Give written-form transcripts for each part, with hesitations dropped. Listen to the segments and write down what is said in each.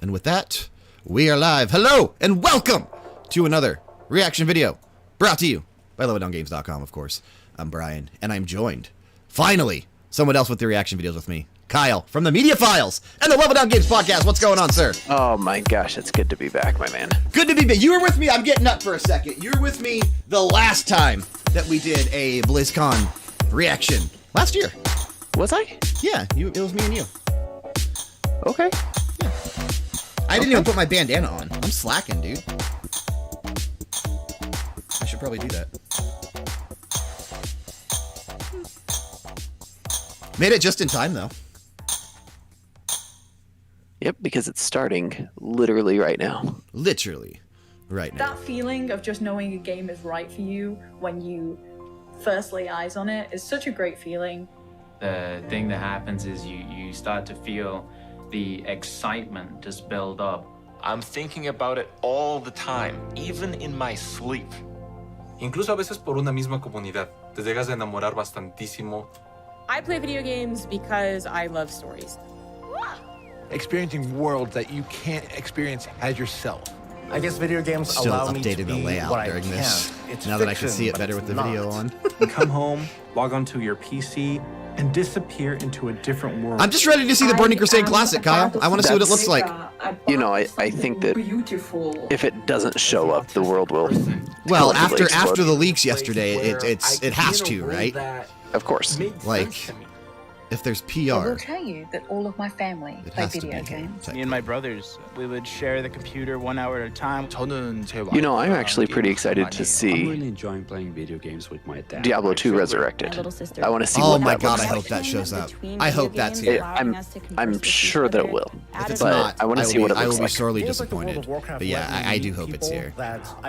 And with that, we are live. Hello and welcome to another reaction video brought to you by LoveItDownGames.com, of course. I'm Brian, and I'm joined, finally, someone else with the reaction videos with me. Kyle from the Media Files and the Love It Down Games podcast. What's going on, sir? Oh my gosh, it's good to be back, my man. Good to be back. You were with me. I'm getting up for a second. You were with me the last time that we did a BlizzCon reaction last year. Was I? Yeah, it was me and you. Okay. Yeah. I didn't even put my bandana on. I'm slacking, dude. I should probably do that. Made it just in time, though. Yep, because it's starting literally right now. Literally right now. That feeling of just knowing a game is right for you when you first lay eyes on it is such a great feeling. The thing that happens is you start to feel the excitement just build up. I'm thinking about it all the time, even in my sleep. Incluso a veces por una misma comunidad. Te llegas a enamorar bastantísimo. I play video games because I love stories. Experiencing worlds that you can't experience as yourself. I guess video games Still allow me to updated the be layout what I during can. this. It's Now that I can fiction, see it but better with the it's video not. on. Come home, log onto your PC, and disappear into a different world. I'm just ready to see the Burning Crusade Classic, Kyle. I want to see what it looks like. You know, I think that if it doesn't show up, the world will. Well, collectively explode. after the leaks yesterday, it has to, right? Of course. Like, if there's I will PR, tell you that all of my family it play has to be video here. games. Me and my brothers, we would share the computer 1 hour at a time. You know, I'm actually pretty excited to see enjoying playing video games with my dad. Diablo 2 Resurrected. I want to see Oh what my that god, looks I hope like. that shows up. I hope that's here. I'm sure that it will. If it's but not, I want to see what it I will looks be like. sorely disappointed. But yeah, I do hope it's here.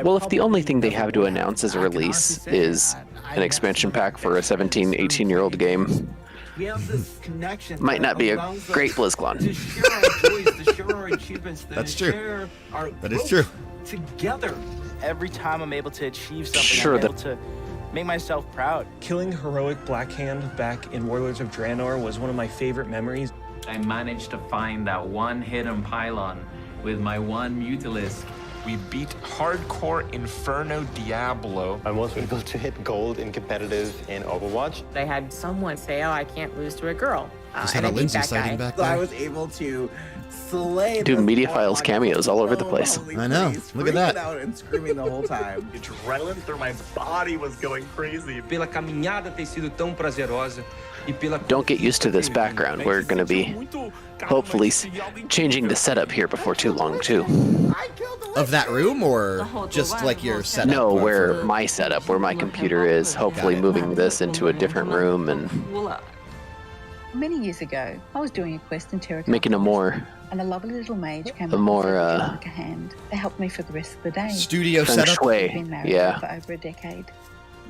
Well, if the only thing they have to announce as a release is an expansion pack for a 17, 18-year-old game, might not be a great BlizzCon. That's true. That is true. Together. Every time I'm able to achieve something, Sure I'm able to make myself proud. Killing heroic Blackhand back in Warlords of Draenor was one of my favorite memories. I managed to find that one hidden pylon with my one Mutalisk. We beat hardcore Inferno Diablo. I was able to hit gold in competitive in Overwatch. I had someone say, oh, I can't lose to a girl. Just had a Lindsay sighting back So I there. was able to slay. Dude, this Media boss Files like cameos all over the place. holy I know. please, Look at that. freaking out and screaming the whole time. Adrenaline through my body was going crazy. Pela caminhada ter sido tão prazerosa e pela Don't get used to this background. We're going to be hopefully changing the setup here before too long, too. Of that room, or just like your setup? No, where my setup, where my computer is, hopefully moving this into a different room and Many years ago, I was doing a quest in Terra, making a more and a lovely little mage came a up more, with a hand. They helped me for the rest of the day. Studio feng setup? shui. We've been married Yeah. for over a decade.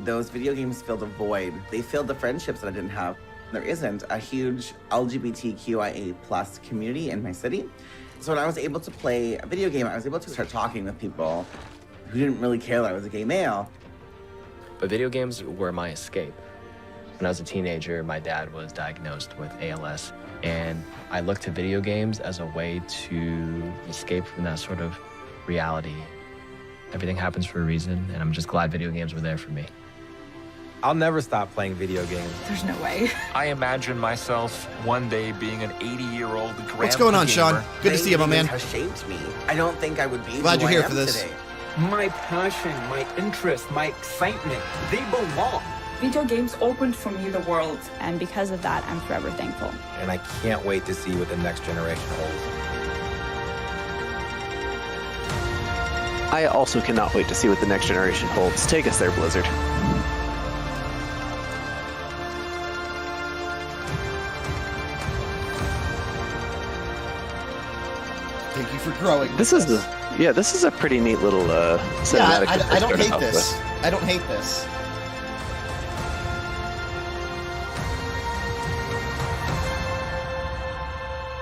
Those video games filled a void. They filled the friendships that I didn't have. There isn't a huge LGBTQIA+ community in my city. So when I was able to play a video game, I was able to start talking with people who didn't really care that I was a gay male. But video games were my escape. When I was a teenager, my dad was diagnosed with ALS, and I looked to video games as a way to escape from that sort of reality. Everything happens for a reason, and I'm just glad video games were there for me. I'll never stop playing video games. There's no way. I imagine myself one day being an 80-year-old grandpa What's going on, Sean? gamer. Good to see you, my man. Playing video games has shaped me. I don't think I would be Glad who you're here I am for this. today. my passion, my interest, my excitement, they belong. Video games opened for me the world, and because of that, I'm forever thankful. And I can't wait to see what the next generation holds. I also cannot wait to see what the next generation holds. Take us there, Blizzard. Thank you for growing. This is this is a pretty neat little cinematic. Yeah, I don't started hate off this. with. I don't hate this.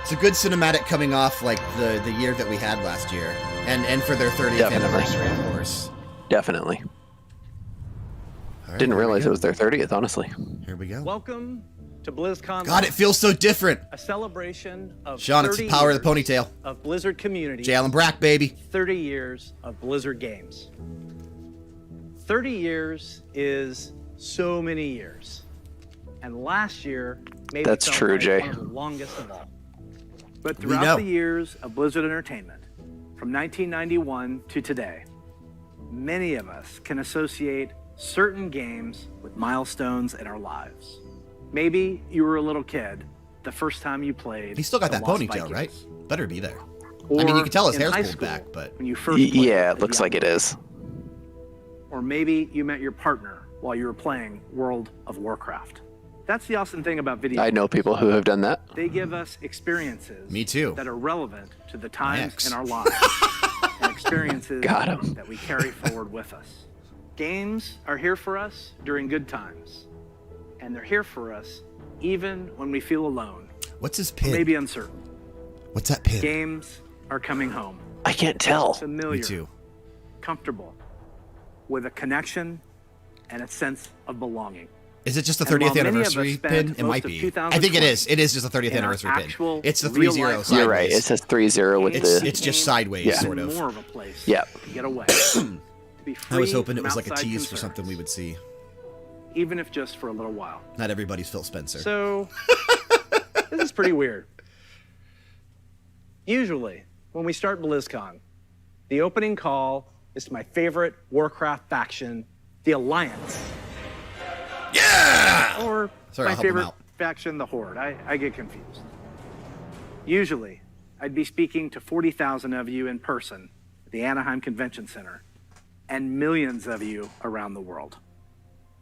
It's a good cinematic coming off like the year that we had last year, and for their 30th Definitely. anniversary, of course. Definitely. All right, Didn't here we realize go. it was their 30th, honestly. Here we go. Welcome to BlizzConline. God, it feels so different. A celebration of Sean, it's the power of the ponytail. Of Blizzard community. Jalen Brack, baby. 30 years of Blizzard games. 30 years is so many years. And last year, maybe That's felt true, like Jay. one of the longest of all. But We know. throughout the years of Blizzard Entertainment, from 1991 to today, many of us can associate certain games with milestones in our lives. Maybe you were a little kid the first time you played. He's still got the that Lost ponytail, Vikings. right? Better be there. Or I mean, you can tell his in hair's high pulled school, back, but when you first played Yeah, it the looks like it Diablo. is. Or maybe you met your partner while you were playing World of Warcraft. That's the awesome thing about video I know people who have done that. They give us experiences Me too. that are relevant to the times ex. in our lives and experiences Got 'em. that we carry forward with us. Games are here for us during good times, and they're here for us even when we feel alone, what's his or pin? maybe uncertain. What's that pin? Games are coming home. I can't tell. Familiar, Me too. comfortable, with a connection and a sense of belonging. Is it just the And while 30th many of us anniversary spent pin? It most might of be. I think it is. It is just the 30th in our anniversary pin. actual It's the real 3-0 life sideways. You're right. It says 3-0 with It's, the. it's just sideways, Yeah. sort of. More of a place Yeah. to get away. To be free I was hoping it from was like a outside tease for concerns, something we would see. even if just for a little while. Not everybody's Phil Spencer. So, this is pretty weird. Usually, when we start BlizzCon, the opening call is to my favorite Warcraft faction, the Alliance. Yeah! Or Sorry, I'll my help him favorite out. faction, the Horde. I get confused. Usually, I'd be speaking to 40,000 of you in person at the Anaheim Convention Center and millions of you around the world.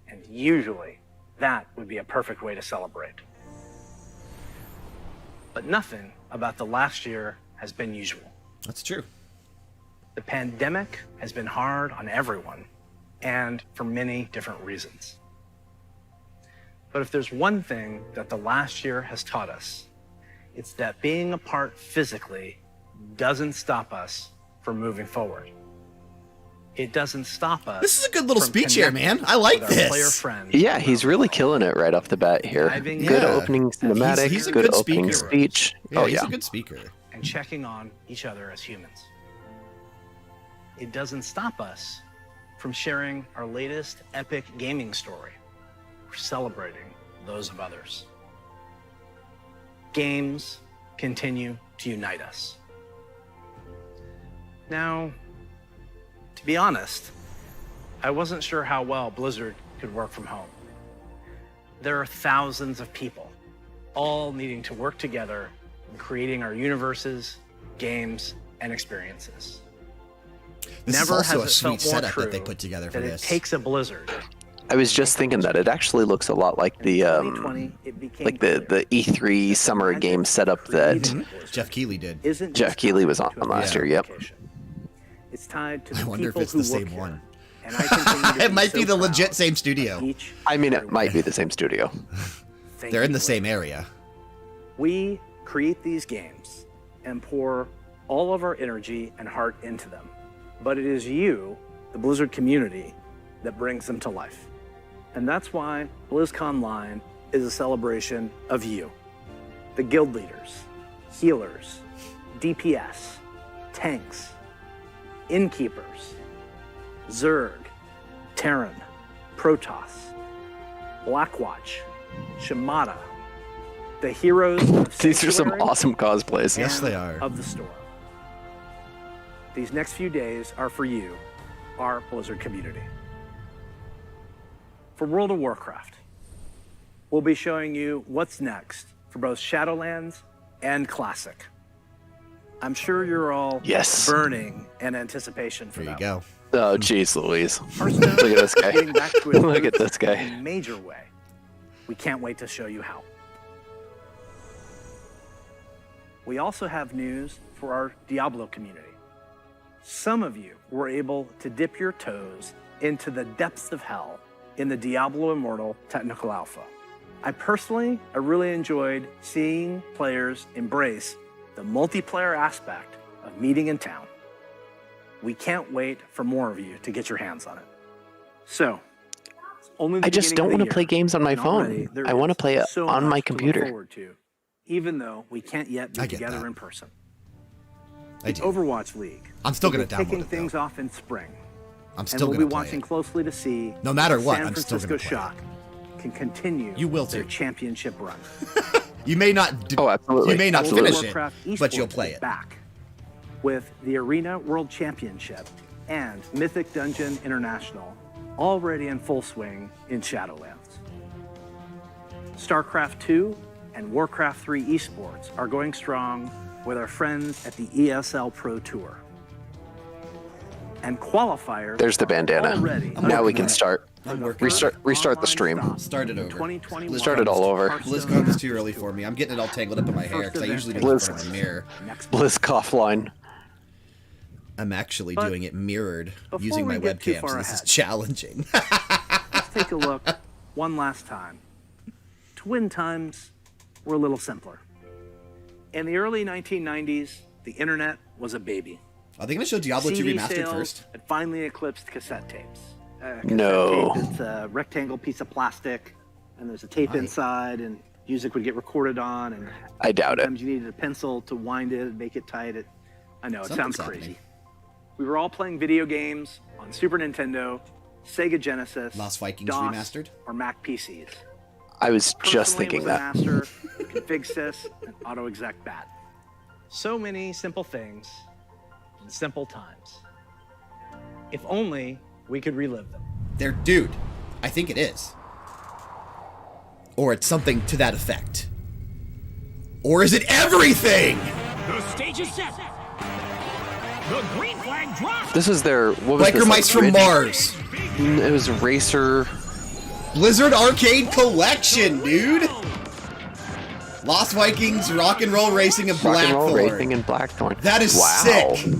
And usually, that would be a perfect way to celebrate. But nothing about the last year has been usual. That's true. The pandemic has been hard on everyone, and for many different reasons. But if there's one thing that the last year has taught us, it's that being apart physically doesn't stop us from moving forward. It doesn't stop us. This is a good little from speech here, man. connecting I like with our player this. friends. Yeah, he's really killing it right off the bat here. Diving Good in. opening cinematic. He's a good good opening speaker. speech. Yeah, Oh he's yeah. a good speaker. And checking on each other as humans. It doesn't stop us from sharing our latest epic gaming story or celebrating those of others. Games continue to unite us. Now, to be honest, I wasn't sure how well Blizzard could work from home. There are thousands of people, all needing to work together in creating our universes, games, and experiences. This is Never also has a it sweet felt more setup that they true put together for that this. It takes a Blizzard. I was just thinking that it actually looks a lot like the 2020, it became like the E3 summer game setup that Mhm. Jeff Keighley did. Isn't Jeff just Keighley was tied on to a last year. physical Yep. location. It's tied to I the wonder if people it's who the work same here. one. And I continue to It might so be the proud legit same studio. of each I mean, and it might be every the same studio. Thank They're in you, the same Blizzard. area. We create these games and pour all of our energy and heart into them. But it is you, the Blizzard community, that brings them to life. And that's why BlizzConline is a celebration of you, the guild leaders, healers, DPS, tanks, innkeepers, Zerg, Terran, Protoss, Blackwatch, Shimada, the heroes of These are some Sanctuary awesome cosplays. Yes, and they are. of the storm. These next few days are for you, our Blizzard community. For World of Warcraft, we'll be showing you what's next for both Shadowlands and Classic. I'm sure you're all Yes. burning in anticipation for There you that. go. Oh, jeez, Louise. Hearthstone Look at this guy. getting back to its Look at roots this guy. in a major way. We can't wait to show you how. We also have news for our Diablo community. Some of you were able to dip your toes into the depths of hell in the Diablo Immortal Technical Alpha. I really enjoyed seeing players embrace the multiplayer aspect of meeting in town. We can't wait for more of you to get your hands on it. So, only the I just beginning don't of the want to year, play games on my and already phone. there I want to is play it so on my much to look computer. forward to, even though we can't yet be I get together that. in person. I The do. Overwatch League. I'm still will gonna be download kicking it, though. things off in spring. I'm still and gonna we'll be play watching it. closely to see No matter if what, San I'm still Francisco gonna play Shock can continue You will their too. championship run. You may not. Oh, absolutely. You may not Absolutely. finish Warcraft it, but you'll esports play is it. back with the Arena World Championship and Mythic Dungeon International already in full swing in Shadowlands. StarCraft 2 and Warcraft 3 esports are going strong with our friends at the ESL Pro Tour. And qualifiers. There's the are bandana. already Now we can start. I'm working. Restart the stream. Start it over. 2021 Start it all over. BlizzCon is too early for me. I'm getting it all tangled up in my hair because I usually do it in front of my mirror. BlizzConline. I'm actually But doing it mirrored before using my we get too webcam, so far this is ahead. challenging. Let's take a look one last time. Twin times were a little simpler. In the early 1990s, the internet was a baby. Are they going to show Diablo 2 CD Remastered sales first? had finally eclipsed cassette tapes. Cassette No. tape is a rectangle piece of plastic, and there's a tape inside, and music would get recorded on, and I doubt it. sometimes you needed a pencil to wind it and make it tight. I know, it Something's sounds crazy. happening. We were all playing video games on Super Nintendo, Sega Genesis, Lost Vikings DOS, Remastered? or Mac PCs. I was just Personally, thinking was that. a master, config sys, and auto exec bat. So many simple things in simple times. If only we could relive them. Dude, I think it is. Or it's something to that effect. Or is it everything? The stage is set. The green flag drops. This is their. What was Biker this, Mice from Ridge? Mars. It was Racer. Blizzard Arcade Collection, dude. Lost Vikings, Rock and Roll Racing, and Rock and Roll Blackthorn. Racing and Blackthorn. That is wow. sick.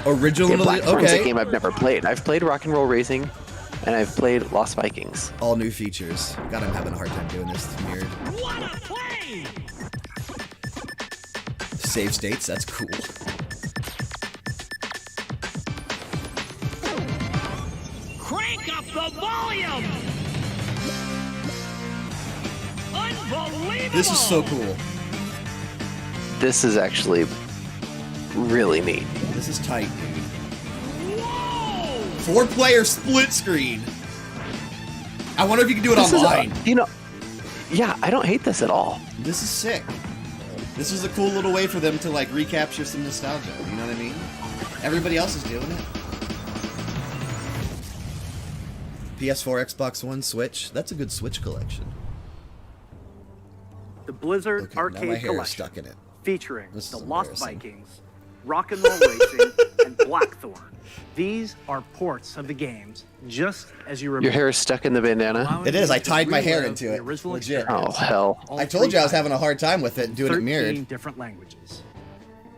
Originally, Yeah, Blackthorn's okay. a game I've never played. I've played Rock and Roll Racing, and I've played Lost Vikings. All new features. God, I'm having a hard time doing this. It's weird. What a play! Save states, that's cool. Crank up the volume! Unbelievable! This is so cool. This is actually really neat. This is tight, dude. 4-player split screen. I wonder if you can do it This is online. Yeah, I don't hate this at all. This is sick. This is a cool little way for them to like recapture some nostalgia. You know what I mean? Everybody else is doing it. PS4, Xbox One, Switch. That's a good Switch collection. The Blizzard Okay, now Arcade my hair is Collection, stuck in it. featuring This is the Lost embarrassing. Vikings, Rock and Roll Racing, and Blackthorn. These are ports of the games, just as you remember. Your hair is stuck in the bandana? It is. I tied my hair relive into the it. original Legit. experience. Oh, hell. All I told three you I was times, having a hard time with it and doing it 13 mirrored. different languages,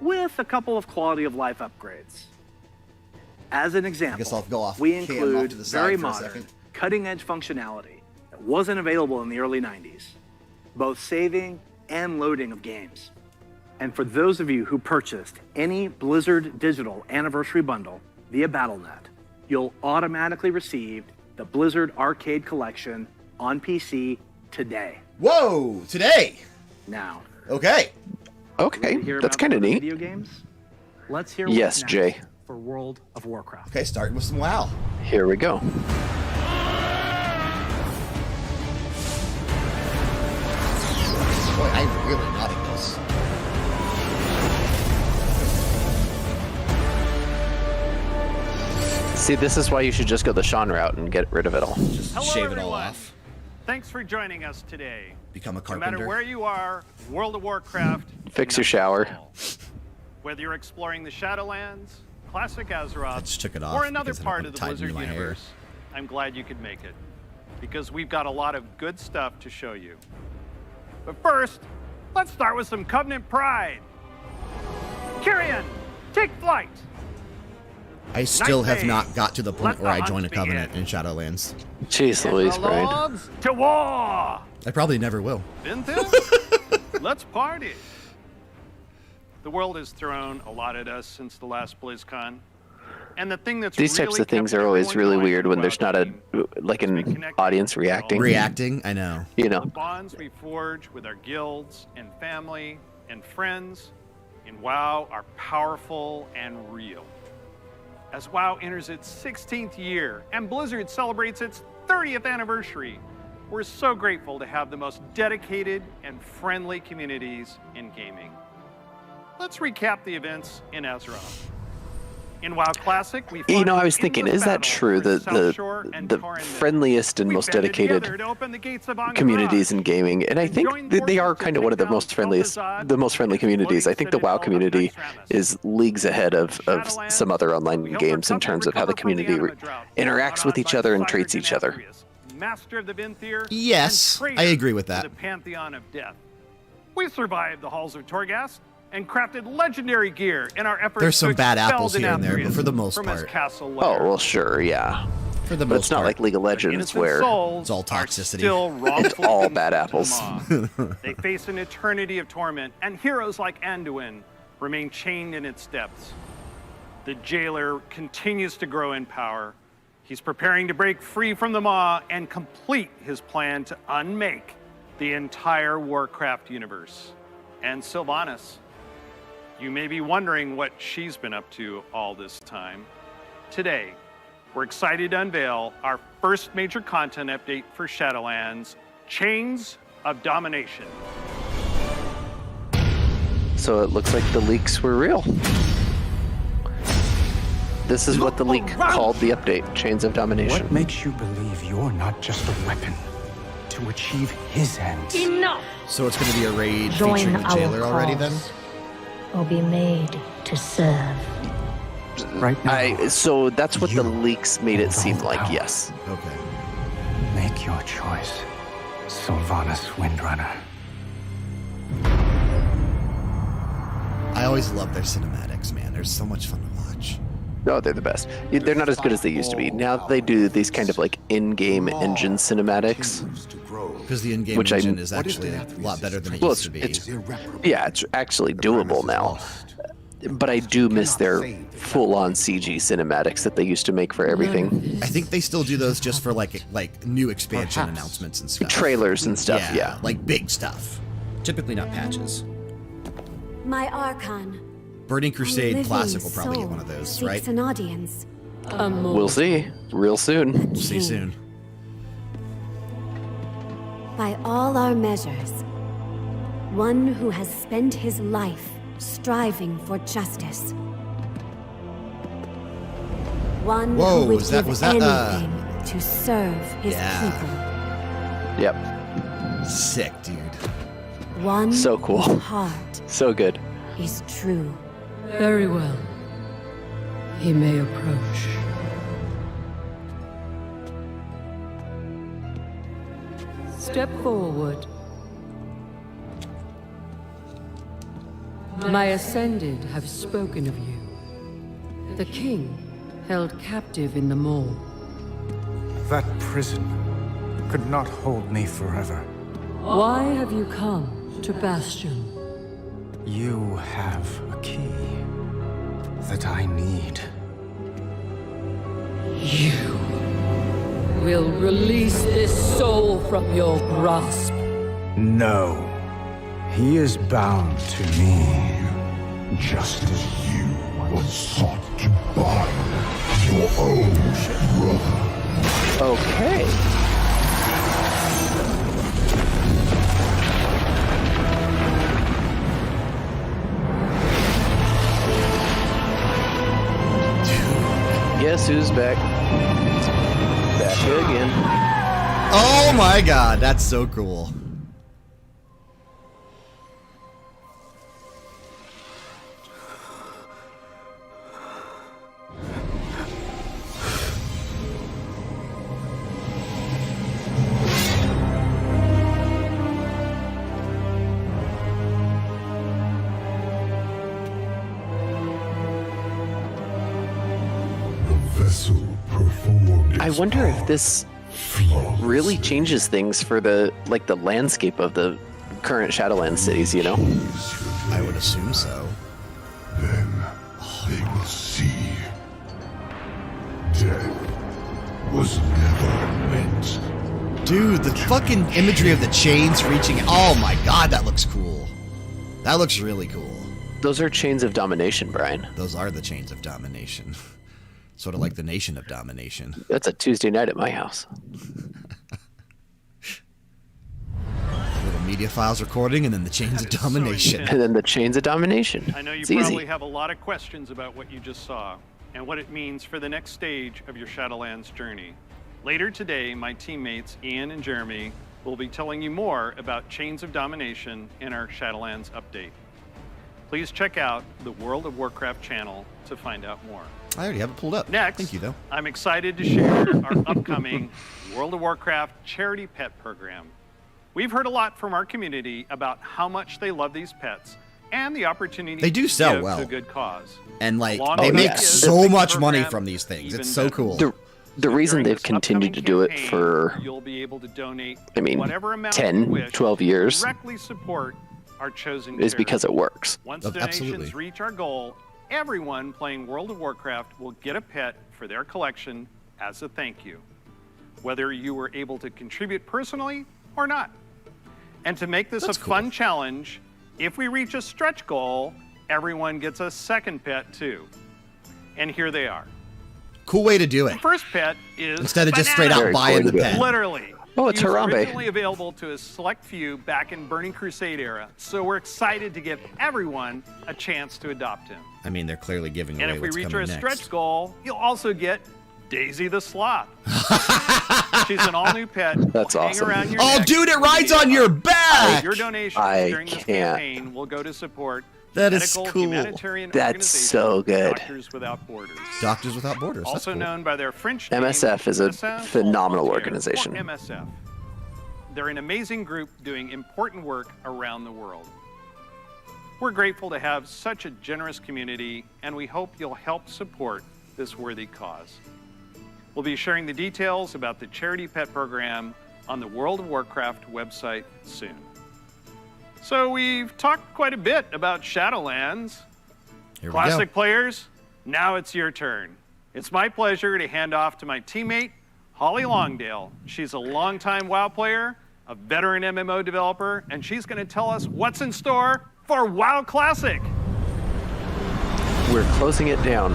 with a couple of quality of life upgrades. As an example, guess I'll go off we cam off include to the side very for a modern, second. cutting-edge functionality that wasn't available in the early 90s, both saving and loading of games. And for those of you who purchased any Blizzard Digital Anniversary Bundle via Battle.net, you'll automatically receive the Blizzard Arcade Collection on PC today. Whoa! Today! Now. Okay. Okay, Ready to hear that's about kind of some neat. Video games? Let's hear Yes, what's Jay. next for World of Warcraft. Okay, starting with some WoW. Here we go. Boy, I'm really naughty this. See, this is why you should just go the Sean route and get rid of it all. Just Hello, shave it all everyone. off. Thanks for joining us today. Become a No carpenter. matter where you are, World of Warcraft. Fix your shower. Whether you're exploring the Shadowlands, classic Azeroth, I just took it off or another because I don't part want of the it tied into Blizzard my hair. universe, I'm glad you could make it. Because we've got a lot of good stuff to show you. But first, let's start with some Covenant pride. Kyrian, take flight. I still have day. not got to the point Let where the I join a hunt covenant in Shadowlands. Jeez Louise, Brian. Lords, to war! I probably never will. Vinton, let's party. The world has thrown a lot at us since the last BlizzCon. And the thing that's These types really of things kept are always everyone really going weird when throughout there's not the a game like an audience reacting. Reacting, I know. You know. The bonds we forge with our guilds and family and friends in WoW are powerful and real. As WoW enters its 16th year and Blizzard celebrates its 30th anniversary, we're so grateful to have the most dedicated and friendly communities in gaming. Let's recap the events in Azeroth. In WoW Classic, we You know, I was fought thinking, endless is that battle true? for The Southshore and the Torrent? friendliest and We most banded dedicated together to open the gates of Angarad. communities in gaming, and I think that they are kind of one of the most friendly communities. I think the WoW community is leagues ahead of some other online games in terms of how the community interacts with each other and treats each other. Master of the Vinthier, Yes, and I agree with traitor that. to the Pantheon of Death. We survived the halls of Torghast and crafted legendary gear in our efforts There's some to bad expel apples here and there, but for the most from his part. castle Oh, lair. well, sure, yeah. For the But most it's not part. like League of Legends Innocent where souls It's all are toxicity. still it's wrongfully all condemned bad to the apples. maw. They face an eternity of torment, and heroes like Anduin remain chained in its depths. The jailer continues to grow in power. He's preparing to break free from the Maw and complete his plan to unmake the entire Warcraft universe. And Sylvanas, you may be wondering what she's been up to all this time. Today, we're excited to unveil our first major content update for Shadowlands, Chains of Domination. So it looks like the leaks were real. This is what the leak called the update, Chains of Domination. What makes you believe you're not just a weapon to achieve his ends? Enough! So it's going to be a raid Join featuring the our jailer already then? cause, or be made to serve. Right now, So that's what the leaks made it seem like, yes. Okay. make your choice, Sylvanas Windrunner. I always love their cinematics, man. They're so much fun to watch. No, they're the best. They're not as good as they used to be. Now they do these kind of like in-game engine cinematics. Because the in-game Which engine is actually a lot better than it Well, used to be. it's actually doable now. But I do miss their full-on CG cinematics that they used to make for everything. I think they still do those just for like new expansion announcements and stuff. Trailers and stuff, yeah. Like big stuff. Typically not patches. My Archon. Burning Crusade living Classic will probably get soul one of those, seeks right? an audience. We'll see. Real soon. We'll see soon. By all our measures, one who has spent his life striving for justice. One Whoa, who would was that- give was that, anything to serve his people. Yep. Sick, dude. One So cool. whose heart So good. is true. Very well. He may approach. Step forward. My Ascended have spoken of you. The king held captive in the Maw. That prison could not hold me forever. Why have you come to Bastion? You have a key that I need. You will release this soul from your grasp. No. He is bound to me, just as you once sought to bind your own brother. Okay. Guess who's back? Back again. Oh my god, that's so cool. I wonder if this really changes things for the landscape of the current Shadowlands cities, you know? I would assume so. was never meant. Dude, the fucking imagery of the chains reaching. Oh my god, that looks cool. That looks really cool. Those are chains of domination, Brian. Those are the chains of domination. Sort of like the nation of domination. That's a Tuesday night at my house. Little media files recording, and then the chains of domination. And then the chains of domination. I know you It's probably easy. have a lot of questions about what you just saw and what it means for the next stage of your Shadowlands journey. Later today, my teammates Ian and Jeremy will be telling you more about Chains of Domination in our Shadowlands update. Please check out the World of Warcraft channel to find out more. I already have it pulled up. Next, Thank you, though. I'm excited to share our upcoming World of Warcraft charity pet program. We've heard a lot from our community about how much they love these pets and the opportunity They do to sell give well. to a good cause. And like Along they with make that, so this much money program from these things. even It's so better. cool. The reason During they've this continued to upcoming do it campaign, for, you'll be able to donate I mean, whatever amount you 10, wish 12 years to directly support our chosen is because it works. Once Absolutely. donations reach our goal, everyone playing World of Warcraft will get a pet for their collection as a thank you, whether you were able to contribute personally or not. And to make this That's a cool. fun challenge, if we reach a stretch goal, everyone gets a second pet too. And here they are. Cool way to do The it. first pet is Instead of just straight Banana. out Very buying cool the to do. pet. Literally. Oh, it's He was Harambe. originally available to a select few back in Burning Crusade era, so we're excited to give everyone a chance to adopt him. I mean, they're clearly giving And away if we what's reach coming our next. stretch goal, you'll also get Daisy the Sloth. She's an all-new pet. That's Hang awesome. around your Oh, neck dude, it when you rides need on a your hug. back! Your donations I during this can't. campaign will go to support That is medical cool. humanitarian That's organization, so good. Doctors Without Borders. Doctors Without Borders. That's Also cool. known by their French name, MSF is a Médecins phenomenal Sans Frontières, organization. or MSF. They're an amazing group doing important work around the world. We're grateful to have such a generous community, and we hope you'll help support this worthy cause. We'll be sharing the details about the Charity Pet Program on the World of Warcraft website soon. So we've talked quite a bit about Shadowlands. Here we Classic go. players, now it's your turn. It's my pleasure to hand off to my teammate, Holly Longdale. She's a longtime WoW player, a veteran MMO developer, and she's going to tell us what's in store for WoW Classic. We're closing it down.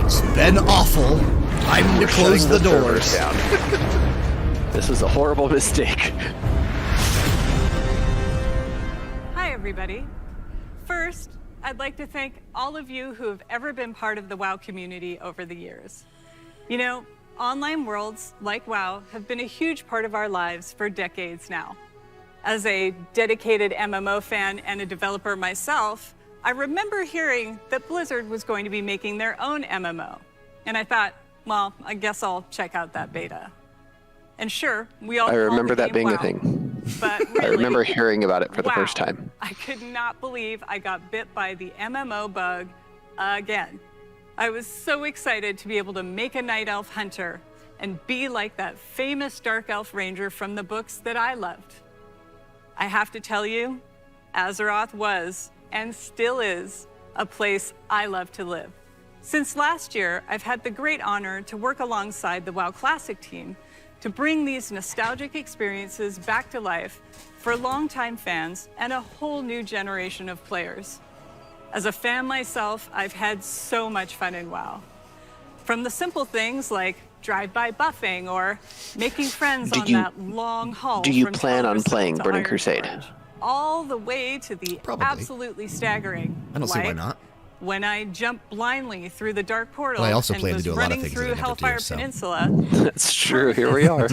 It's been awful. Time to We're close shutting the servers doors. down. This was a horrible mistake. Hi, everybody. First, I'd like to thank all of you who have ever been part of the WoW community over the years. You know, online worlds like WoW have been a huge part of our lives for decades now. As a dedicated MMO fan and a developer myself, I remember hearing that Blizzard was going to be making their own MMO. And I thought, well, I guess I'll check out that beta. And sure, we all I called remember the that game being a WoW. thing. But I really, remember hearing about it for the wow. first time. I could not believe I got bit by the MMO bug again. I was so excited to be able to make a night elf hunter and be like that famous dark elf ranger from the books that I loved. I have to tell you, Azeroth was and still is a place I love to live. Since last year, I've had the great honor to work alongside the WoW Classic team to bring these nostalgic experiences back to life for longtime fans and a whole new generation of players. As a fan myself, I've had so much fun in WoW. From the simple things like drive-by buffing or making friends on that long haul. Do you from plan on Teldrassil playing to Burning Ironforge, Crusade? all the way to the absolutely staggering. I don't see why like not. When I jumped blindly through the dark portal Well, I also and plan to was do a lot of running things that through I never do, Hellfire so. Peninsula, That's true. Here we are.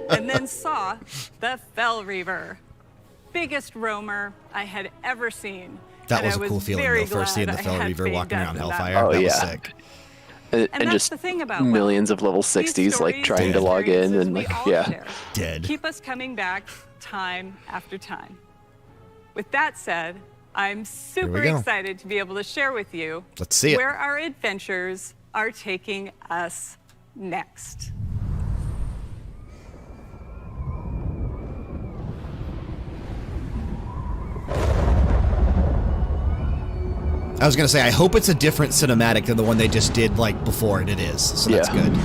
and then saw the Fell Reaver, biggest roamer I had ever seen. That And was I a cool feeling, very though, first glad seeing the I Fell had Reaver Faye walking around Dunn in that Hellfire. Oh, That was yeah. sick. And that's just the thing about WoW. millions of level 60s like trying to log in and like, yeah. Dead. Keep us coming back time after time. With that said, I'm super go. excited to be able to share with you Let's see it. where our adventures are taking us next. I was gonna say, I hope it's a different cinematic than the one they just did like before, and it is. So that's good.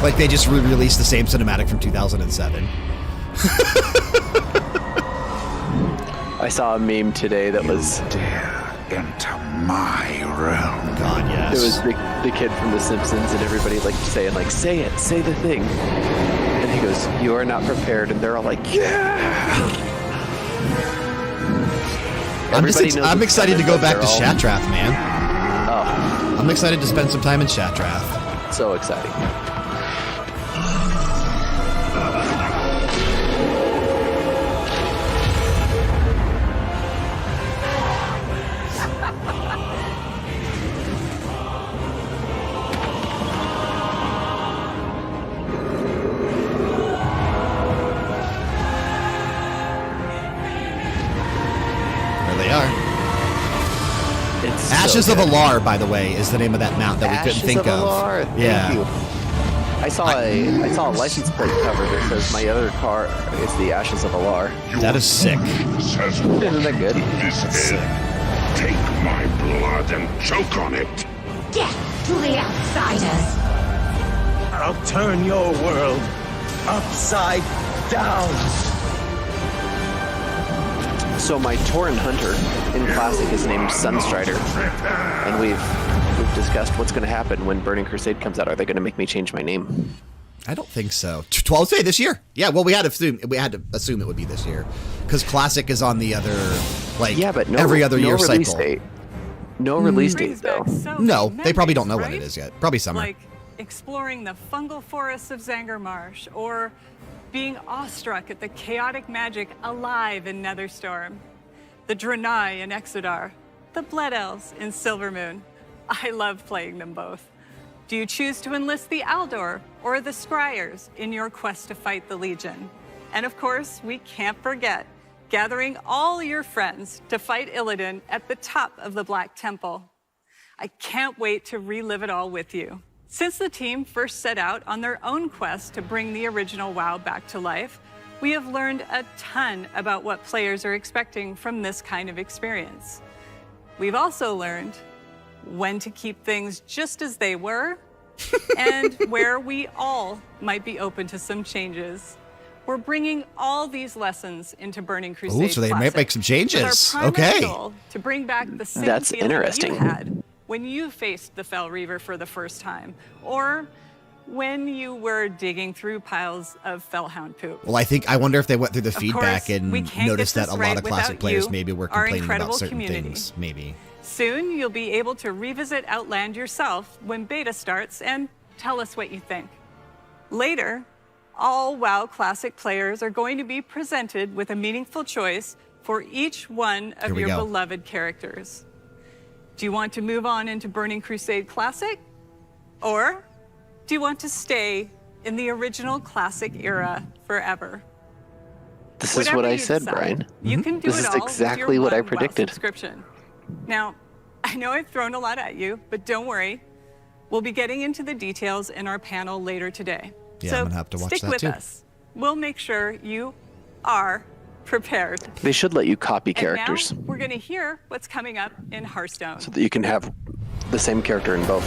Like they just re-released the same cinematic from 2007. I saw a meme today that was into my realm. God, yes. It was the kid from The Simpsons, and everybody like saying like, "Say it, say the thing," and he goes, "You are not prepared," and they're all like, "Yeah." I'm excited to go back to Shattrath, man. Oh, I'm excited to spend some time in Shattrath. So exciting. Ashes of Alar, by the way, is the name of that mount that we couldn't think of. Alar. Thank you. I saw a license plate cover that says my other car is the Ashes of Alar. That is sick. Isn't that good? That's sick. Take my blood and choke on it. Death to the outsiders. I'll turn your world upside down. So my Tauren Hunter in Classic is named Sunstrider, and we've discussed what's going to happen when Burning Crusade comes out. Are they going to make me change my name? I don't think so. 12th day this year. Yeah, well, we had to assume it would be this year because Classic is on the other, like, but every other year release cycle. Date. No release date though. No, they probably don't know when it is yet. Probably summer. Like exploring the fungal forests of Zangarmarsh, or being awestruck at the chaotic magic alive in Netherstorm, the Draenei in Exodar, the Blood Elves in Silvermoon. I love playing them both. Do you choose to enlist the Aldor or the Scryers in your quest to fight the Legion? And of course, we can't forget gathering all your friends to fight Illidan at the top of the Black Temple. I can't wait to relive it all with you. Since the team first set out on their own quest to bring the original WoW back to life, we have learned a ton about what players are expecting from this kind of experience. We've also learned when to keep things just as they were and where we all might be open to some changes. We're bringing all these lessons into Burning Crusade. Oh, so they might make some changes. With our primary Okay. goal to bring back the same That's feeling interesting. you had when you faced the Fel Reaver for the first time, or when you were digging through piles of Felhound poop. Well, I wonder if they went through the Of feedback course, we and can't noticed get that this a lot right of Classic without players you, maybe were our complaining about incredible certain community. things. Maybe. Soon, you'll be able to revisit Outland yourself when beta starts and tell us what you think. Later, all WoW Classic players are going to be presented with a meaningful choice for each one of Here we your go. beloved characters. Do you want to move on into Burning Crusade Classic? Or do you want to stay in the original Classic era forever? This is Whatever what I you said, decide, Brian. You can do This it is all with exactly your what I one WoW predicted. subscription. Now, I know I've thrown a lot at you, but don't worry. We'll be getting into the details in our panel later today. Yeah, so I'm gonna have to watch stick that with too. us. We'll make sure you are prepared. They should let you copy And characters now we're going to hear what's coming up in Hearthstone. so that you can have the same character in both.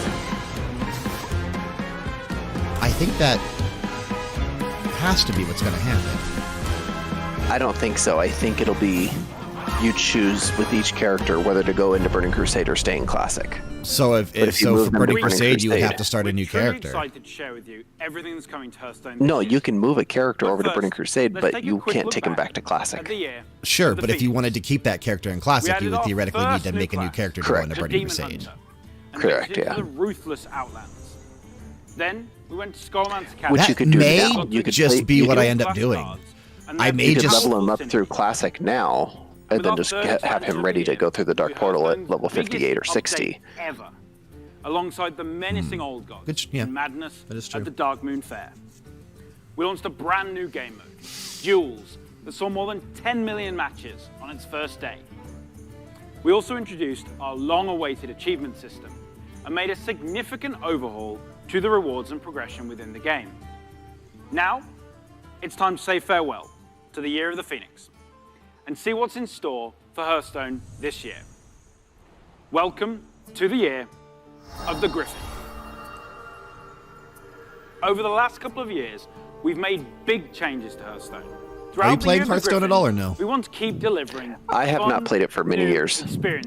I think that has to be what's going to happen. I don't think so. I think it'll be you choose with each character whether to go into Burning Crusade or stay in Classic. So But if you for move them to Burning Burning Crusade, you would Crusade- have to start a new Truly character. excited to share with you everything that's coming to Hearthstone. No, you can move a character over to first, Burning Crusade, let's but take a you quick can't look take him back back to at Classic. the year. Sure, the but if you Phoenix. wanted to keep that character in Classic, We you added would our theoretically first need to new make a new class, character to go Correct. into the Burning Demon Crusade. Hunter, and Correct, moved into yeah. the ruthless Outlands. Then we went to Skullman's Castle. Which That you could do may now. You could just play- be you what could- I end up doing. I may You could just level him up through Classic now, and then just have him ready to go through the Dark Portal at level 58 or 60. Ever, alongside the menacing old gods Good, yeah, and madness that is true. at the Dark Moon Fair. We launched a brand new game mode, Duels, that saw more than 10 million matches on its first day. We also introduced our long-awaited achievement system and made a significant overhaul to the rewards and progression within the game. Now, it's time to say farewell to the Year of the Phoenix and see what's in store for Hearthstone this year. Welcome to the year of the Griffin. Over the last couple of years, we've made big changes to Hearthstone. Are you playing Hearthstone at all or no? We want to keep delivering. I have not played it for many years.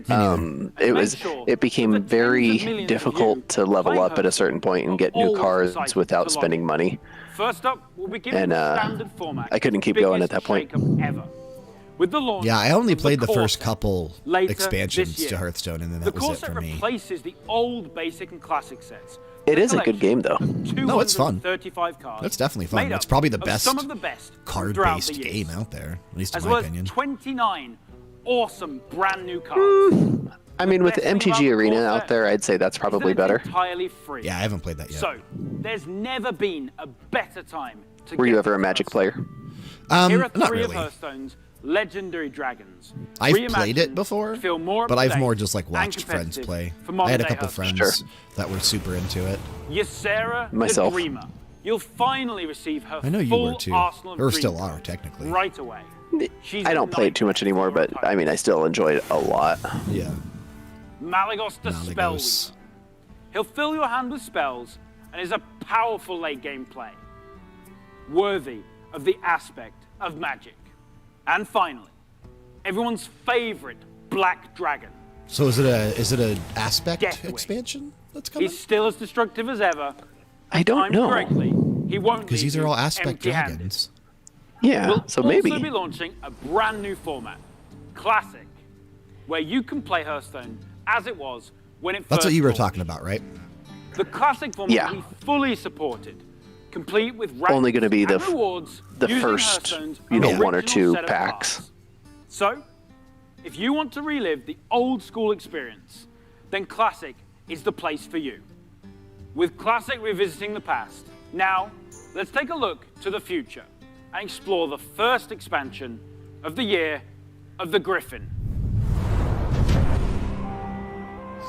It became very difficult to level up at a certain point and get new cards without spending money. First up, we'll begin with the standard format. I couldn't keep going at that point. With the launch, yeah, I only played the first couple expansions to Hearthstone, and then that was it for me. Replaces the old basic and classic sets. It is a good game, though. No, it's fun. 35 cards. It's definitely fun. It's probably the best card-based game out there, at least in my opinion. 29 awesome brand new cards. I mean, with the MTG Arena out there, I'd say that's probably better. Entirely free. Yeah, I haven't played that yet. So, there's never been a better time to Were you ever a Magic player? Here are not three really. of Hearthstone's legendary dragons. I've played it before, but I've more just like watched friends play. I had a couple friends that were super into it. Ysera Myself. the Dreamer. You'll finally receive her I know you full were too, arsenal of or dream still cards are technically. right away. I don't play it too much anymore, but I mean, I still enjoy it a lot. Yeah. Malygos the Spellweaver. He'll fill your hand with spells and is a powerful late game play, worthy of the aspect of Magic. And finally, everyone's favorite Black Dragon. So is it a aspect expansion that's coming? He's still as destructive as ever. I don't know. Correctly, he won't because these are all aspect dragons. Yeah, we'll so maybe. We'll also be launching a brand new format, Classic, where you can play Hearthstone as it was when it first That's what you were launched. talking about, right? The Classic format we fully supported, complete with ranks only going to be and rewards the using first, Hearthstone's 1 or original 2 set of packs. cards. So, if you want to relive the old school experience, then Classic is the place for you. With Classic revisiting the past, now let's take a look to the future and explore the first expansion of the year of the Griffin.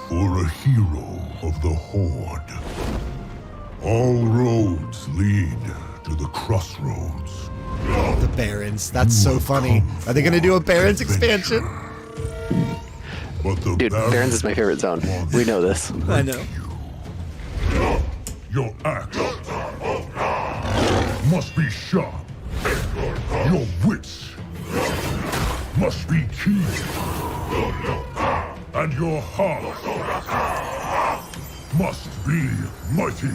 For a hero of the Horde, all roads lead to the crossroads. The Barons. That's so funny. Are they going to do a Barons expansion? Dude, Barons is my favorite zone. We know this. I know. Your axe must be sharp. Your wits must be keen. And your heart must be mighty.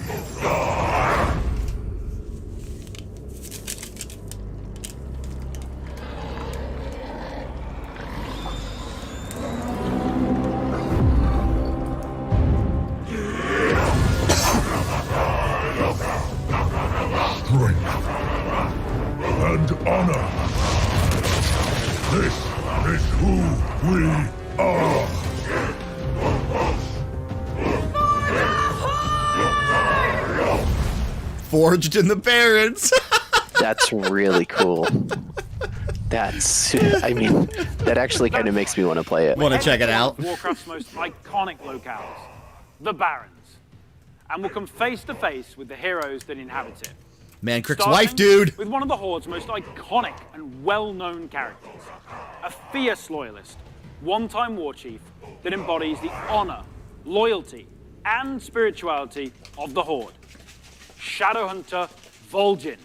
Strength and honor. This is who we are. Forged in the Barons. That's really cool. I mean, that actually kind of makes me want to play it. Want to check it out? Warcraft's most iconic locales, the Barons, and we'll come face to face with the heroes that inhabit it. Man, Crick's Starting wife, dude. With one of the Horde's most iconic and well-known characters, a fierce loyalist, one-time war chief that embodies the honor, loyalty, and spirituality of the Horde. Shadowhunter Vol'jin.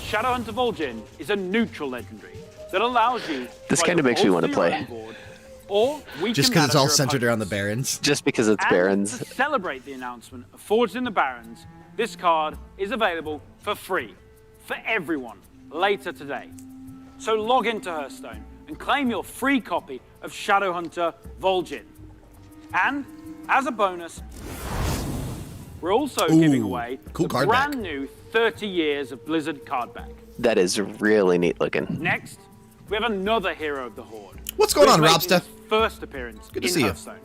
Shadowhunter Vol'jin is a neutral legendary that allows you. This kind of makes me want to play. Or we Just because it's all centered around the Barons. Just because it's Barons. To celebrate the announcement of Forged in the Barons, this card is available for free for everyone later today. So log into Hearthstone and claim your free copy of Shadowhunter Vol'jin. And as a bonus, we're also giving away cool the card brand back. new 30 years of Blizzard card back. That is really neat looking. Next, we have another hero of the Horde. What's going on, making Robster? his first appearance Good to in see you. Hearthstone.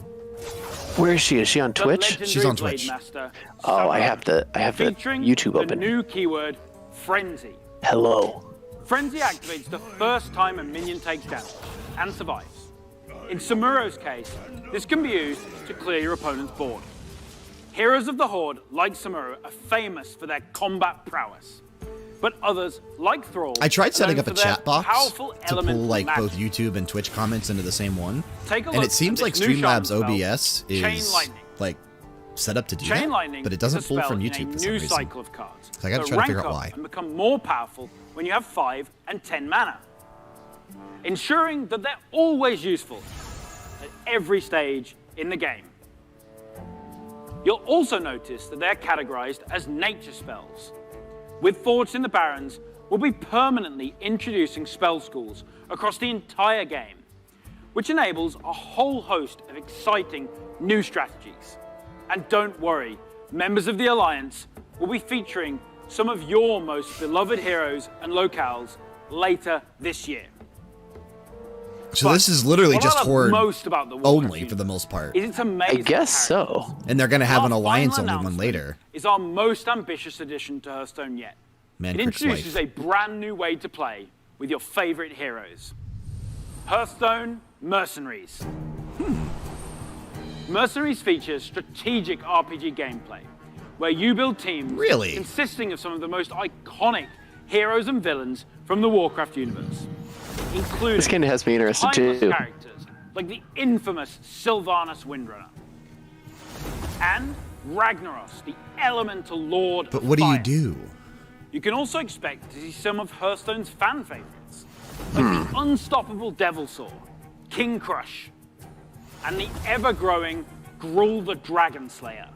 Where is she? Is she on The Twitch? legendary She's on Blade Twitch. Master, Oh, I have the featuring YouTube the open. new keyword, Frenzy. Hello. Frenzy activates the first time a minion takes damage and survives. In Samuro's case, this can be used to clear your opponent's board. Heroes of the Horde, like Samuro, are famous for their combat prowess. But others, like Thrall, I tried setting up a for their chat box powerful to pull elemental like magic. both YouTube and Twitch comments into the same one, Take a and look it seems at like this new Streamlabs shaman spell, OBS Chain is Lightning. like set up to do Chain that, Lightning but it is doesn't a pull spell from in YouTube a for some new reason. cycle of cards. So I gotta that try to figure rank out up why. and become more powerful when you have 5 and 10 mana, ensuring that they're always useful at every stage in the game. You'll also notice that they're categorized as nature spells. With Forged in the Barrens, we'll be permanently introducing spell schools across the entire game, which enables a whole host of exciting new strategies. And don't worry, members of the Alliance will be featuring some of your most beloved heroes and locales later this year. So this is literally what just I love Horde most about the only for the most part. is its amazing I guess so. And they're gonna have Our an Alliance final only one announcement later. is our most ambitious addition to Hearthstone yet. Man, It Crick's introduces life. a brand new way to play with your favorite heroes. Hearthstone Mercenaries. Mercenaries features strategic RPG gameplay, where you build teams consisting of some of the most iconic heroes and villains from the Warcraft universe, including This kind of has me interested timeless too. characters like the infamous Sylvanas Windrunner and Ragnaros, the elemental lord But of what do you fire. do? You can also expect to see some of Hearthstone's fan favorites, like the unstoppable Devilsaur, King Crush, and the ever-growing Gruul the Dragon Slayer.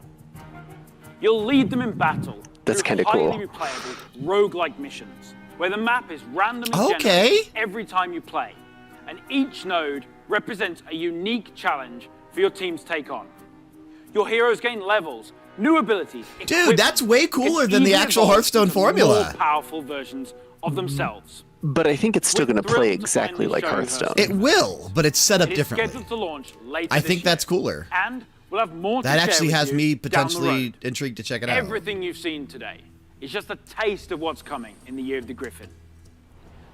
You'll lead them in battle That's through kinda highly cool. replayable roguelike missions, where the map is randomly Okay. generated every time you play, and each node represents a unique challenge for your team to take on. Your heroes gain levels, new abilities. Dude, that's way cooler and than the even actual evolve Hearthstone into formula. More powerful versions of themselves. But I think it's still going to play thrilled to exactly finally like show Hearthstone. It will, but it's set up It is differently. scheduled to launch later I this think year, that's cooler. and we'll have more to That share actually with has you me down the potentially road. intrigued to check it out. Everything you've seen today is just a taste of what's coming in the Year of the Griffin.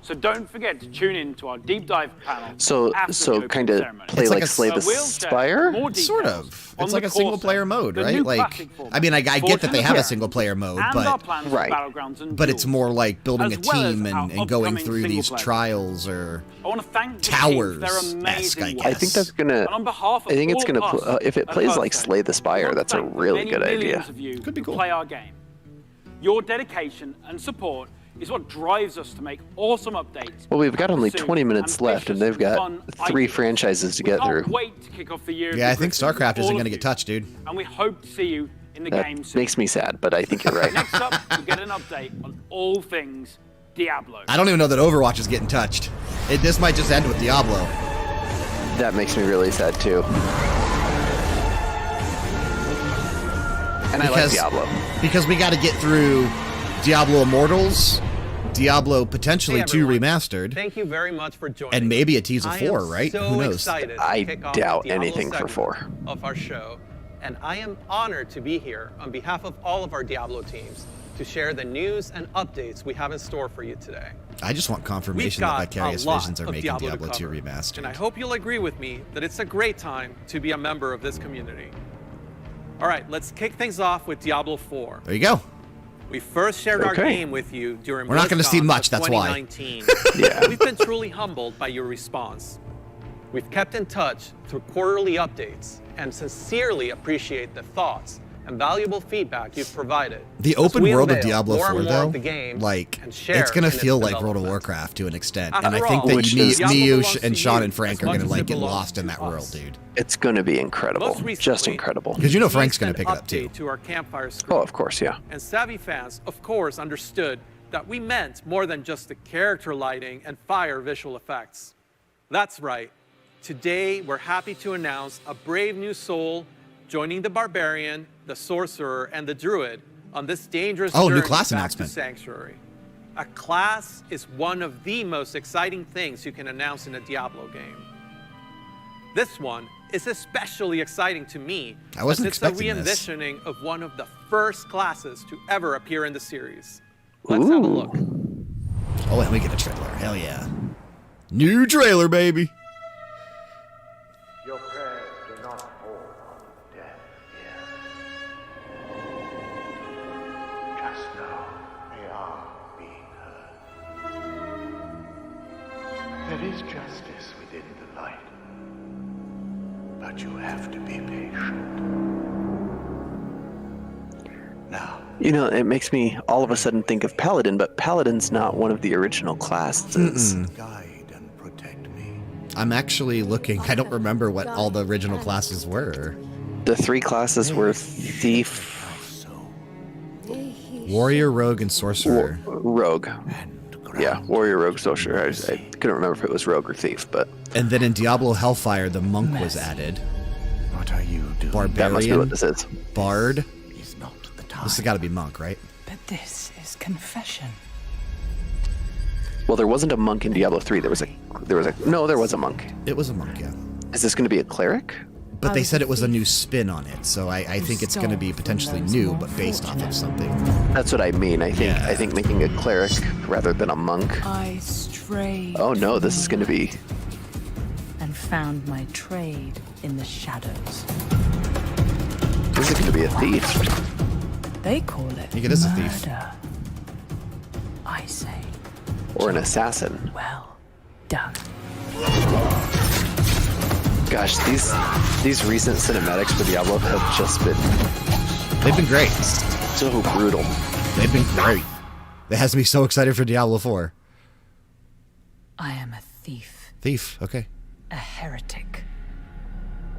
So don't forget to tune in to our deep dive panel. So after the opening kind of ceremony. play It's like like a Slay the We'll share Spire? more Sort details of. on It's the like a core single player set, mode, the right? new Like, classic format, I mean, I get Forged that in they the have a Barrens, single player mode, and our but plans for Battlegrounds and but it's Duels, more like building a as well as team our and going upcoming through these single-player trials or I want to thank the towers. team for their amazing I work. guess. I think that's gonna. And on behalf of I think it's all gonna. of us If it at plays like Hearthstone, Slay the Spire, want that's to a thank the really many good idea. millions of you Could be who cool. play our game. Your dedication and support is what drives us to make awesome updates. Well, we've got only pursue 20 minutes left, and they've got fun 3 ideas. franchises to We get can't through. wait to kick off the year. of Yeah, the I think Griffin StarCraft with isn't all going to of get you. touched, dude. And we hope to see you in the game That soon. makes me sad, but I think you're right. Next up, you get an update on all things Diablo. I don't even know that Overwatch is getting touched. This might just end with Diablo. That makes me really sad too. And I like Diablo. Because we got to get through Diablo Immortals, Diablo potentially 2 remastered, Thank you very much for joining. and maybe a tease of I 4, am right? So Who knows? excited to I kick off doubt the Diablo anything for segment 4. of our show, and I am honored to be here on behalf of all of our Diablo teams to share the news and updates we have in store for you today. I just want confirmation We've that got Vicarious a lot Visions are of making Diablo to Diablo 2 cover, remastered. and I hope you'll agree with me that it's a great time to be a member of this community. All right, let's kick things off with Diablo 4. There you go. We first shared our Okay. game with you during We're not gonna see BlizzCon much, of that's why. 2019. Yeah. We've been truly humbled by your response. We've kept in touch through quarterly updates and sincerely appreciate the thoughts and valuable feedback you've provided. The as open we world of unveil Diablo more 4, and more though, of the game like, and share it's going in to its feel like World of development. Warcraft to an extent. After And I all, think that Which me, is- Diablo you belongs and to Sean you and Frank as are going much to as like it get belongs lost in to that us. world, dude. It's going to be incredible. Most Just recently, incredible. Because you know Frank's released going to an pick it up, too. update to our campfire screen. Oh, of course, yeah. And savvy fans, of course, understood that we meant more than just the character lighting and fire visual effects. That's right. Today, we're happy to announce a brave new soul joining the barbarian, the sorcerer, and the druid on this dangerous Oh, new journey class back announcement. to Sanctuary. A class is one of the most exciting things you can announce in a Diablo game. This one is especially exciting to me. I wasn't as it's a expecting this. re-envisioning of one of the first classes to ever appear in the series. Let's have a look. Oh, and we get a trailer. Hell yeah. New trailer, baby. Your prayers do not fall on deaf ears. Just know they are being There is justice within the light. But you have to be patient. Now. You know, it makes me all of a sudden think of Paladin, but Paladin's not one of the original classes. Guide and protect me. I'm actually looking. I don't remember what all the original classes were. The 3 classes were Thief, Warrior, Rogue, and Sorcerer. Rogue. Yeah, Warrior, Rogue, Sorcerer. I couldn't remember if it was Rogue or Thief, but... And then in Diablo Hellfire, the Monk was added. What are you doing? Barbarian. That must be what this is. Bard. Is not the time. This has got to be Monk, right? But this is confession. Well, there wasn't a monk in Diablo 3. There was a monk. It was a monk, yeah. Is this going to be a cleric? But they said it was a new spin on it, so I think it's going to be potentially new, but based off of something. That's what I mean. I think making a cleric rather than a monk. I strayed. Oh no, this is going to be. And found my trade in the shadows. This is going to be a thief. They call it. I think it is a thief. I say. Or an assassin. Well done. Gosh, these recent cinematics for Diablo have just been... They've been great. So brutal. They've been great. That has me so excited for Diablo 4. I am a thief. Thief, okay. A heretic.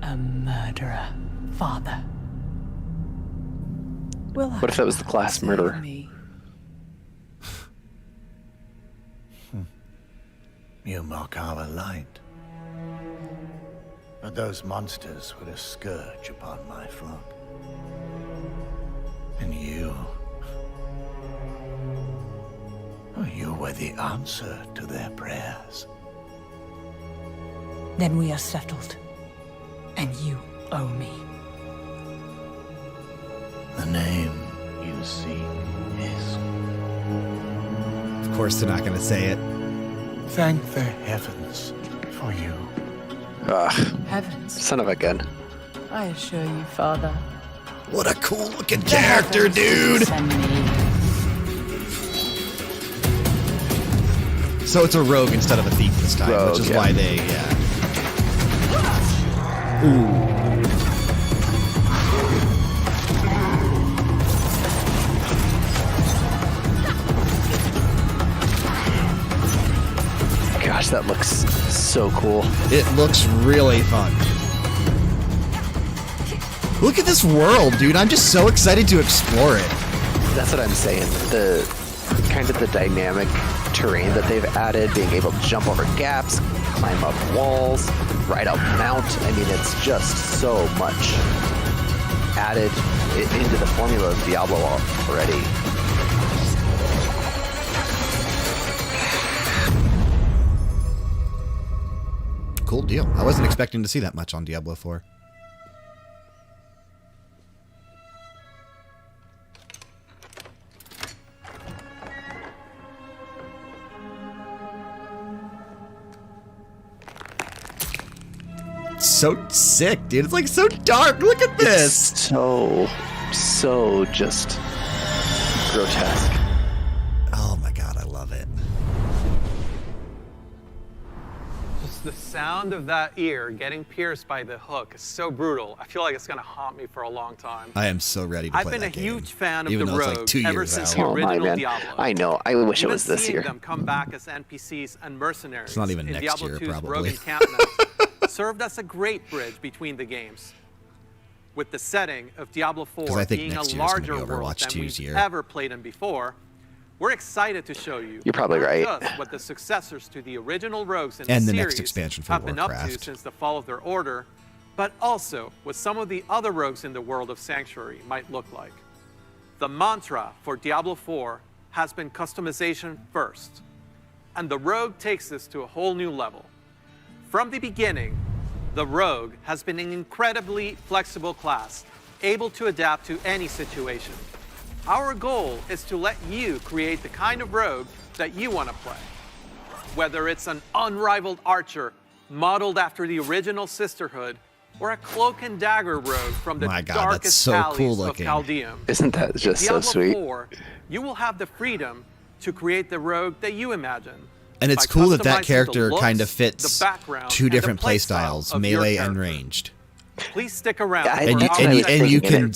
A murderer. Father. What if that was the class murderer? You mock our light. But those monsters were a scourge upon my flock. And you were the answer to their prayers. Then we are settled. And you owe me. The name you seek is... Of course they're not going to say it. Thank the heavens for you. Heavens. Son of a gun. I assure you, Father. What a cool looking character, dude! So it's a rogue instead of a thief this time, which is why they, Ooh. Gosh, that looks so cool. It looks really fun. Look at this world, dude. I'm just so excited to explore it. That's what I'm saying. The kind of the dynamic terrain that they've added, being able to jump over gaps, climb up walls, ride up mount. I mean, it's just so much added into the formula of Diablo already. Cool deal. I wasn't expecting to see that much on Diablo 4. So sick, dude. It's like so dark. Look at this. It's so just grotesque. Oh my god, I love it. Just the sound of that ear getting pierced by the hook is so brutal. I feel like it's going to haunt me for a long time. I am so ready to play I've been that a game, huge fan of even the though it's Rogue like 2 ever years since out. the original man. Diablo. I know. I wish it Even was this seeing year. them come back as NPCs and mercenaries It's not even in next Diablo year, 2's Rogue probably. encampment served as a great bridge between the games. With the setting of Diablo 4 I think being a next year's gonna be larger world Overwatch than 2's we've year. ever played in before, we're excited to show you You're probably not right. just what the successors to the original Rogues in And the the series next expansion for have been up to Warcraft. since the fall of their order, but also what some of the other Rogues in the world of Sanctuary might look like. The mantra for Diablo 4 has been customization first, and the Rogue takes this to a whole new level. From the beginning, the Rogue has been an incredibly flexible class, able to adapt to any situation. Our goal is to let you create the kind of Rogue that you want to play. Whether it's an unrivaled archer modeled after the original Sisterhood, or a cloak and dagger rogue from the My God, that's darkest so valleys cool of looking. Chaldeum. Isn't that just Diablo so sweet? 4, you will have the freedom to create the rogue that you imagine. And it's by cool that customizing the character looks, kind of fits the background, two and the different play playstyles, style of your melee and character. ranged. Please stick around. Yeah, And you, that's what I was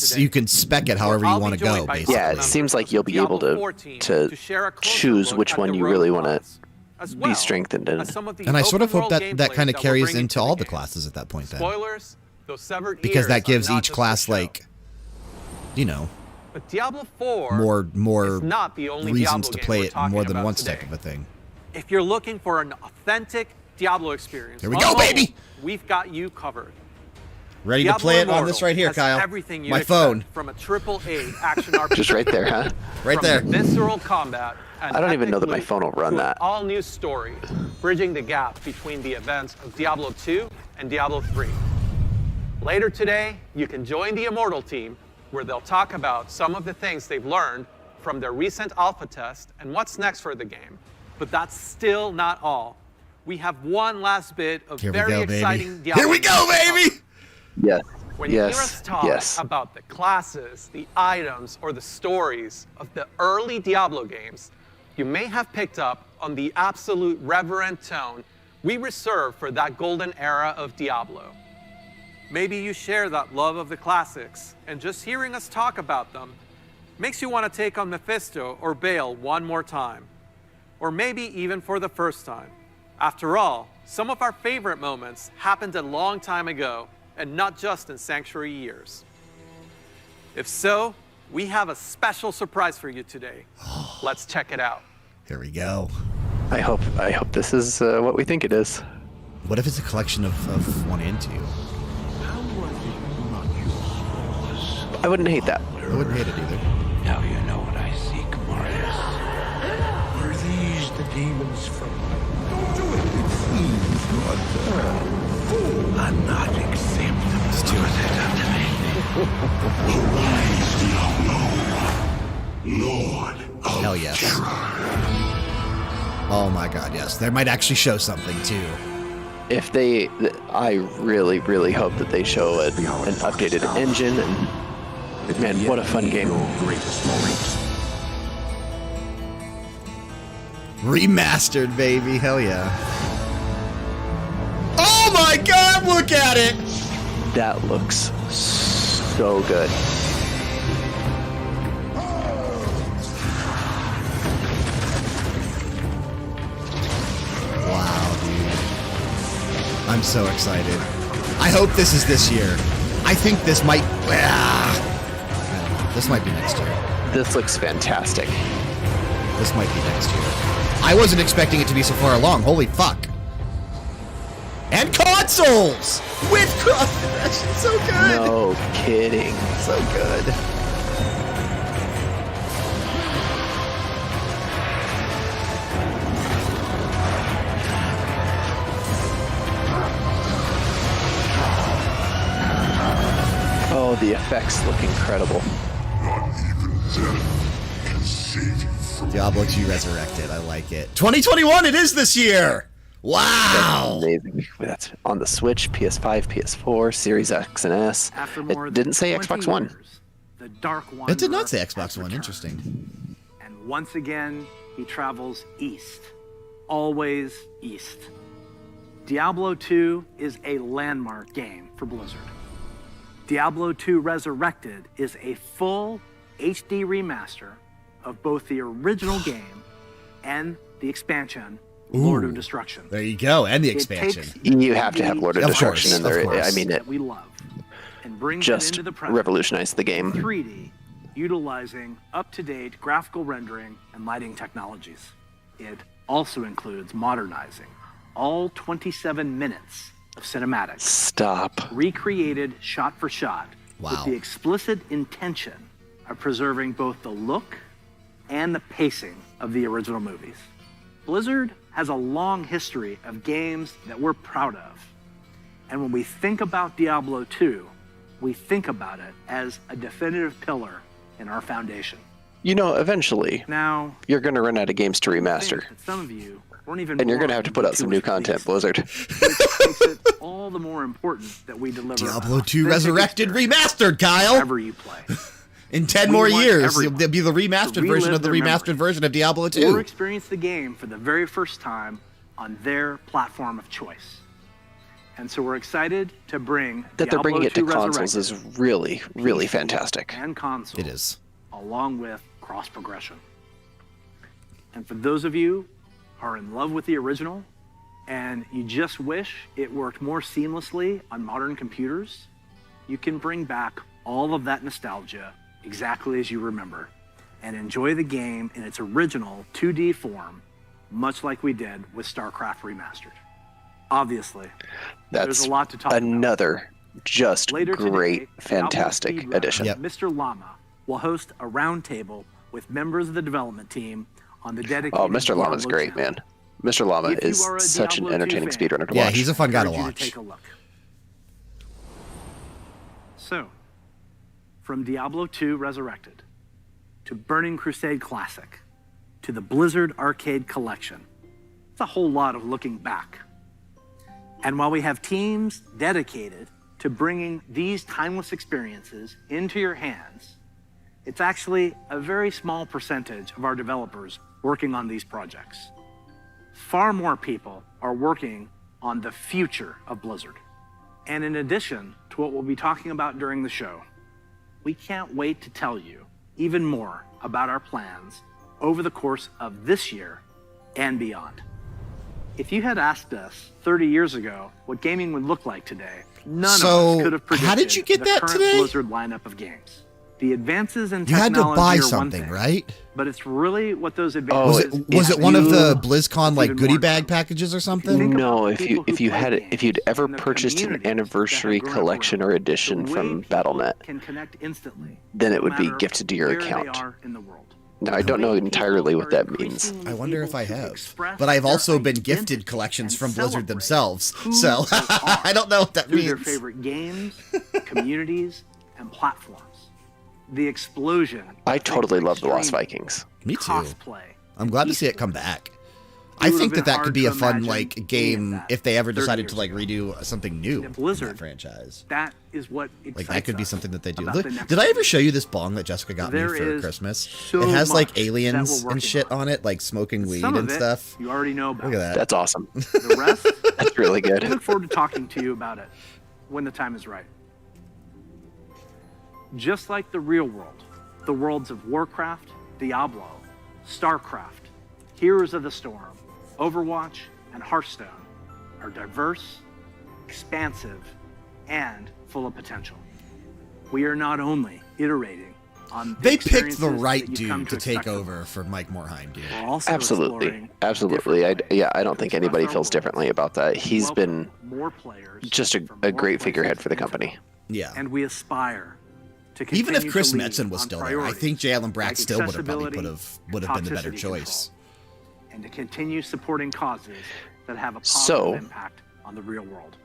thinking. you can spec it however you want to go, basically. Yeah, it seems like you'll be able to choose which one you really want to be strengthened in. And I sort of hope that kind of carries into all the classes at that point then. Spoilers, those severed Because that ears gives are not each just class, a show. like, you know, But Diablo 4 more is not the only reasons Diablo to game play we're it talking more than about once today. type of a thing. If you're looking for an authentic Diablo experience, Here we on go, mobile, baby! We've got you covered. Ready to Diablo play it on Immortal this right here, has Kyle. everything you'd My expect phone. from a AAA action RPG. Just right there, huh? Right From there. Visceral combat. And I don't even epic know that my loot phone will run to an that. all-new story, bridging the gap between the events of Diablo 2 and Diablo 3. Later today, you can join the Immortal team, where they'll talk about some of the things they've learned from their recent alpha test and what's next for the game. But that's still not all. We have one last bit of Here we very go, baby. exciting Diablo. Here we go, news to cover. baby! Yes. When you hear us talk about the classes, the items, or the stories of the early Diablo games, you may have picked up on the absolute reverent tone we reserve for that golden era of Diablo. Maybe you share that love of the classics, and just hearing us talk about them makes you want to take on Mephisto or Baal one more time. Or maybe even for the first time. After all, some of our favorite moments happened a long time ago, and not just in Sanctuary years. If so, we have a special surprise for you today. Let's check it out. Here we go. I hope this is what we think it is. What if it's a collection of 1 and 2? I wouldn't hate that. I wouldn't hate it either. Now you know what I seek, Marius. Were these the demons from... Don't do it! It seems you're I'm not acceptable. It's too Arise, Diablo. Lord of Hell yes. Oh my god, yes. They might actually show something too. If they, I really, really hope that they show an updated engine. And man, what a fun game! Remastered, baby. Hell yeah. Oh my god, look at it! That looks so good. Wow, dude. I'm so excited. I hope this is this year. I think this might... This might be next year. This looks fantastic. This might be next year. I wasn't expecting it to be so far along. Holy fuck. And consoles! With cross-progression. So good! No kidding. So good. Oh, the effects look incredible. Not even death can save you from... Diablo 2 Resurrected. I like it. 2021, it is this year! Wow! That's amazing. That's on the Switch, PS5, PS4, Series X and S. It didn't say Xbox One. The Dark One. It did not say Xbox One. Interesting. And once again, he travels east. Always east. Diablo 2 is a landmark game for Blizzard. Diablo 2 Resurrected is a full HD remaster of both the original game and the expansion, Lord of Destruction. There you go, and the expansion. You have to have Lord of Destruction in there. I mean, that we love, and brings just it into the present revolutionized the game. 3D, utilizing up-to-date graphical rendering and lighting technologies. It also includes modernizing all 27 minutes of cinematics. Stop. Recreated shot for shot with the explicit intention of preserving both the look and the pacing of the original movies. Blizzard has a long history of games that we're proud of. And when we think about Diablo 2, we think about it as a definitive pillar in our foundation. You know, eventually, now you're going to run out of games to remaster. Some of you weren't even And you're going to born have to put out some new content, Blizzard. Which makes it all the more important that we deliver Diablo 2 Resurrected Remastered, Kyle! wherever you play. In 10 We more want years, everyone it'll be the remastered to version of the relive their remastered version of Diablo or 2. experience the game for the very first time on their platform of choice. And so we're excited to bring That they're bringing it to Diablo 2 consoles is Resurrected really, really PC fantastic. and console. It is. Along with cross progression. And for those of you who are in love with the original and you just wish it worked more seamlessly on modern computers, you can bring back all of that nostalgia exactly as you remember and enjoy the game in its original 2D form, much like we did with StarCraft Remastered. Obviously, there's That's a lot to talk another just Later great, today, fantastic Diablo 3 addition. Mr. Llama will host a roundtable with members of the development team on the dedicated Oh, Mr. Llama's Diablo great, channel. man. Mr. Llama If you is are a such an Diablo 2 entertaining fan, speedrunner to Yeah, watch. he's a fun guy to encourage you watch. take a look. So, from Diablo 2 Resurrected to Burning Crusade Classic to the Blizzard Arcade Collection, it's a whole lot of looking back. And while we have teams dedicated to bringing these timeless experiences into your hands, it's actually a very small percentage of our developers working on these projects. Far more people are working on the future of Blizzard. And in addition to what we'll be talking about during the show, we can't wait to tell you even more about our plans over the course of this year and beyond. If you had asked us 30 years ago what gaming would look like today, none of us could have predicted how did you get the that current today? Blizzard lineup of games. The advances in You had technology to buy are something, one thing, right? but it's really what those Was advances. it one of the BlizzCon like goodie bag packages or something? No, if you'd ever purchased an anniversary collection or edition from BattleNet, can connect instantly, then it no would be matter gifted to your where they account. are in the world. Now, I don't know entirely what that means. I wonder if I have. But I've also been gifted collections from Blizzard themselves, so I don't know what that Through their means. favorite games, communities, and platforms. The explosion. I totally love The Lost Vikings. Me too. Cosplay. I'm glad to see it come back. It I would think have that been could be a hard to fun imagine like game if they ever 30 decided years to like redo something new in Blizzard, that franchise. That is what Like excites that could be us something that they do. about Look, the next did I ever show you this bong that Jessica got me There for is Christmas? so It has like much that aliens we're and working shit on it, like smoking weed Some and of it stuff. you already know about. Look at that. That's awesome. The rest, That's really good. I look forward to talking to you about it when the time is right. Just like the real world, the worlds of Warcraft, Diablo, StarCraft, Heroes of the Storm, Overwatch, and Hearthstone are diverse, expansive, and full of potential. We are not only iterating on the They picked the experiences right that you've come dude to take expect from over for Mike Morhaime, dude. We're also Absolutely. exploring Absolutely. I don't think anybody feels differently about that. He's been more players just a great figurehead for the company. Yeah. and we aspire to Even if continue Chris to lead Metzen was on still there, I priorities think Jalen Brack like still would have probably accessibility, would have been the better toxicity choice. control, and to continue supporting causes that have a positive So- impact on the real world.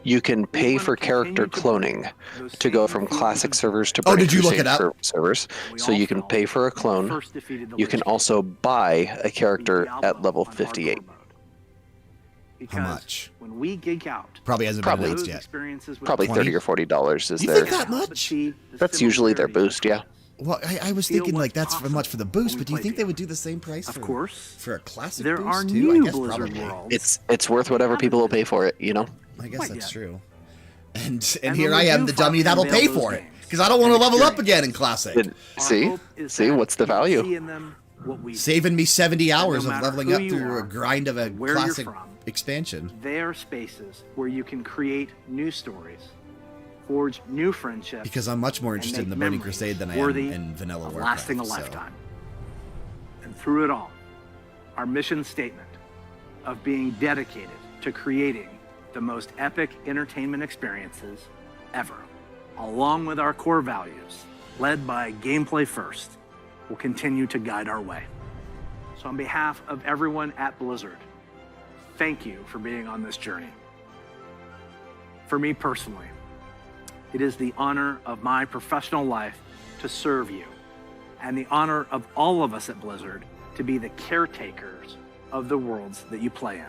You can pay for character cloning to go from classic servers to Oh, Burning did you look it Crusade up? servers. So you can pay for a clone. First defeated the You can Lich King. also buy a character at level 58. Because How much? when we geek out, Probably hasn't been Probably- announced those yet. experiences with Probably 20? $30 or $40 is You their. think that much? That's usually their boost, yeah. Well, I was Feel thinking like what's that's for much for the boost, but do you play think they would do the same price Of course, for a classic there boost are too? new I guess Blizzard probably. worlds. It's worth whatever people will pay for it, you know? I guess Quite that's yet. true. And And here when I we am, do the dummy finally that'll unveil pay those for it games because I don't want to and level up experience, again in classic. our See? hope is See, that what's the you value? see in them what we do. Saving me 70 hours no of matter leveling who up you through a are, grind of a where you're classic from, expansion. They are spaces where you can create new stories, forge new friendships, Because I'm much more and interested in make the Burning memories Crusade than I am worthy in vanilla of Warcraft. lasting a so. lifetime. And through it all, our mission statement of being dedicated to creating the most epic entertainment experiences ever, along with our core values, led by gameplay first, will continue to guide our way. So on behalf of everyone at Blizzard, thank you for being on this journey. For me personally, it is the honor of my professional life to serve you, and the honor of all of us at Blizzard to be the caretakers of the worlds that you play in.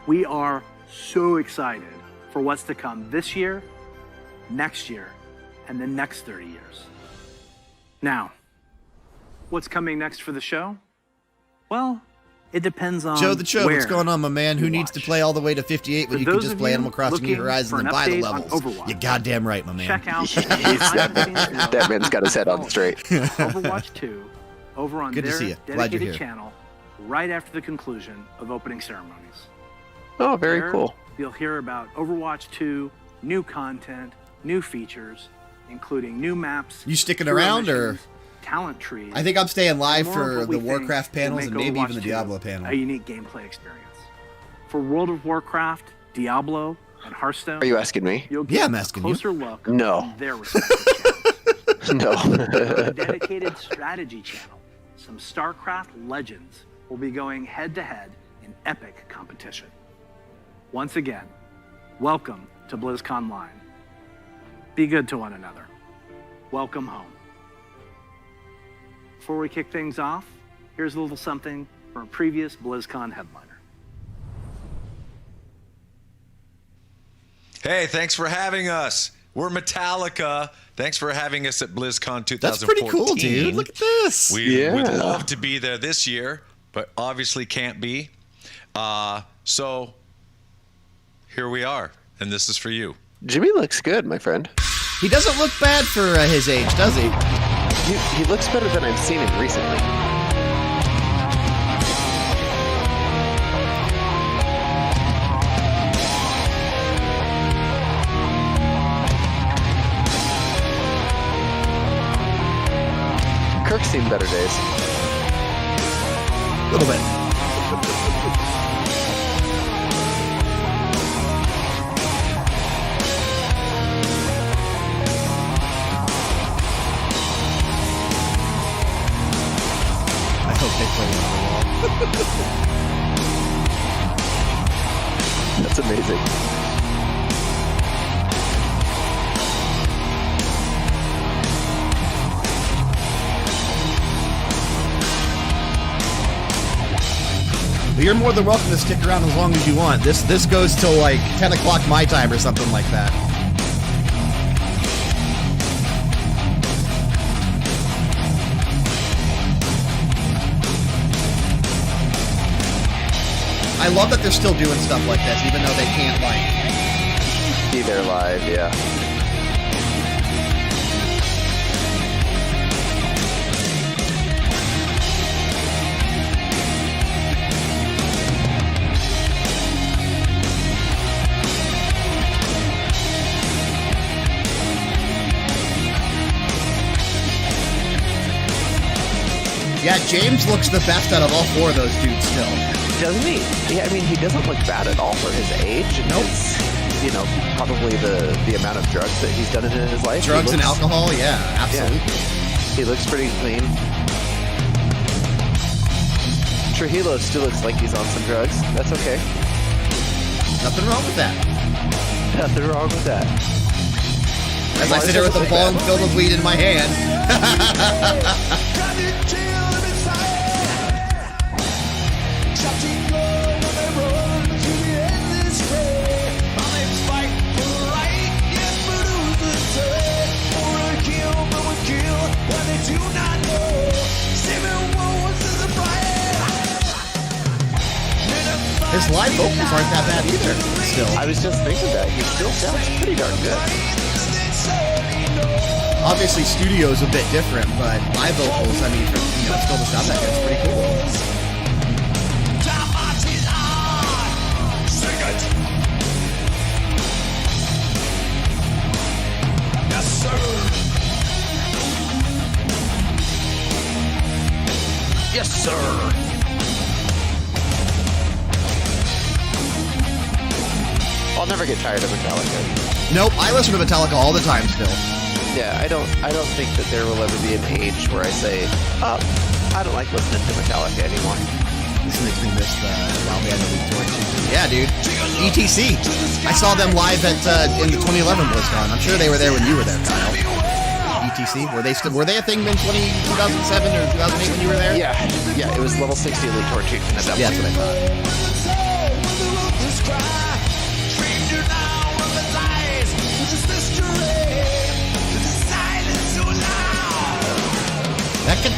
We are so excited for what's to come this year, next year, and the next 30 years. Now, what's coming next for the show? Well, it depends on Joe the Cho, what's where going on, my man? Who needs to play all the way to 58 when you can just play Animal Crossing New Horizons and buy the levels? You goddamn right, my man. Check out that man's got his head on straight. Overwatch 2 over on Good to their see you. Glad you're dedicated here. channel right after the conclusion of opening ceremonies. Oh, very There, cool. You'll hear about Overwatch 2, new content, new features, including new maps. You sticking hero around, or? missions, talent trees. I think I'm staying live and more of for what we the think Warcraft will panels make and maybe Overwatch even the 2 Diablo panel. a unique gameplay experience. For World of Warcraft, Diablo, and Hearthstone. Are you asking me? You'll get a closer look No. at their respective No. a dedicated strategy channel. Some StarCraft legends will be going head-to-head in epic competition. Once again, welcome to BlizzConline. Be good to one another. Welcome home. Before we kick things off, here's a little something from a previous BlizzCon headliner. Hey, thanks for having us. We're Metallica. Thanks for having us at BlizzCon 2014. That's pretty cool, dude. Look at this. We would love to be there this year, but obviously can't be. So here we are, and this is for you. Jimmy looks good, my friend. He doesn't look bad for his age, does he? He looks better than I've seen him recently. Kirk's seen better days. A little bit. I hope they play on the wall. That's amazing. But you're more than welcome to stick around as long as you want. This goes till like 10 o'clock my time or something like that. I love that they're still doing stuff like this, even though they can't like be there live, yeah. Yeah, James looks the best out of all four of those dudes still. Doesn't he? Yeah, I mean, he doesn't look bad at all for his age. Nope. It's, you know, probably the amount of drugs that he's done in his life. Drugs and alcohol, yeah, absolutely. Yeah. He looks pretty clean. Trujillo still looks like he's on some drugs. That's okay. Nothing wrong with that. Nothing wrong with that. As I sit here with a bong filled with weed in my hand. His live vocals aren't that bad either, still. I was just thinking that. He still sounds pretty darn good. Obviously, studio's a bit different, but live vocals, I mean, still to sound that good, it's pretty cool. Yes, sir. Yes, sir. I'll never get tired of Metallica. Nope, I listen to Metallica all the time still. Yeah, I don't think that there will ever be an age where I say, oh, I don't like listening to Metallica anymore. This makes me miss the Wild Band Elite Tour too. Yeah, dude. ETC. I saw them live at in the 2011 BlizzCon. I'm sure they were there when you were there, Kyle. ETC. Were they a thing in 2007 or 2008 when you were there? Yeah, it was level 60 Elite Tour 2 at that point. Yeah, that's what I thought.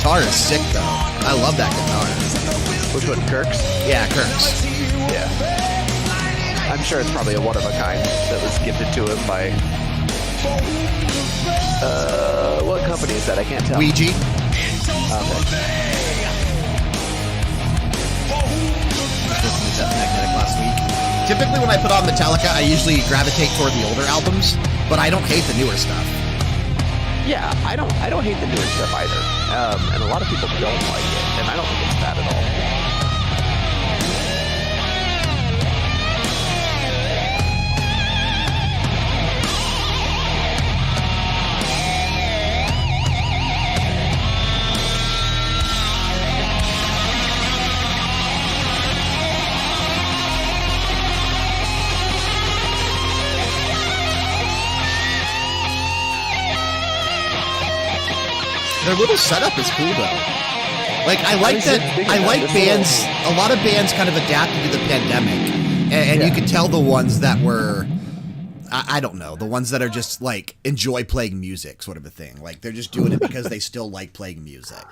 guitar is sick, though. I love that guitar. Which one, Kirk's? Yeah, Kirk's. Yeah. I'm sure it's probably a one-of-a-kind that was gifted to him by... what company is that? I can't tell. Ouija. Okay. Magnetic last week. Typically when I put on Metallica, I usually gravitate toward the older albums, but I don't hate the newer stuff. Yeah, I don't hate the newer stuff either. And a lot of people don't like it, and I don't think it's bad at all. Their little setup is cool though. Like I like that. I like bands. A lot of bands kind of adapted to the pandemic, and you could tell the ones that were, I don't know, the ones that are just like enjoy playing music, sort of a thing. Like they're just doing it because they still like playing music.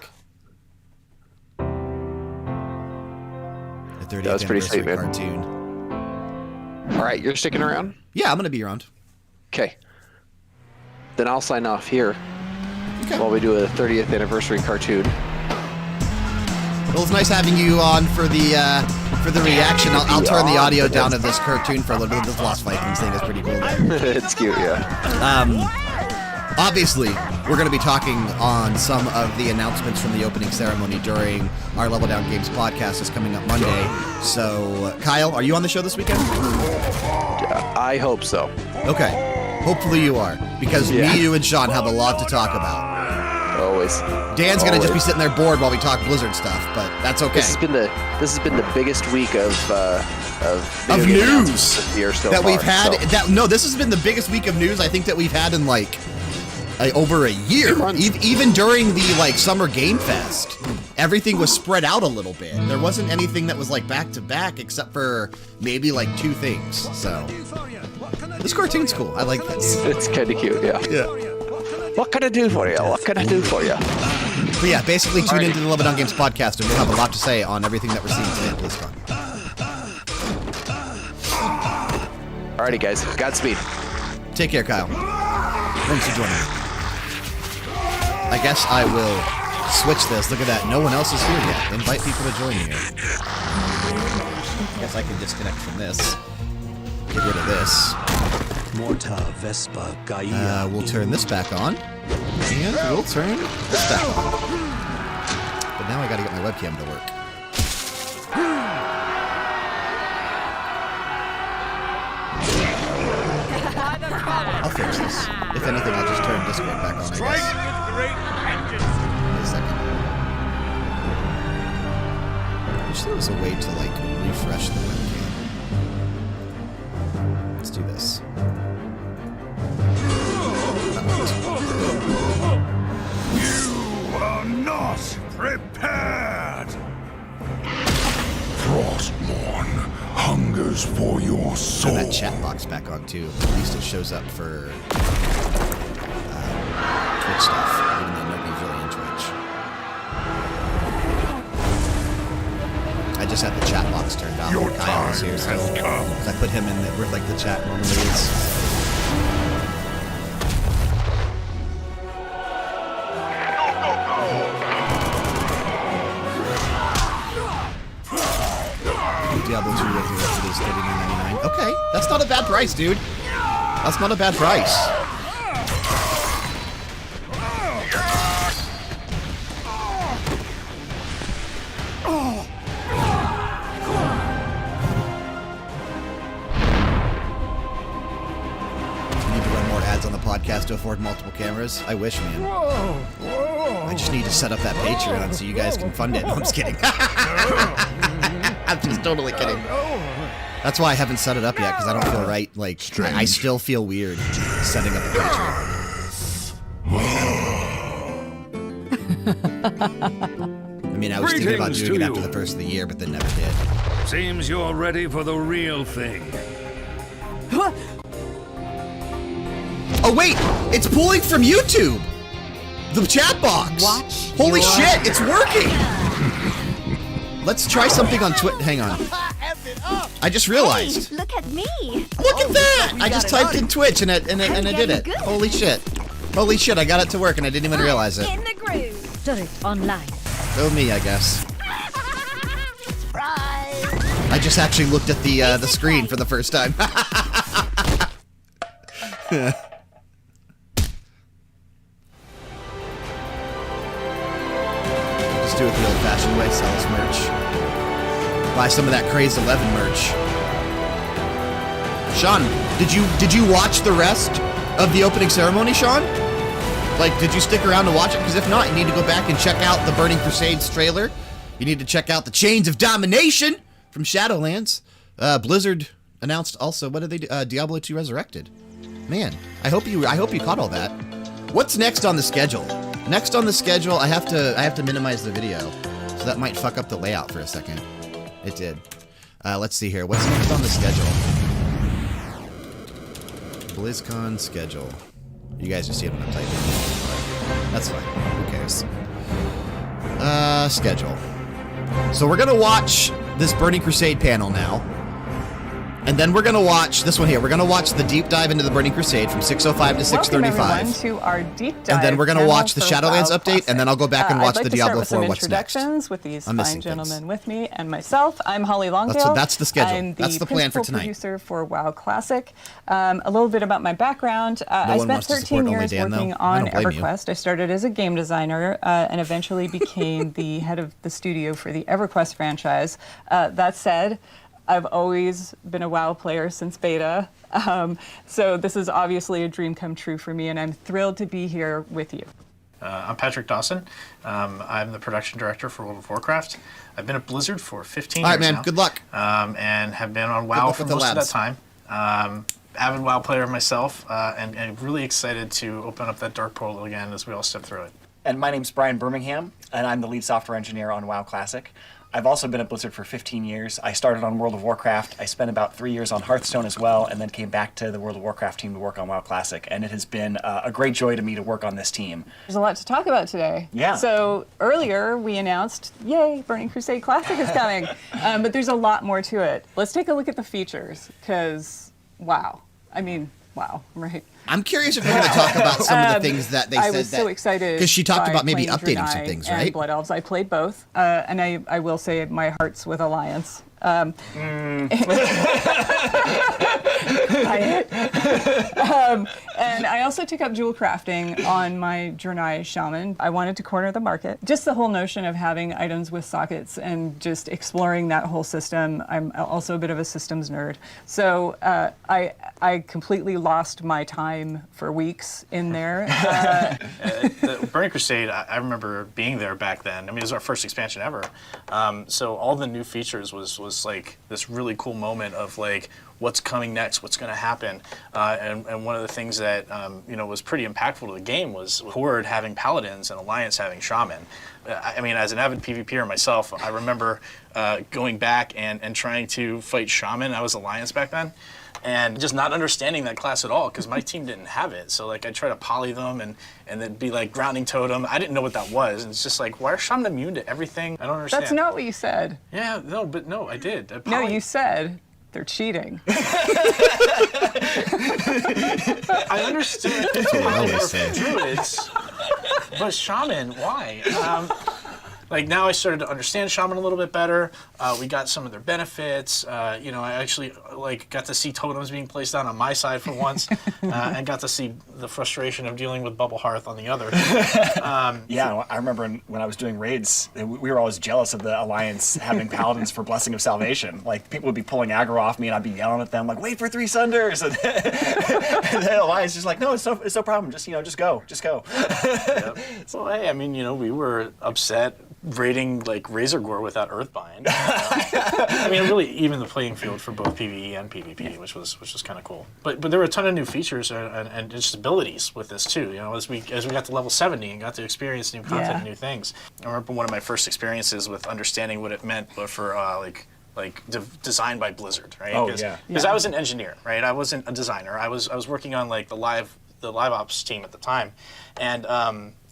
The 30th That was pretty sweet, man. cartoon. All right, you're sticking around? Yeah, I'm gonna be around. Okay. Then I'll sign off here. While we do a 30th anniversary cartoon. Well, it's nice having you on for the reaction. I'll turn the audio down of this cartoon for a little bit. This Lost Vikings thing is pretty cool. It's cute, yeah. Obviously, we're going to be talking on some of the announcements from the opening ceremony during our Level Down Games podcast that's coming up Monday. So, Kyle, are you on the show this weekend? I hope so. Okay. Hopefully you are, because me, you, and Sean have a lot to talk about. Always. Dan's gonna just be sitting there bored while we talk Blizzard stuff, but that's okay. This has been the biggest week of news this year so that far, we've had. so. This has been the biggest week of news I think that we've had in like over a year. Even during the like Summer Game Fest, everything was spread out a little bit. There wasn't anything that was like back to back except for maybe like 2 things. So this cartoon's cool. I like this. It's kind of cute, yeah. Yeah. What can I do for you? What can I do for you? But yeah, basically tune into the Level Down Games podcast and we'll have a lot to say on everything that we're seeing today at BlizzCon. Alrighty, guys. Godspeed. Take care, Kyle. Thanks for joining me. I guess I will switch this. Look at that. No one else is here yet. Invite people to join here. I guess I can disconnect from this. Get rid of this. We'll turn this back on. And we'll turn this back on. But now I gotta get my webcam to work. I'll fix this. If anything, I'll just turn Discord back on, I guess. Wait a second. I wish there was a way to, like, refresh the webcam. Let's do this. You are not prepared! Frostmourn hungers for your soul. Turn that chat box back on, too. At least it shows up for Twitch stuff, even though nobody's really in Twitch. I just had the chat box turned off when Kyle was here, so I put him in where like the chat normally is. Diablo 2 Resurrected is $39.99. Okay, that's not a bad price, dude. That's not a bad price. Podcast to afford multiple cameras. I wish, man. I just need to set up that Patreon so you guys can fund it. No, I'm just kidding. I'm just totally kidding. That's why I haven't set it up yet, because I don't feel right. Like, I still feel weird setting up a Patreon. I mean, I was thinking about doing it after the first of the year, but then never did. Seems you're ready for the real thing. Oh wait, it's pulling from YouTube. The chat box! Holy shit, it's working! Let's try something on Twitch. Hang on. I just realized. Hey, look at me. Look at that! I just typed in Twitch and it did it. Holy shit. Holy shit, I got it to work and I didn't even realize it. In the groove. Turret online. Go me, I guess. I just actually looked at the screen for the first time. Just do it the old-fashioned way, sell us merch. Buy some of that Crazed 11 merch. Sean, did you watch the rest of the opening ceremony, Sean? Like, did you stick around to watch it? Because if not, you need to go back and check out the Burning Crusades trailer. You need to check out the Chains of Domination from Shadowlands. Blizzard announced also, what did they do? Diablo 2 Resurrected. Man, I hope you caught all that. What's next on the schedule? Next on the schedule, I have to minimize the video, so that might fuck up the layout for a second. It did. Let's see here. What's next on the schedule? BlizzCon schedule. You guys just see it when I'm typing. That's fine. Who cares? Schedule. So we're gonna watch this Burning Crusade panel now. And then we're going to watch this one here. We're going to watch the deep dive into the Burning Crusade from 6:05 to 6:35. Welcome to our deep dive. And then we're going to watch the Shadowlands update, and then I'll go back and watch the Diablo 4 What's Next. Introductions with these fine gentlemen with me and myself. I'm Holly Longdale. That's the schedule. I'm that's the plan for tonight. Producer for WoW Classic. A little bit about my background. I spent 13 years working on EverQuest. I started as a game designer and eventually became the head of the studio for the EverQuest franchise. That said, I've always been a WoW player since beta, so this is obviously a dream come true for me, and I'm thrilled to be here with you. I'm Patrick Dawson. I'm the production director for World of Warcraft. I've been at Blizzard for 15 years now. All right, man. Good luck. And have been on WoW for most of that time. Avid WoW player myself, and really excited to open up that dark portal again as we all step through it. And my name's Brian Birmingham, and I'm the lead software engineer on WoW Classic. I've also been at Blizzard for 15 years. I started on World of Warcraft. I spent about 3 years on Hearthstone as well, and then came back to the World of Warcraft team to work on WoW Classic. And it has been a great joy to me to work on this team. There's a lot to talk about today. Yeah. So earlier we announced, yay, Burning Crusade Classic is coming. But there's a lot more to it. Let's take a look at the features, because wow. I mean, wow, right? I'm curious if we're going to talk about some of the things that they said. I was so excited because she talked about maybe updating Draenei some things, and right? Blood Elves. I played both, and I will say my heart's with Alliance. And I also took up jewel crafting on my Draenei Shaman. I wanted to corner the market. Just the whole notion of having items with sockets and just exploring that whole system. I'm also a bit of a systems nerd. So I completely lost my time for weeks in there. The Burning Crusade, I remember being there back then. I mean, it was our first expansion ever. So all the new features was like this really cool moment of like, what's coming next, what's going to happen, and one of the things that was pretty impactful to the game was Horde having Paladins and Alliance having Shaman. I mean, as an avid PvPer myself, I remember going back and trying to fight Shaman. I was Alliance back then, and just not understanding that class at all because my team didn't have it. So like I try to poly them and then be like grounding totem. I didn't know what that was, and it's just like, why are Shaman immune to everything? I don't understand. That's not what you said. Yeah, no, I did. No, you said they're cheating. I understood druids, but Shaman, why? Like now I started to understand Shaman a little bit better. We got some of their benefits. I actually got to see totems being placed down on my side for once, and got to see the frustration of dealing with Bubble Hearth on the other. Yeah, I remember when I was doing raids, we were always jealous of the Alliance having Paladins for Blessing of Salvation. Like people would be pulling aggro off me, and I'd be yelling at them like, "Wait for 3 Sunders!" And the Alliance is just like, "No, it's no problem. Just go." Yep. So hey, I mean, we were upset raiding like Razorgore without Earthbind. I mean, it really evened the playing field for both PvE and PvP, which was kind of cool. But there were a ton of new features and just abilities with this too. As we got to level 70 and got to experience new content and new things. I remember one of my first experiences with understanding what it meant for designed by Blizzard, right? Oh, Because I was an engineer, right? I wasn't a designer. I was working on like the live ops team at the time, and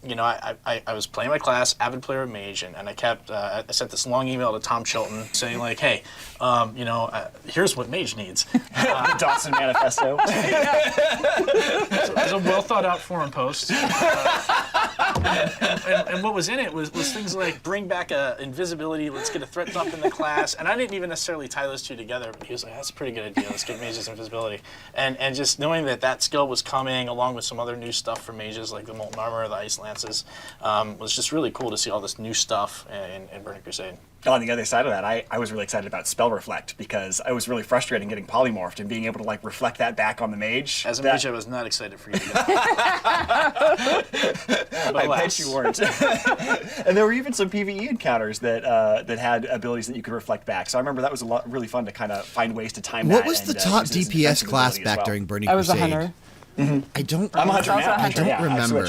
you know, I was playing my class, avid player of Mage, and I kept, I sent this long email to Tom Chilton saying like, hey, you know, here's what Mage needs. The Dawson Manifesto. So it was a well thought out forum post. And what was in it was things like bring back invisibility, let's get a threat dump in the class. And I didn't even necessarily tie those two together, but he was like, that's a pretty good idea, let's get Mage's invisibility. And just knowing that skill was coming along with some other new stuff for Mages like the Molten Armor, the Ice Lances, was just really cool to see all this new stuff in Burning Crusade. On the other side of that, I was really excited about Spell Reflect because I was really frustrated getting polymorphed and being able to like reflect that back on the mage. As a mage, I was not excited for you to get I bet you weren't. And there were even some PvE encounters that that had abilities that you could reflect back. So I remember that was really fun to kind of find ways to time that. What was the top DPS class back during Burning Crusade? I was a hunter. I don't. I'm a hunter now. I don't remember.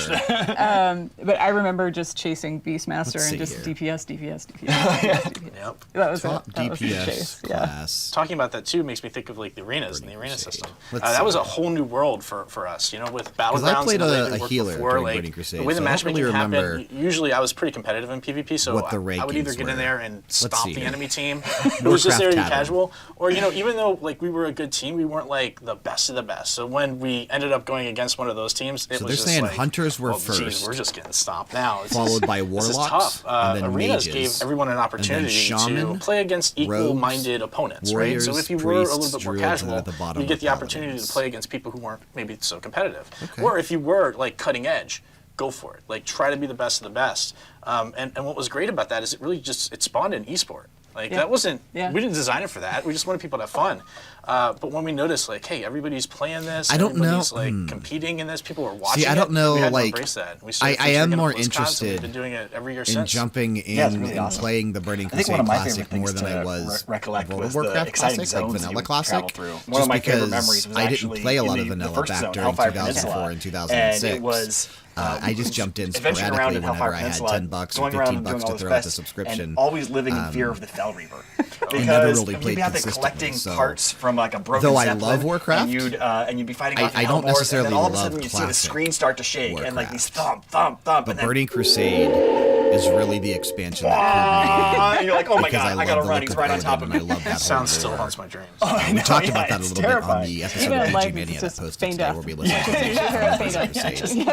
But I remember just chasing Beastmaster and just DPS. Yep. That was top it. That was the DPS chase. class. Talking about that too makes me think of like the arenas and the arena system. Let's That see. was a whole new world for us, you know, with battlegrounds. I played and the way a they worked healer before, during like, Burning Crusade, the way the so I don't matchmaking really remember happened. Usually, I was pretty competitive in PvP, so what the I would either rankings get in were. there and Let's stomp see the here. enemy team. It was just there to be Warcraft casual, or you know, even though like we were a good team, we weren't like the best of the best. So when we ended up going against one of those teams, it So was they're just saying like, hunters were well, geez, first, we're just getting stomped now. followed by This is warlocks, tough. and then Arenas mages, gave everyone an opportunity shaman, to play against equal-minded opponents, warriors, right? So if you were a little priests, bit more druids, and casual, then at the bottom you get were the opportunity paladins. to play against people who weren't maybe so competitive. Okay. Or if you were like cutting edge, go for it. Like try to be the best of the best. And what was great about that is it really just it spawned an esport. Like that wasn't we didn't design it for that. We just wanted people to have fun. But when we noticed like, hey, everybody's playing this, I don't know. everybody's like competing in this, people are watching. See, I don't know. We had to like, embrace that. We I am more BlizzCon, so interested we've been doing it every year in since. jumping in really and awesome. playing the Burning I think Crusade one of my Classic favorite more things than I to was recollect World was of the Warcraft exciting Classic, like zones Vanilla you would Classic. travel through. Just One of my favorite because memories was I didn't actually play a lot in of the Vanilla first back zone, during Hellfire 2004 Peninsula, and 2006. and it was I just jumped in adventuring around sporadically in whenever Hellfire I had Peninsula, $10 or going around and $15 doing to all those throw at the quests, subscription. and always living in fear of the Fell Reaper. I never Because really you'd played be out there consistently, collecting so- parts from like a broken Though I Zeppelin, love Warcraft, and you'd be fighting off I don't Hellboars, necessarily and then all of a love sudden you'd see the classic screen start to shake and like these thump, thump, But and then Burning Crusade is really the expansion that pulled me in. and you're like, oh my because god, I love gotta the run, look he's of right on Odin, top of and me. I love that Sounds whole still lore. haunts my dreams. We talked yeah, about that a it's little bit on terrifying. the episode Even of in life, PG Mania it's that just posted feign today death. where we listened to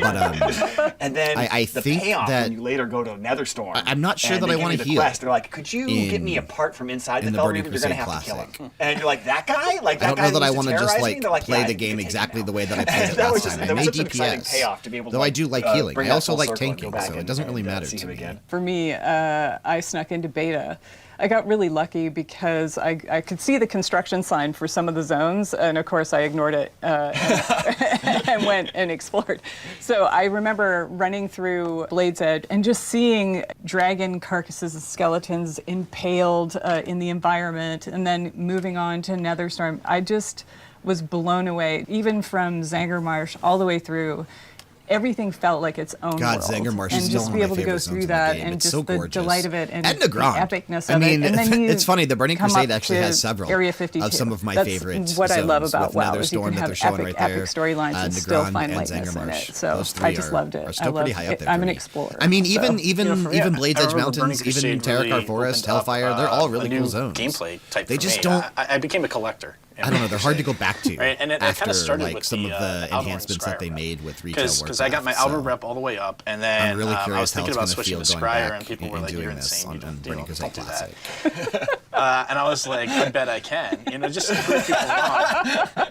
But and then I the think payoff that when you later go to Netherstorm. I'm not sure and that they I give want you to the heal. quest. They're like, could you get me a part from inside the Fell Burning Reaper? You're gonna Crusade have to kill Classic. him. And you're like, that guy? Like I that don't know guy that I want to just like, play the game exactly the way that I played it That was last just- time. I there was made such an exciting DPS. payoff to be able to, Though I like, do like healing. bring I that also full like circle and tanking, go back so it and- doesn't really and matter see to him me. again. For me, I snuck into beta. I got really lucky because I could see the construction sign for some of the zones, and of course I ignored it and went and explored. So I remember running through Blade's Edge and just seeing dragon carcasses and skeletons impaled in the environment, and then moving on to Netherstorm. I just was blown away, even from Zangermarsh all the way through. Everything felt like its own God, world. Zangermarsh and is just still be one of able my to go favorite zones through in the that game. and It's just so the gorgeous. delight of it and And the Nagrand. epicness I of mean, it. And then you it's funny. The Burning come Crusade up actually to has several Area 52. of some of my That's favorite what I love zones, about with WoW is you Netherstorm can that have they're showing epic, right there, epic storylines and still Nagrand find and lightness in Zangermarsh. it. So Those I three just are- loved it. are still pretty high up there I'm for an me. explorer. I mean, so. even Blades Edge Burning Mountains, Crusade even really Terakar Forest, opened up, Hellfire, they're all a really new cool zones. gameplay type They for just me. don't. I became a collector. I don't know. They're hard to go back to And it after kind of started like with some of the Algorand enhancements that they Scryer made with retail Warcraft. because I got my Alber rep all the way up, and then I'm really I curious was how thinking it's about gonna switching to feel going Scryer, back and people were and like, doing "You're this insane! on You don't Burning do Crusade that." Classic. And I was like, I bet I can, just to prove people wrong.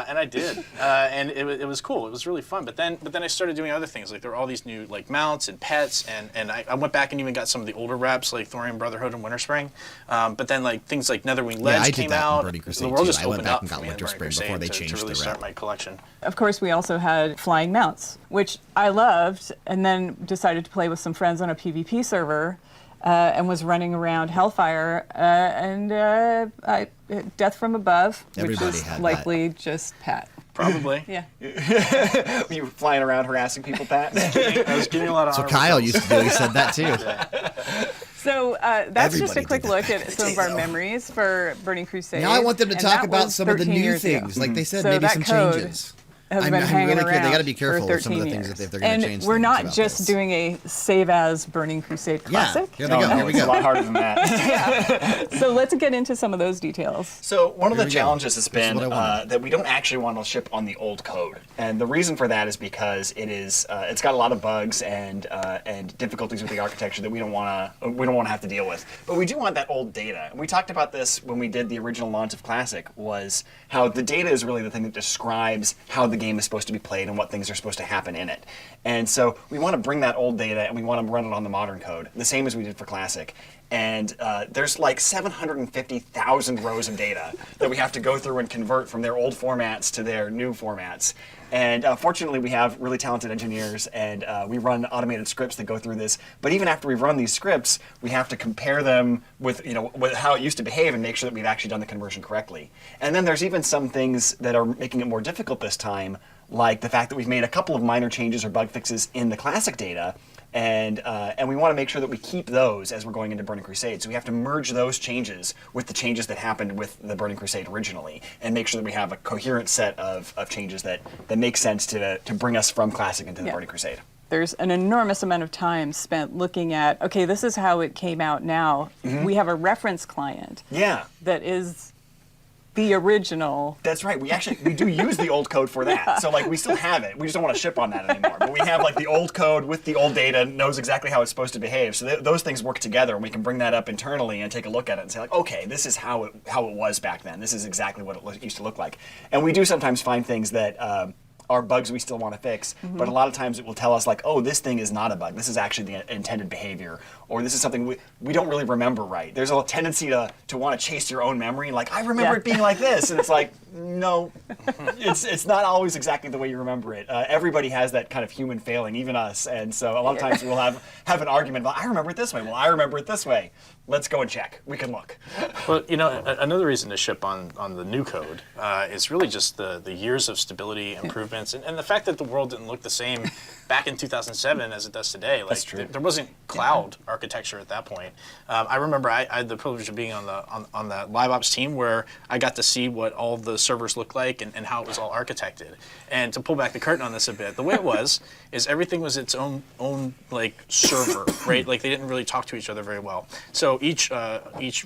And I did, and it was cool. It was really fun. But then I started doing other things. Like there were all these new like mounts and pets, and I went back and even got some of the older reps like Thorium Brotherhood and Winterspring. But then like things like Netherwing Ledge I did came that in out. Burning Crusade The world too. just I went opened back up and for got me in Burning Winterspring Crusade before they to changed really the start rep. my collection. Of course, we also had flying mounts, which I loved, and then decided to play with some friends on a PvP server, and was running around Hellfire, and Death from Above, Everybody which is had likely just Pat. Probably. Yeah. You were flying around harassing people, Pat? I was giving a lot of So honor Kyle results. used to do. He said that too. So that's just a Everybody quick did look that at some of our memories for Burning Crusade. Now I want them to and talk that about was some of the 13 new years ago. things. Like they said, So maybe that some code, changes. has been hanging around. They got to be careful for with some of the 13 things years. that they're going to change. And we're not about just this. doing a save as Burning Crusade Classic. Yeah, here we go. It's a lot harder than that. Yeah. So let's get into some of those details. So one of the Here we go. challenges has This is been what I wanted. that we don't actually want to ship on the old code, and the reason for that is because it's got a lot of bugs and difficulties with the architecture that we don't want to have to deal with. But we do want that old data, and we talked about this when we did the original launch of Classic. Was how the data is really the thing that describes how the game is supposed to be played and what things are supposed to happen in it. And so we want to bring that old data and we want to run it on the modern code, the same as we did for Classic. And there's like 750,000 rows of data that we have to go through and convert from their old formats to their new formats. And fortunately, we have really talented engineers, and we run automated scripts that go through this. But even after we've run these scripts, we have to compare them with, with how it used to behave and make sure that we've actually done the conversion correctly. And then there's even some things that are making it more difficult this time, like the fact that we've made a couple of minor changes or bug fixes in the Classic data. And we want to make sure that we keep those as we're going into Burning Crusade. So we have to merge those changes with the changes that happened with the Burning Crusade originally, and make sure that we have a coherent set of changes that make sense to bring us from Classic into the Burning Crusade. There's an enormous amount of time spent looking at, okay, this is how it came out now. Mm-hmm. We have a reference client that is the original. That's right. We do use the old code for that. So like we still have it. We just don't want to ship on that anymore. But we have like the old code with the old data, knows exactly how it's supposed to behave. So those things work together, and we can bring that up internally and take a look at it and say like, okay, this is how it was back then. This is exactly what it used to look like. And we do sometimes find things that are bugs we still want to fix, but a lot of times it will tell us like, oh, this thing is not a bug. This is actually the intended behavior, or this is something we don't really remember right. There's a tendency to want to chase your own memory, like, I remember it being like this, and it's like, no, it's not always exactly the way you remember it. Everybody has that kind of human failing, even us, and so a lot of times we'll have an argument about, I remember it this way. Well, I remember it this way. Let's go and check. We can look. Well, another reason to ship on the new code is really just the years of stability, improvements, and the fact that the world didn't look the same back in 2007 as it does today. Like, That's true. There wasn't cloud architecture at that point. I remember I had the privilege of being on the live ops team where I got to see what all the servers looked like and how it was all architected. And to pull back the curtain on this a bit, the way it was is everything was its own like server, right? Like they didn't really talk to each other very well. So each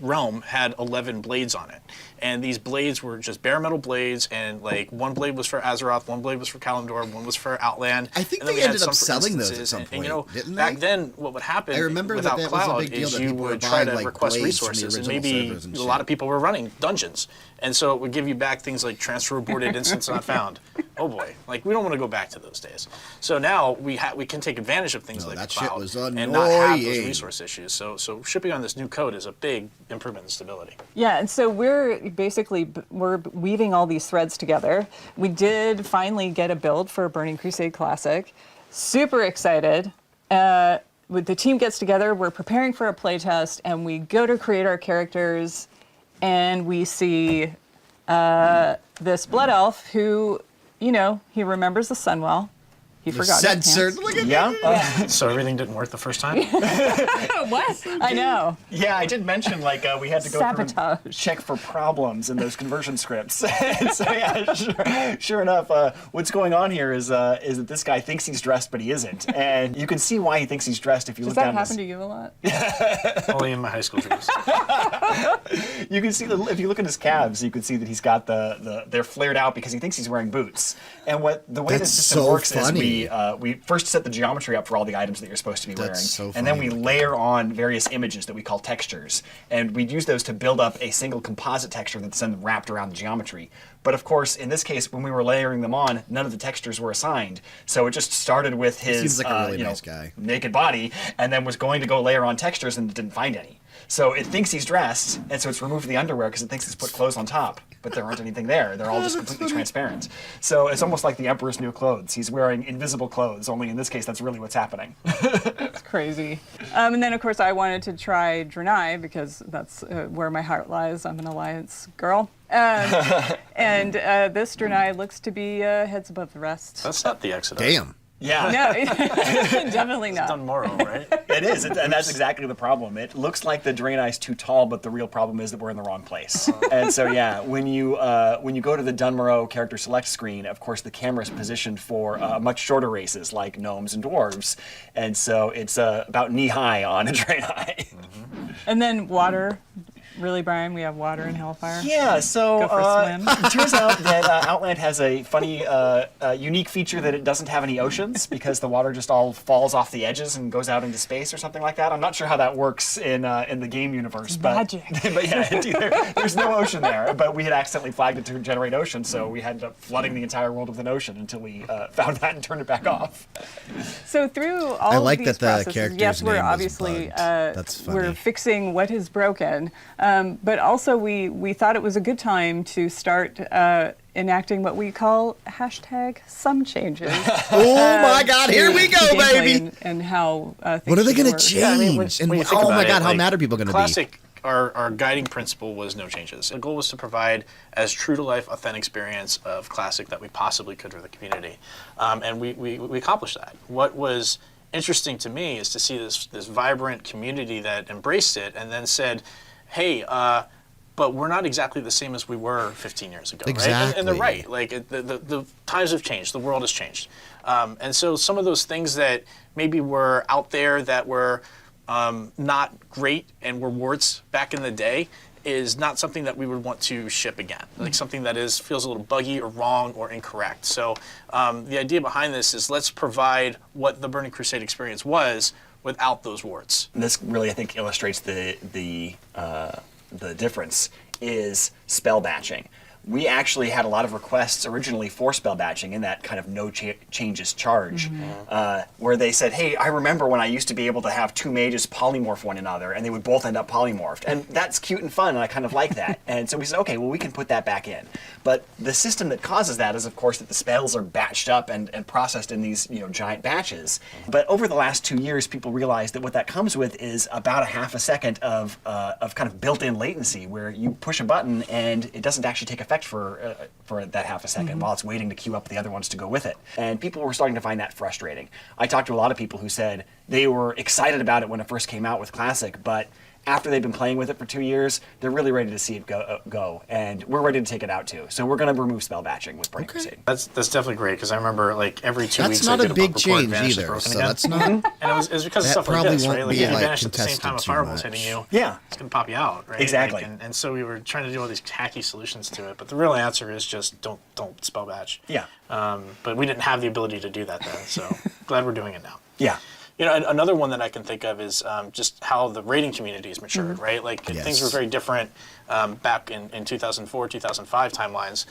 realm had 11 blades on it. And these blades were just bare metal blades, and like one blade was for Azeroth, one blade was for Kalimdor, one was for Outland. I think and then they we had ended some up for selling those instances, at some point, and didn't back they? then what would happen I remember without that was a cloud big deal, is that you people were would try buying, to like, request blades from the resources, and original maybe servers and a lot shit. of people were running dungeons, and so it would give you back things like transfer aborted, instance not found. Oh boy, like we don't want to go back to those days. So now we can take advantage of things like that the shit cloud was and not have those annoying. resource issues. So shipping on this new code is a big improvement in stability. Yeah, and so we're weaving all these threads together. We did finally get a build for Burning Crusade Classic. Super excited. With the team gets together, we're preparing for a playtest, and we go to create our characters, and we see this blood elf who, he remembers the sun well. He forgot his pants. Look at Yeah. So everything didn't work the first time? What? I know. Yeah, I did mention like we had to go through Sabotage. and check for problems in those conversion scripts. And so yeah, sure enough, what's going on here is that this guy thinks he's dressed, but he isn't, and you can see why he thinks he's dressed if you Does look that down. happen to you a lot? Only in my high school dreams. You can see if you look at his calves, you can see that he's got they're flared out because he thinks he's wearing boots. And the way That's this system so works funny. is we first set the geometry up for all the items that you're supposed to be wearing, so and then funny. we layer on various images that we call textures, and we use those to build up a single composite texture that's then wrapped around the geometry. But of course, in this case, when we were layering them on, none of the textures were assigned. So it just started with his seems like a really nice guy. naked body, and then was going to go layer on textures and didn't find any. So it thinks he's dressed, and so it's removed the underwear because it thinks it's put clothes on top. But there aren't anything there. They're all just completely transparent. So it's almost like the Emperor's new clothes. He's wearing invisible clothes, only in this case, that's really what's happening. It's crazy. And then, of course, I wanted to try Draenei because that's where my heart lies. I'm an Alliance girl. And this Draenei looks to be heads above the rest. That's not the Exodus. Damn. Yeah. No, definitely not. It's done Morrow, right? It is, and that's exactly the problem. It looks like the Draenei is too tall, but the real problem is that we're in the wrong place. And so, yeah, when you go to the Dunmorrow character select screen, of course, the camera is positioned for much shorter races like gnomes and dwarves, and so it's about knee high on a Draenei. And then water. Really, Brian? We have water in Hellfire? Yeah, so Go for a swim. it turns out that Outland has a funny, unique feature that it doesn't have any oceans because the water just all falls off the edges and goes out into space or something like that. I'm not sure how that works in the game universe. Magic. But yeah, there's no ocean there. But we had accidentally flagged it to generate ocean, so we ended up flooding the entire world with an ocean until we found that and turned it back off. So through all I like of these that the processes, character's yes, we're name is obviously bugged. That's funny. we're fixing what is broken, but also we thought it was a good time to start enacting what we call #some changes. Oh my God! Here we go, baby. And how things what are they going to work. change? Yeah, I mean, and when you think oh about my it, God, how like, mad are people going to be? Classic, our guiding principle was no changes. The goal was to provide as true to life, authentic experience of Classic that we possibly could for the community, and we accomplished that. What was interesting to me is to see this vibrant community that embraced it and then said, hey, but we're not exactly the same as we were 15 years ago, exactly. right? And they're right. Like the times have changed, the world has changed, and so some of those things that maybe were out there that were not great and were warts back in the day is not something that we would want to ship again. Like something that feels a little buggy or wrong or incorrect. So the idea behind this is let's provide what the Burning Crusade experience was without those warts. This really, I think, illustrates the difference is spell batching. We actually had a lot of requests originally for spell batching in that kind of no changes charge, where they said, hey, I remember when I used to be able to have two mages polymorph one another, and they would both end up polymorphed. And that's cute and fun, and I kind of like that. And so we said, okay, well, we can put that back in. But the system that causes that is, of course, that the spells are batched up and processed in these giant batches. But over the last 2 years, people realized that what that comes with is about a half a second of kind of built-in latency, where you push a button and it doesn't actually take effect for that half a second while it's waiting to queue up the other ones to go with it. And people were starting to find that frustrating. I talked to a lot of people who said they were excited about it when it first came out with Classic, but after they've been playing with it for 2 years, they're really ready to see it go, and we're ready to take it out too. So we're going to remove spell batching with Burning Crusade. That's definitely great, because I remember like every 2 weeks That's not I a did big bug report, change Vanish is either, broken so again. that's not. And it was because of That stuff like probably this, won't right? Like be, if you like, vanish at the same time a contested too fireball's much. hitting you, Yeah, it's going to pop you out, right? Exactly. Like, and so we were trying to do all these tacky solutions to it, but the real answer is just don't spell batch. Yeah. But we didn't have the ability to do that then, so glad we're doing it now. Yeah. Another one that I can think of is just how the raiding community has matured, right? Like things were very different back in 2004, 2005 timelines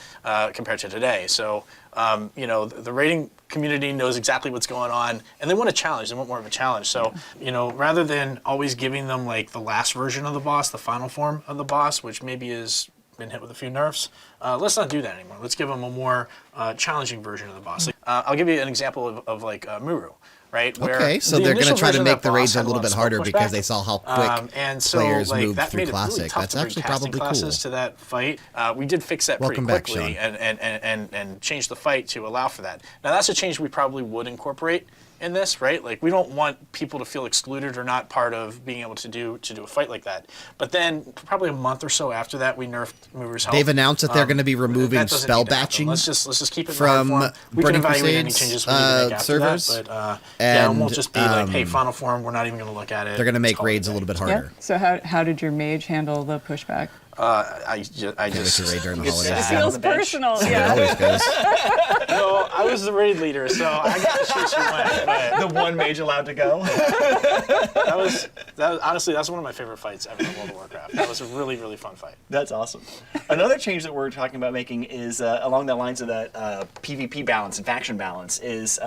compared to today. So, the raiding community knows exactly what's going on, and they want a challenge. They want more of a challenge. So, rather than always giving them like the last version of the boss, the final form of the boss, which maybe is been hit with a few nerfs, let's not do that anymore. Let's give them a more challenging version of the boss. I'll give you an example of like Muru. Right, okay, so they're going to try to make the raids a little bit harder because they saw how quick players moved through Classic. Really That's actually probably cool. To that fight, we did fix that pretty quickly and change the fight to allow for that. Now that's a change we probably would incorporate in this, right? Like we don't want people to feel excluded or not part of being able to do a fight like that. But then probably a month or so after that, we nerfed Mover's Health. They've announced that they're going to be removing spell batching. Let's just keep it from we Burning can evaluate any Crusade's changes we need to make after servers. That, but it won't just be like, hey, final form, we're not even going to look at it. They're going to make raids a little bit harder. Yeah. So how did your mage handle the pushback? I just raid during the holidays. It feels personal. Yeah, it always goes. No, I was the raid leader, so I got to choose who went. But the one mage allowed to go. that was honestly that's one of my favorite fights ever in World of Warcraft. That was a really, really fun fight. That's awesome. Another change that we're talking about making is along the lines of that PvP balance and faction balance is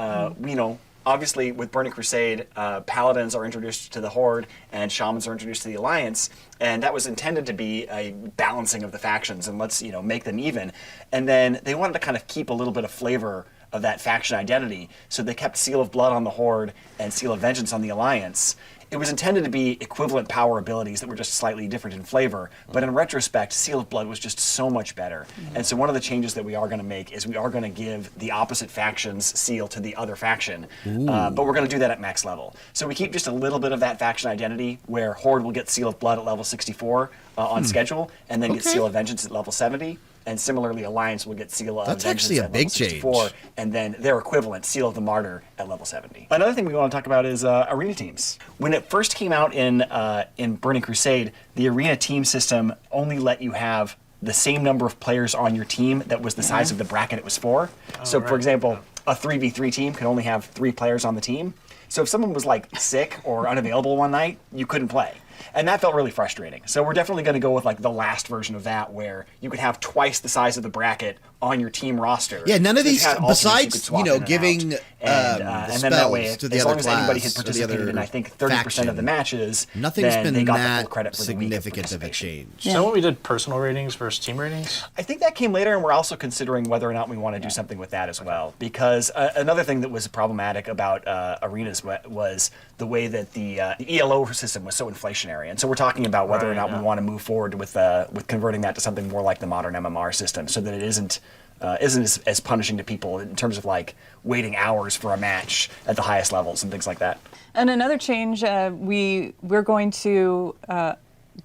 obviously, with Burning Crusade, paladins are introduced to the Horde and shamans are introduced to the Alliance, and that was intended to be a balancing of the factions and let's make them even. And then they wanted to kind of keep a little bit of flavor of that faction identity, so they kept Seal of Blood on the Horde and Seal of Vengeance on the Alliance. it was intended to be equivalent power abilities that were just slightly different in flavor, but in retrospect, Seal of Blood was just so much better. And so one of the changes that we are going to make is we are going to give the opposite faction's seal to the other faction, but we're going to do that at max level. So we keep just a little bit of that faction identity, where Horde will get Seal of Blood at level 64 on schedule, and then get Seal of Vengeance at level 70. And similarly, Alliance will get Seal of That's Vengeance actually a at big level 64, and then their equivalent, Seal of the Martyr, at level 70. Another thing we want to talk about is arena teams. When it first came out in Burning Crusade, the arena team system only let you have the same number of players on your team that was the size of the bracket it was for. So, for example, a 3v3 team could only have 3 players on the team. So if someone was like sick or unavailable one night, you couldn't play. And that felt really frustrating. So we're definitely going to go with like the last version of that, where you could have twice the size of the bracket on your team roster. Yeah, none of so these, besides, giving and then that way, to the as other long as anybody had class, participated in, I think, 30% of the matches, nothing's then been they got the that full credit for significant of a change. Is that what we did, personal ratings versus team ratings? I think that came later, and we're also considering whether or not we want to do something with that as well. Because another thing that was problematic about arenas was the way that the ELO system was so inflationary. And so we're talking about whether or not we want to move forward with converting that to something more like the modern MMR system, so that it isn't as punishing to people in terms of like waiting hours for a match at the highest levels and things like that. And another change, we're going to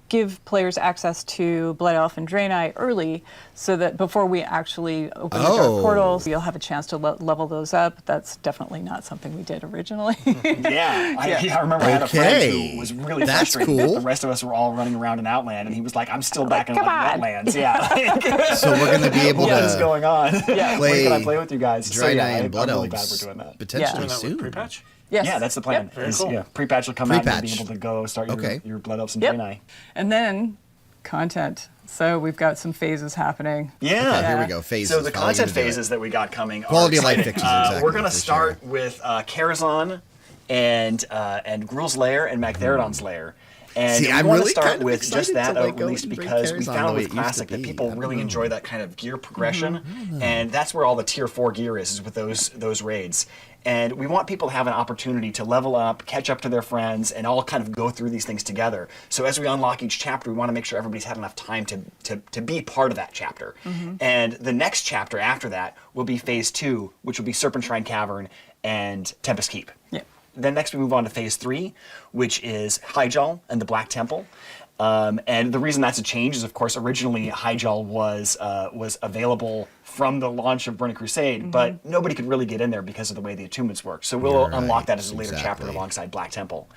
give players access to Blood Elf and Draenei early, so that before we actually open the dark portals, you'll have a chance to level those up. That's definitely not something we did originally. I remember I had a friend who was really frustrated. Cool. The rest of us were all running around in Outland, and he was like, I'm still back in Wetlands. Yeah. So we're going to be able to what is going on? play when can I play with you guys? Draenei and Blood I'm really Elves glad we're doing that. potentially soon. Pre-patch? Yes. Yeah, that's the plan. Yep. Cool. Yeah, pre-patch will come out and you'll be able to go start your Blood Elves and Draenei. And then content. So we've got some phases happening. Yeah. Okay, here we go. Phases. So the content phases that we got coming Quality are of life exciting. fixes, exactly, We're going to for start with Karazhan and Gruul's Lair and Magtheridon's Lair. And See, we I'm want really to start kind of with excited just that to, like, go release and bring because we Karazhan found the way with it used Classic to that be. people really enjoy that kind of gear progression, and that's where all the tier 4 gear is with those raids. And we want people to have an opportunity to level up, catch up to their friends, and all kind of go through these things together. So as we unlock each chapter, we want to make sure everybody's had enough time to be part of that chapter. And the next chapter after that will be Phase 2, which will be Serpent Shrine Cavern and Tempest Keep. Then next we move on to Phase 3, which is Hyjal and the Black Temple. And the reason that's a change is, of course, originally Hyjal was available from the launch of Burning Crusade, but nobody could really get in there because of the way the attunements work. So we'll unlock that as a later chapter alongside Black Temple.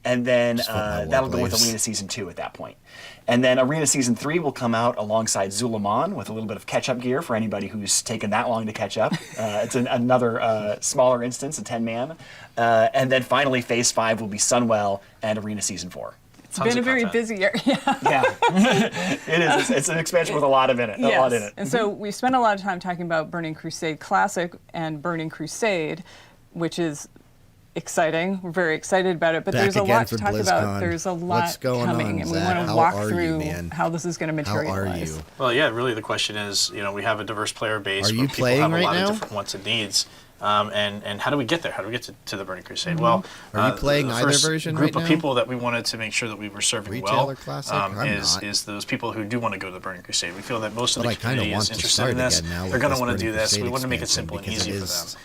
And then that'll go with Arena Season 2 at that point. And then Arena Season 3 will come out alongside Zulaman with a little bit of catch-up gear for anybody who's taken that long to catch up. It's another smaller instance, a 10-man. And then finally, Phase 5 will be Sunwell and Arena Season 4. It's been a very busy year. It is. It's an expansion with a lot in it. A lot in it. And so we spent a lot of time talking about Burning Crusade Classic and Burning Crusade, which is exciting. We're very excited about it, but there's a lot to talk about. There's a lot coming, and we want to walk through how this is going to materialize. How are you? Well, yeah, really the question is, we have a diverse player base. Are you people have a playing lot right of now? different wants and needs. And how do we get there? How do we get to the Burning Crusade? Well, are you playing the either first version group right of now? people that we wanted to make sure that we were serving Retailer Classic? is those people who do want to go to the Burning Crusade. We feel that most of But the I kinda community want is to interested start in this. again now They're with going to this want to do Burning this. We Crusade want to make it expansion simple and because easy it for is them.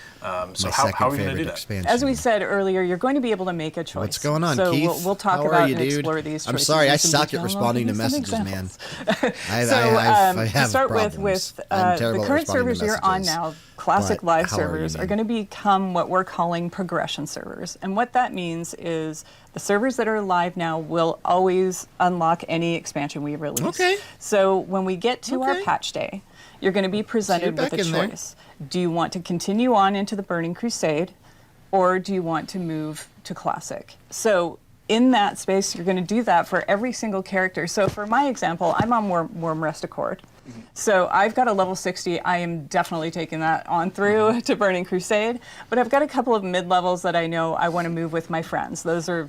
So my how are second we going to do favorite that? expansion. As we said earlier, you're going to be able to make a choice. What's going on, so Keith? we'll talk How are about you, and dude? explore these choices. I'm sorry, I in some suck at detail. responding to I'll give you some messages, man. examples. I have start problems. with I'm terrible the at current responding to servers you're on messages. now, Classic But Live how are you, servers, are man? going to become what we're calling progression servers. And what that means is the servers that are live now will always unlock any expansion we release. Okay. So when we get to our patch day, you're going to be presented with a back in there. choice. Do you want to continue on into the Burning Crusade, or do you want to move to Classic? So in that space, you're going to do that for every single character. So for my example, I'm on Worm Rest Accord. So I've got a level 60. I am definitely taking that on through to Burning Crusade. But I've got a couple of mid-levels that I know I want to move with my friends. Those are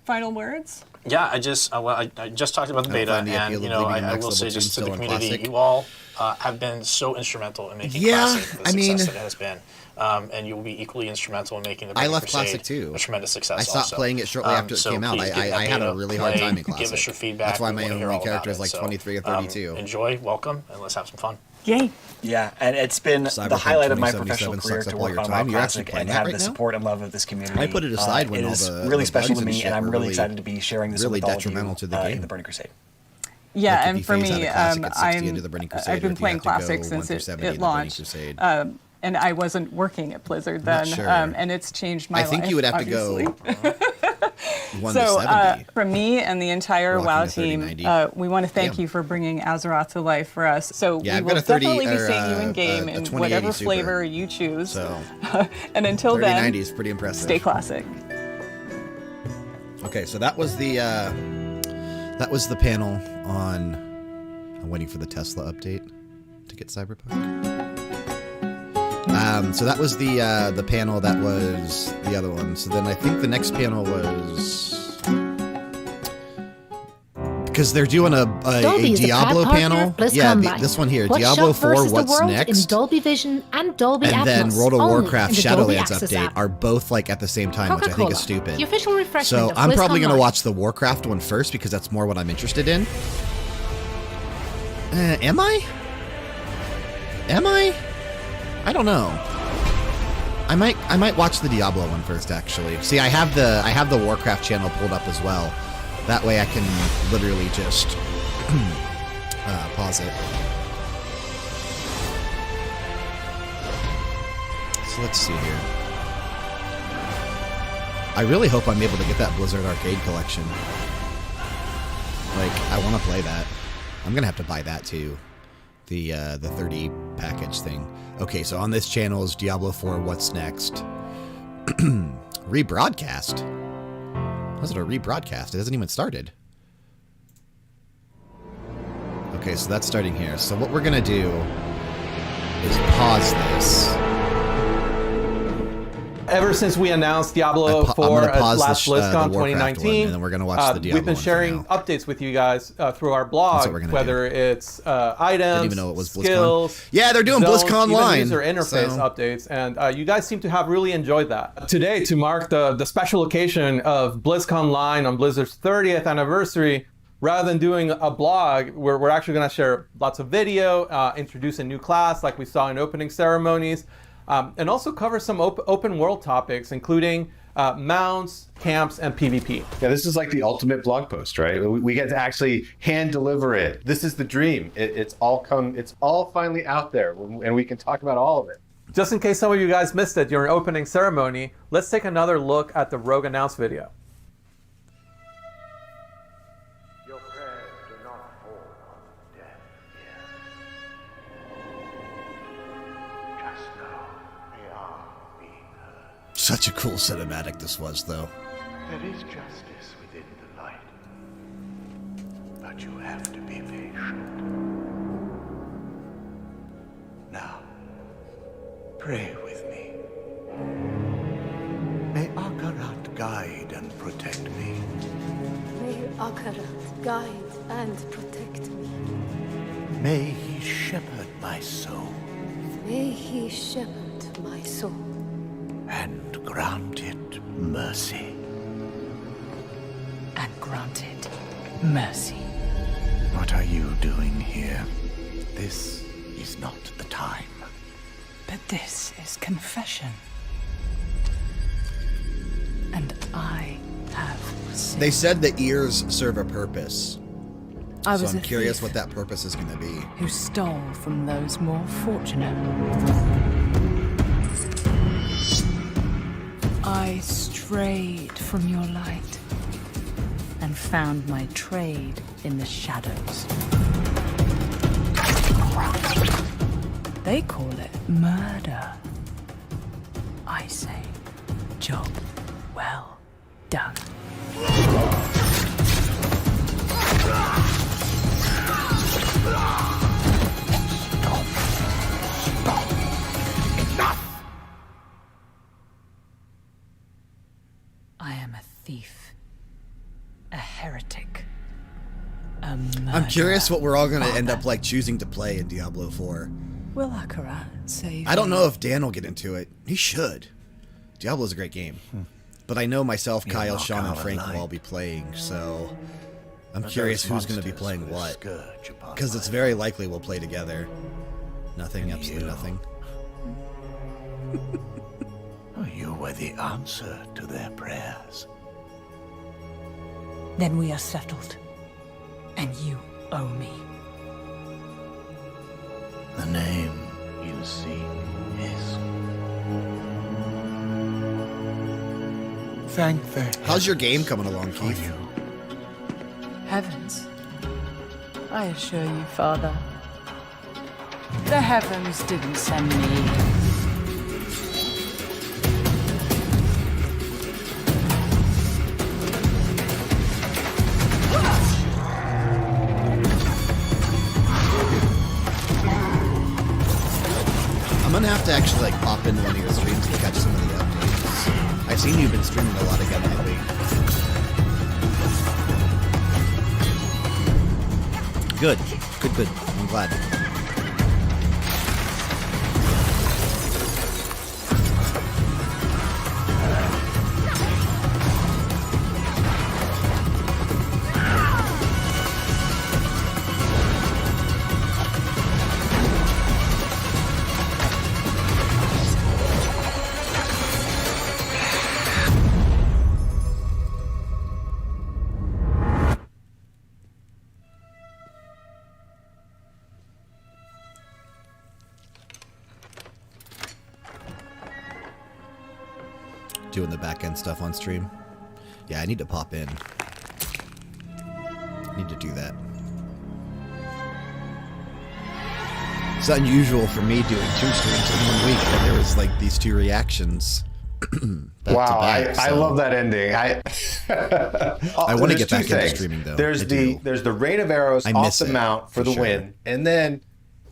final words? Yeah, I just talked about the beta, and I will say just to the community, you all have been so instrumental in making Classic the success that it has been. And you will be equally instrumental in making the Burning Crusade Classic too. A tremendous success. I stopped playing it shortly after it came out. I had a really hard time in Classic. Give us your feedback. That's why my only character is like 23 or 32. Enjoy, welcome, and let's have some fun. Yay! Yeah, and it's been the highlight of my professional career to work on WoW Classic and have the support and love of this community. I put it aside when all the It is really special to me, and I'm really excited to be sharing this with all of you in the Burning Crusade. Yeah, and for me, I've been playing Classic since it launched. And I wasn't working at Blizzard then, and it's changed my life. I think you would have to go 1 so, to 70. from me and the entire WoW team, we want to thank you for bringing Azeroth to life for us. So we will definitely be seeing you in game in whatever flavor you choose. So, and until then, 3090 is pretty impressive. Stay classic. Okay, so that was the panel on. I'm waiting for the Tesla update to get Cyberpunk. So that was the panel that was the other one. So then I think the next panel was because they're doing a Diablo panel. Yeah, this one here, Diablo 4. What's next? In Dolby Vision and Dolby Atmos. And then World of Warcraft Shadowlands update are both like at the same time, which I think is stupid. The official refreshment So of I'm probably BlizzConline. gonna watch the Warcraft one first because that's more what I'm interested in. Am I? I don't know. I might watch the Diablo one first, actually. See, I have the Warcraft channel pulled up as well. That way I can literally just pause it. So let's see here. I really hope I'm able to get that Blizzard Arcade collection. Like, I want to play that. I'm gonna have to buy that too. The 30 package thing. Okay, so on this channel is Diablo 4 What's Next? Rebroadcast? How's it a rebroadcast? It hasn't even started. Okay, so that's starting here. So what we're gonna do is pause this. Ever since we announced Diablo 4 at last BlizzCon 2019, and then we're gonna watch the Diablo we've been sharing updates with you guys through our blog, whether it's items, didn't even know it was skills, yeah, they're doing BlizzConline, user interface updates, and you guys seem to have really enjoyed that. Today, to mark the special occasion of BlizzConline on Blizzard's 30th anniversary, rather than doing a blog, we're actually going to share lots of video, introduce a new class like we saw in opening ceremonies, and also cover some open world topics, including mounts, camps, and PvP. Yeah, this is like the ultimate blog post, right? We get to actually hand deliver it. This is the dream. It's all finally out there, and we can talk about all of it. Just in case some of you guys missed it during opening ceremony, let's take another look at the Rogue Announce video. Such a cool cinematic this was, though. There is justice within the light, but you have to be patient. Now, pray with me. May Akarat guide and protect me. May Akarat guide and protect me. May he shepherd my soul. May he shepherd my soul. And grant it mercy. And grant it mercy. What are you doing here? This is not the time. But this is confession. And I have sinned. They said the ears serve a purpose. I So was I'm a curious thief what that purpose is going to be. who stole from those more fortunate. I strayed from your light and found my trade in the shadows. They call it murder. I say, job well done. I am a thief, a heretic. I'm curious what we're all going to end up like choosing to play in Diablo 4. Will Akarat save I don't know if Dan will get into it. He should. Diablo's a great game. But I know myself, Kyle, Sean, and Frank will all be playing, so I'm curious who's going to be playing what. Because it's very likely we'll play together. Nothing, absolutely nothing. You were the answer to their prayers. Then we are settled. And you owe me. The name you seek is... Thank the... How's your game coming along, Keith? Heavens. I assure you, Father. The heavens didn't send me. I'm gonna have to actually like pop into one of your streams to catch some of the updates. I've seen you've been streaming a lot again lately. Good. I'm glad. Doing the back end stuff on stream. Yeah, I need to pop in. Need to do that. It's unusual for me doing 2 streams in 1 week, but there was like these 2 reactions. Wow, back, I love that ending. I want to get back into streaming though. There's the rain of arrows off the mount for the win, and then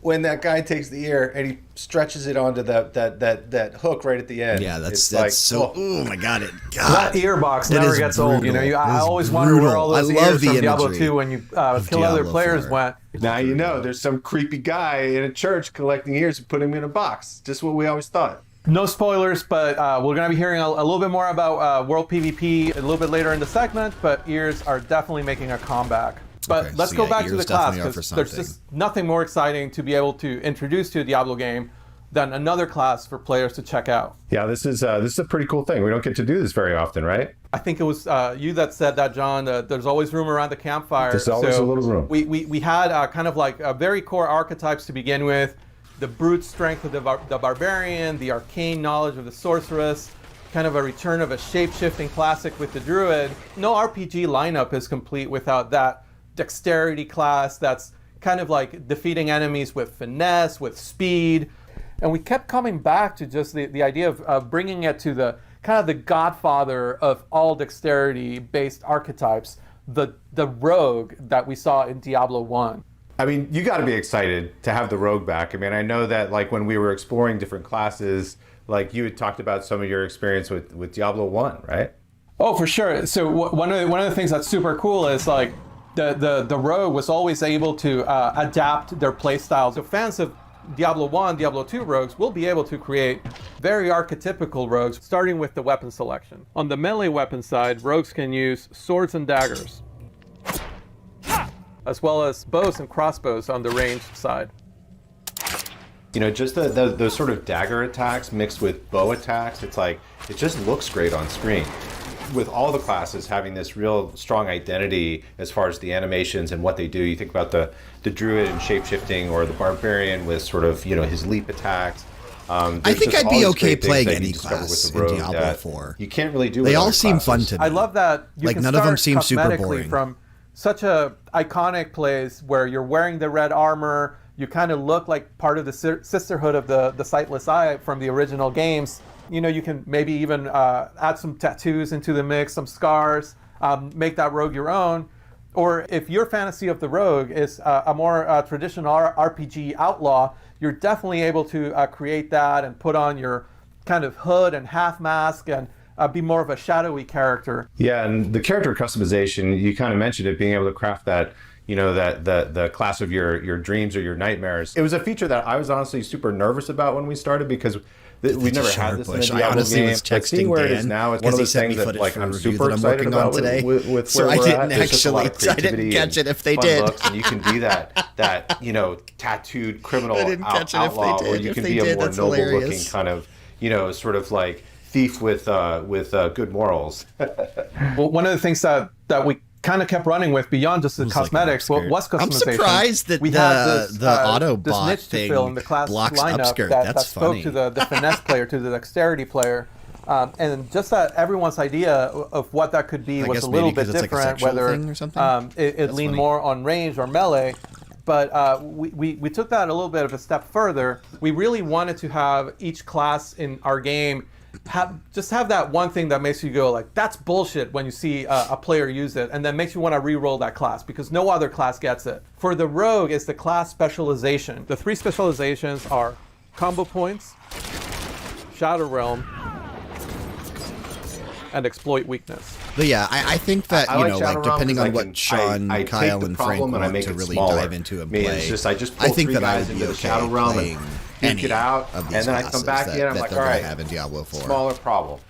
when that guy takes the ear and he stretches it onto that hook right at the end. Yeah, that's like, so. Oh my god! That ear box never gets old. You know, I always wonder where all those ears from Diablo 2 when you kill other players went. Now you know there's some creepy guy in a church collecting ears and putting them in a box. Just what we always thought. No spoilers, but we're going to be hearing a little bit more about World PvP a little bit later in the segment, but ears are definitely making a comeback. But okay, let's go back to the class, because there's just nothing more exciting to be able to introduce to a Diablo game than another class for players to check out. Yeah, this is a pretty cool thing. We don't get to do this very often, right? I think it was you that said that, John. There's always room around the campfire. There's always a little room. We had kind of like very core archetypes to begin with. The brute strength of the barbarian, the arcane knowledge of the sorceress, kind of a return of a shape-shifting classic with the druid. No RPG lineup is complete without that dexterity class that's kind of like defeating enemies with finesse, with speed. And we kept coming back to just the idea of bringing it to the kind of the godfather of all dexterity-based archetypes, the rogue that we saw in Diablo 1. I mean, you got to be excited to have the rogue back. I mean, I know that like when we were exploring different classes, like you had talked about some of your experience with Diablo 1, right? Oh, for sure. So one of the things that's super cool is like the rogue was always able to adapt their playstyle. So fans of Diablo 1, Diablo 2 rogues will be able to create very archetypical rogues, starting with the weapon selection. On the melee weapon side, rogues can use swords and daggers, as well as bows and crossbows on the ranged side. You know, just those sort of dagger attacks mixed with bow attacks, it's like, it just looks great on screen. With all the classes having this real strong identity as far as the animations and what they do, you think about the druid and shapeshifting, or the barbarian with sort of, you know, his leap attacks. I think I'd be okay playing any class in Diablo 4. You can't really do. They all seem fun to me. I love that you like can none of them seem super boring. From such a iconic place where you're wearing the red armor, you kind of look like part of the sisterhood of the Sightless Eye from the original games. You know, you can maybe even add some tattoos into the mix, some scars, make that rogue your own. Or if your fantasy of the rogue is a more traditional RPG outlaw, you're definitely able to create that and put on your kind of hood and half mask and be more of a shadowy character. Yeah, and the character customization, you kind of mentioned it, being able to craft that, that the class of your dreams or your nightmares. It was a feature that I was honestly super nervous about when we started because we never had this in a Diablo I honestly game. was texting where Dan it is now, it's one of those things that like I'm super that I'm excited working about on today. with so where I we're didn't at. There's just a lot actually, of I didn't catch it if they fun did. looks, and you can be that tattooed criminal outlaw, or you can be a more noble looking kind of sort of like thief with good morals. Well, one of the things that we kind of kept running with beyond just the cosmetics was customization. I'm surprised that we had this, the Autobot niche to fill in the class blocks lineup upskirt. that Funny. spoke to the finesse player, to the dexterity player. And just that everyone's idea of what that could be was a little bit different, whether it leaned more on range or melee. But we took that a little bit of a step further. We really wanted to have each class in our game have that one thing that makes you go like, that's bullshit when you see a player use it, and then makes you want to re-roll that class because no other class gets it. For the rogue, it's the class specialization. The 3 specializations are combo points, Shadow Realm, and exploit weakness. But yeah, I think that like depending on what Sean, Kyle, and Frank want to really dive into and play, I think that I'd be okay Shadow Realm playing any it out, of these and then I come back in. I'm like, all right, have in Diablo 4. Smaller problem.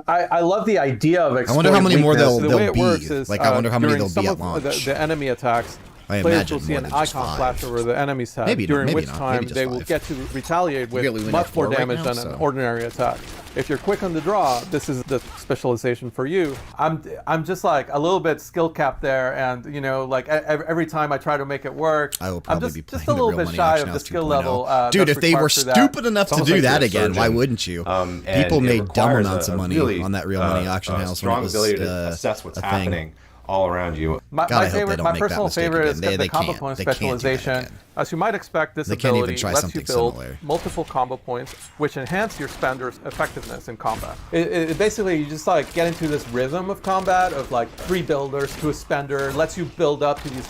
I love the idea of exploit. I wonder how many more they'll be. Is, I wonder how many there'll be at launch. The enemy attacks. I Players will see an icon flash over the enemy's head, during which time they will get to retaliate with much more damage than an ordinary attack. If you're quick on the draw, this is the specialization for you. I'm just like a little bit skill capped there, and like every time I try to make it work, I will probably be playing just a little bit shy of the skill level. Dude, if they were stupid enough to do that again, why wouldn't you? People made dumb amounts of money on that Real Money auction house when it was ability to assess what's happening all around you. My personal favorite is the combo point specialization. As you might expect, this ability lets you build multiple combo points, which enhance your spender's effectiveness in combat. It basically, you just like get into this rhythm of combat of like 3 builders to a spender, lets you build up to these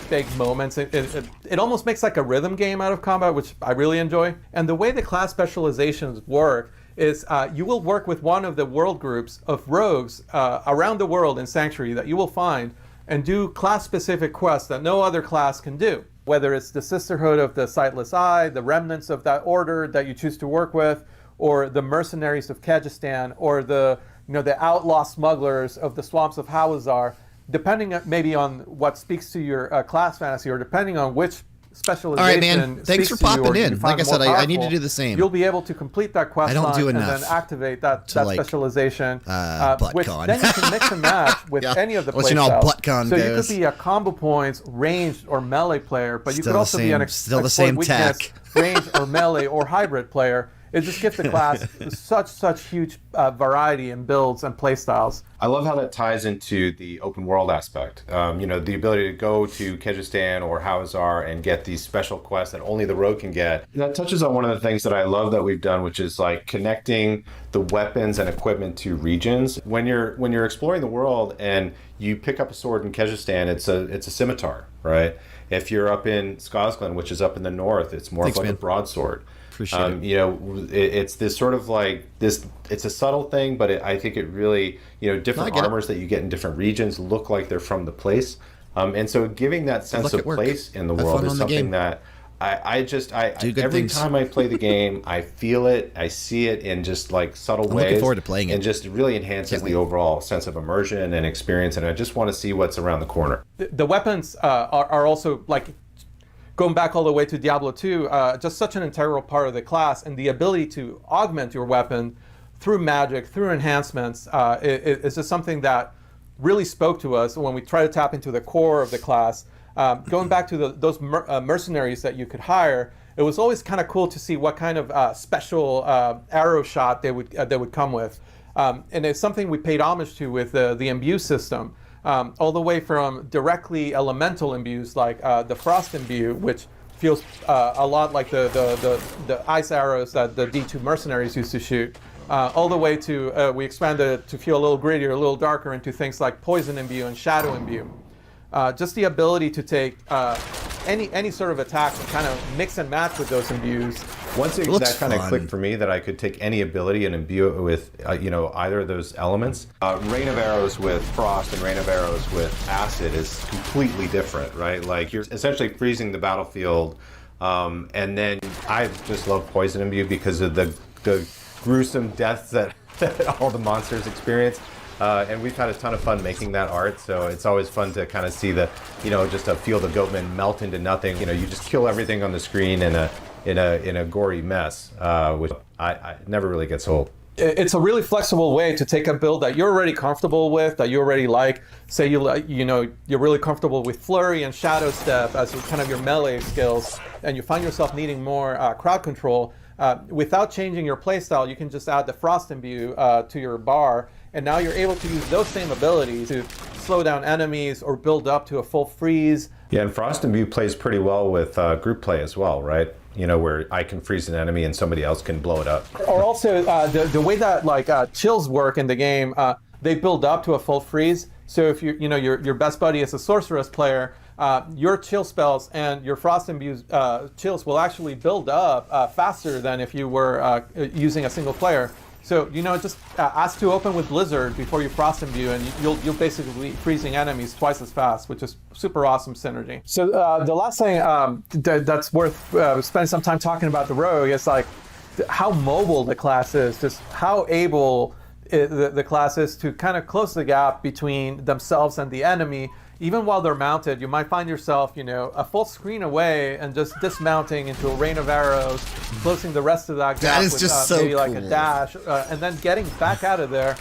big moments. It almost makes like a rhythm game out of combat, which I really enjoy. And the way the class specializations work is you will work with one of the world groups of rogues around the world in Sanctuary that you will find and do class-specific quests that no other class can do. Whether it's the Sisterhood of the Sightless Eye, the remnants of that order that you choose to work with, or the mercenaries of Kyrgyzstan, or the outlaw smugglers of the swamps of Hawazar, depending maybe on what speaks to your class fantasy, or depending on which specialization. All right, man. Thanks for popping in. Like I said, I need to do the same. You'll be able to complete that quest line and then activate that specialization. Which then you can mix and match with any of the playstyles. So you could be a combo points, ranged, or melee player, but you could also be an exploit weakness, ranged, or melee, or hybrid player. It just gives the class such huge variety in builds and playstyles. I love how that ties into the open world aspect. The ability to go to Kyrgyzstan or Hawazar and get these special quests that only the rogue can get. That touches on one of the things that I love that we've done, which is like connecting the weapons and equipment to regions. When you're exploring the world and you pick up a sword in Kyrgyzstan, it's a scimitar, right? If you're up in Skazglen, which is up in the north, it's more like a broadsword. Appreciate it. It's this sort of like this. It's a subtle thing, but I think it really, different armors that you get in different regions look like they're from the place, and so giving that sense of place in the world is something that every time I play the game, I feel it, I see it in just like subtle ways. Looking forward to playing it, and just really enhances the overall sense of immersion and experience. And I just want to see what's around the corner. The weapons are also like. Going back all the way to Diablo 2, just such an integral part of the class, and the ability to augment your weapon through magic, through enhancements, is just something that really spoke to us when we try to tap into the core of the class. Going back to those mercenaries that you could hire, it was always kind of cool to see what kind of special arrow shot they would come with. And it's something we paid homage to with the imbue system. All the way from directly elemental imbues like the frost imbue, which feels a lot like the ice arrows that the D2 mercenaries used to shoot, all the way to we expanded it to feel a little grittier, a little darker into things like poison imbue and shadow imbue. Just the ability to take any sort of attack to kind of mix and match with those imbues. Once that kind of clicked for me that I could take any ability and imbue it with, either of those elements. Rain of Arrows with Frost and Rain of Arrows with Acid is completely different, right? Like, you're essentially freezing the battlefield, and then I just love Poison Imbue because of the gruesome deaths that all the monsters experience. And we've had a ton of fun making that art, so it's always fun to kind of see just a field of goatmen melt into nothing. You just kill everything on the screen in a gory mess, which I never really gets old. It's a really flexible way to take a build that you're already comfortable with, that you already like. Say you're really comfortable with Flurry and Shadow Step as kind of your melee skills, and you find yourself needing more crowd control. Without changing your playstyle, you can just add the Frost Imbue to your bar, and now you're able to use those same abilities to slow down enemies or build up to a full freeze. Yeah, and Frost Imbue plays pretty well with group play as well, right? Where I can freeze an enemy and somebody else can blow it up. Or also the way that chills work in the game, they build up to a full freeze. So if your best buddy is a sorceress player, your chill spells and your Frost Imbue chills will actually build up faster than if you were using a single player. So just ask to open with Blizzard before you Frost Imbue, and you'll basically be freezing enemies twice as fast, which is super awesome synergy. So the last thing that's worth spending some time talking about the Rogue is like how mobile the class is, just how able the class is to kind of close the gap between themselves and the enemy. Even while they're mounted, you might find yourself, a full screen away and just dismounting into a rain of arrows, closing the rest of that gap with just so maybe cool. like a dash, and then getting back out of there,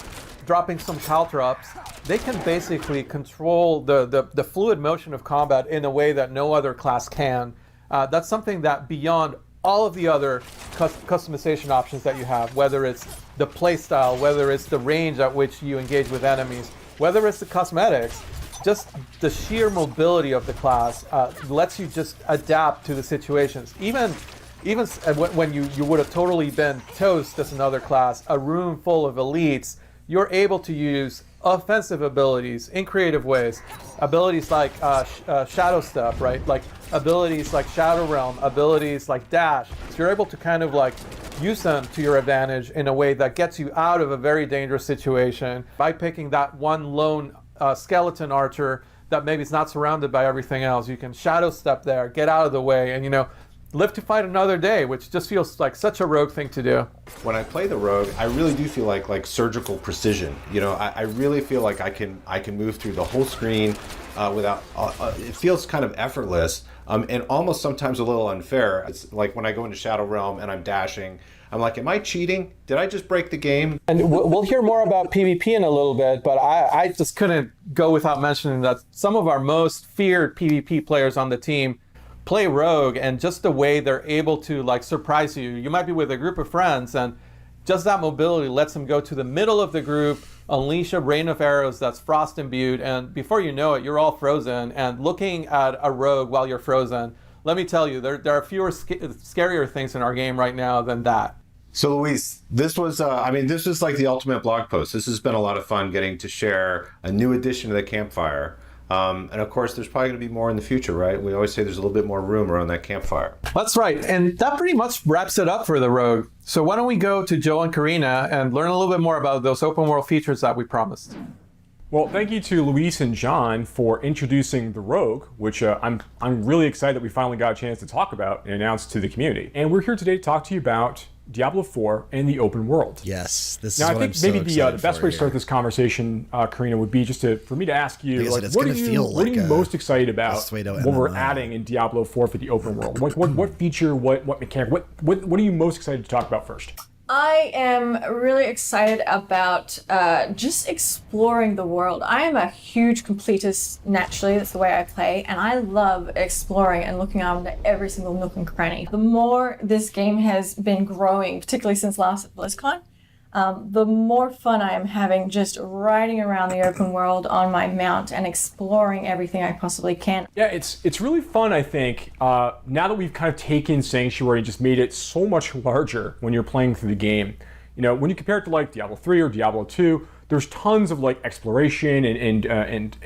dropping some caltrops. They can basically control the fluid motion of combat in a way that no other class can. That's something that beyond all of the other customization options that you have, whether it's the playstyle, whether it's the range at which you engage with enemies, whether it's the cosmetics, just the sheer mobility of the class lets you just adapt to the situations. Even when you would have totally been toast as another class, a room full of elites, you're able to use offensive abilities in creative ways. Abilities like Shadow Step, right? Like abilities like Shadow Realm, abilities like Dash. So you're able to kind of like use them to your advantage in a way that gets you out of a very dangerous situation by picking that one lone skeleton archer that maybe is not surrounded by everything else. You can Shadow Step there, get out of the way, and live to fight another day, which just feels like such a Rogue thing to do. When I play the Rogue, I really do feel like surgical precision. I really feel like I can move through the whole screen without. It feels kind of effortless, and almost sometimes a little unfair. It's like when I go into Shadow Realm and I'm dashing, I'm like, am I cheating? Did I just break the game? And we'll hear more about PvP in a little bit, but I just couldn't go without mentioning that some of our most feared PvP players on the team play Rogue, and just the way they're able to surprise you. You might be with a group of friends, and just that mobility lets them go to the middle of the group, unleash a rain of arrows that's Frost imbued, and before you know it, you're all frozen. And looking at a Rogue while you're frozen, let me tell you, there are fewer scarier things in our game right now than that. So Luis, this was like the ultimate blog post. This has been a lot of fun getting to share a new addition to the campfire. And of course, there's probably going to be more in the future, right? We always say there's a little bit more room around that campfire. That's right. And that pretty much wraps it up for the Rogue. So why don't we go to Joe and Karina and learn a little bit more about those open world features that we promised. Well, thank you to Luis and John for introducing the Rogue, which I'm really excited that we finally got a chance to talk about and announce to the community. And we're here today to talk to you about Diablo 4 and the open world. Yes, this now, is what I'm so maybe the best way to start here. this conversation, Karina, would be just for me to ask you, What are you most excited about what we're adding in Diablo 4 for the open world? What feature, what mechanic, what are you most excited to talk about first? I am really excited about just exploring the world. I am a huge completist naturally, that's the way I play, and I love exploring and looking around at every single nook and cranny. The more this game has been growing, particularly since last BlizzCon, the more fun I am having just riding around the open world on my mount and exploring everything I possibly can. Yeah, it's really fun, I think, now that we've kind of taken Sanctuary and just made it so much larger when you're playing through the game. When you compare it to Diablo 3 or Diablo 2, there's tons of exploration and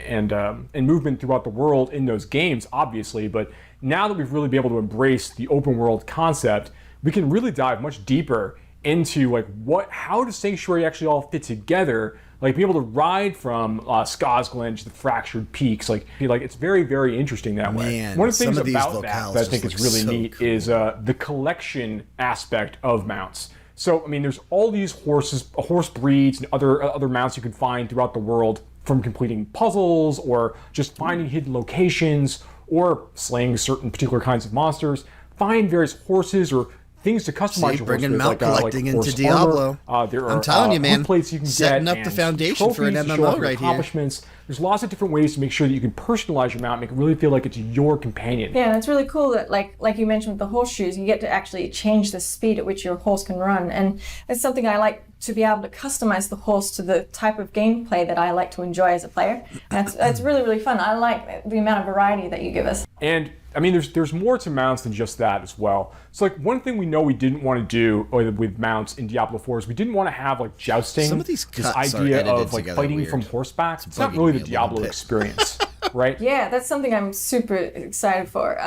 movement throughout the world in those games, obviously, but now that we've really been able to embrace the open world concept, we can really dive much deeper into like how does Sanctuary actually all fit together? Like being able to ride from Skosglen to the Fractured Peaks, like it's very, very interesting that way. Man, one of the things some of about these that I think is really so neat cool. is the collection aspect of mounts. So, I mean, there's all these horse breeds and other mounts you can find throughout the world, from completing puzzles or just finding hidden locations or slaying certain particular kinds of monsters. Find various horses or things to customize your bringing horse mount with, collecting like into horse Diablo. armor. There are I'm telling you, man, hook plates you can setting get up the and foundation for an trophies to show MMO off your right here. accomplishments. There's lots of different ways to make sure that you can personalize your mount, make it really feel like it's your companion. Yeah, and it's really cool that, like you mentioned with the horseshoes, you get to actually change the speed at which your horse can run. And it's something I like, to be able to customize the horse to the type of gameplay that I like to enjoy as a player. And it's really, really fun. I like the amount of variety that you give us. And I mean, there's more to mounts than just that as well. So like one thing we know we didn't want to do with mounts in Diablo 4 is we didn't want to have like jousting. Some of these this cuts are idea edited of like together fighting weird. from horseback. It's not bugging really me the a little Diablo bit. experience, right? Yeah, that's something I'm super excited for.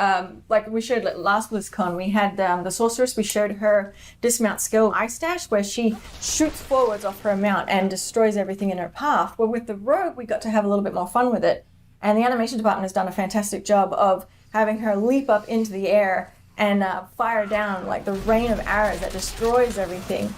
Like we showed last BlizzCon, we had the sorceress. We showed her dismount skill Ice Dash, where she shoots forwards off her mount and destroys everything in her path. Well, with the rogue, we got to have a little bit more fun with it, and the animation department has done a fantastic job of having her leap up into the air and fire down like the rain of arrows that destroys everything.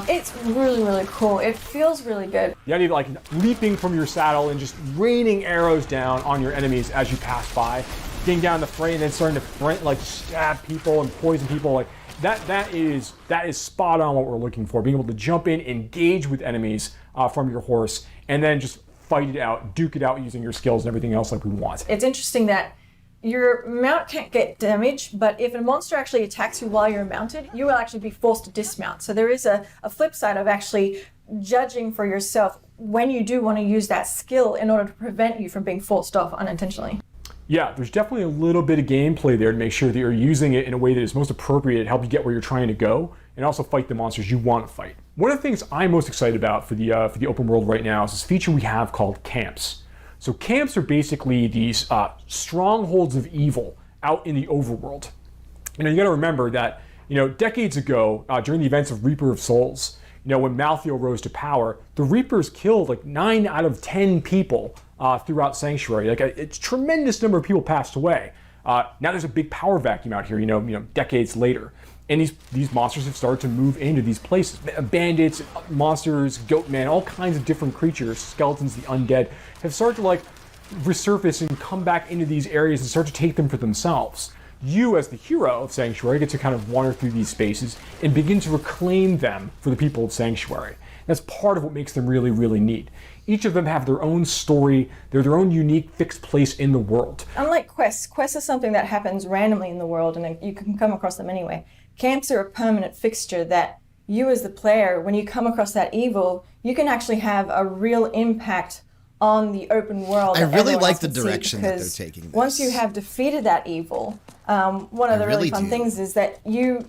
It's really, really cool. It feels really good. The idea of like leaping from your saddle and just raining arrows down on your enemies as you pass by, getting down the fray and then starting to like stab people and poison people, like that is spot on what we're looking for. Being able to jump in, engage with enemies from your horse, and then just fight it out, duke it out using your skills and everything else like we want. It's interesting that your mount can't get damaged, but if a monster actually attacks you while you're mounted, you will actually be forced to dismount. So there is a flip side of actually judging for yourself when you do want to use that skill in order to prevent you from being forced off unintentionally. Yeah, there's definitely a little bit of gameplay there to make sure that you're using it in a way that is most appropriate to help you get where you're trying to go and also fight the monsters you want to fight. One of the things I'm most excited about for the open world right now is this feature we have called camps. So camps are basically these strongholds of evil out in the overworld. You know, you got to remember that, decades ago, during the events of Reaper of Souls, when Malthael rose to power, the Reapers killed like 9 out of 10 people throughout Sanctuary. Like a tremendous number of people passed away. Now there's a big power vacuum out here, decades later. And these monsters have started to move into these places. Bandits, monsters, goatmen, all kinds of different creatures, skeletons, the undead, have started to like resurface and come back into these areas and start to take them for themselves. You, as the hero of Sanctuary, get to kind of wander through these spaces and begin to reclaim them for the people of Sanctuary. That's part of what makes them really, really neat. Each of them have their own story, they're their own unique fixed place in the world. Unlike quests are something that happens randomly in the world and you can come across them anyway. Camps are a permanent fixture that you as the player, when you come across that evil, you can actually have a real impact on the open world. I really like the direction that they're taking this. Once you have defeated that evil, one of the really fun things is that you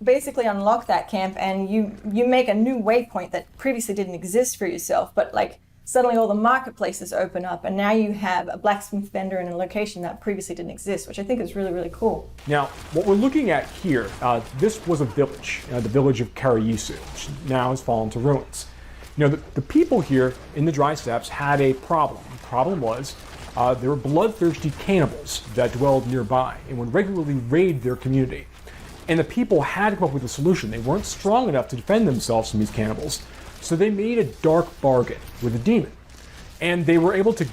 basically unlock that camp and you make a new waypoint that previously didn't exist for yourself, but like suddenly all the marketplaces open up and now you have a blacksmith vendor in a location that previously didn't exist, which I think is really, really cool. Now, what we're looking at here, this was a village, the village of Karayisu, which now has fallen to ruins. The people here in the Dry Steppes had a problem. The problem was there were bloodthirsty cannibals that dwelled nearby and would regularly raid their community. And the people had to come up with a solution. They weren't strong enough to defend themselves from these cannibals, so they made a dark bargain with a demon. And they were able to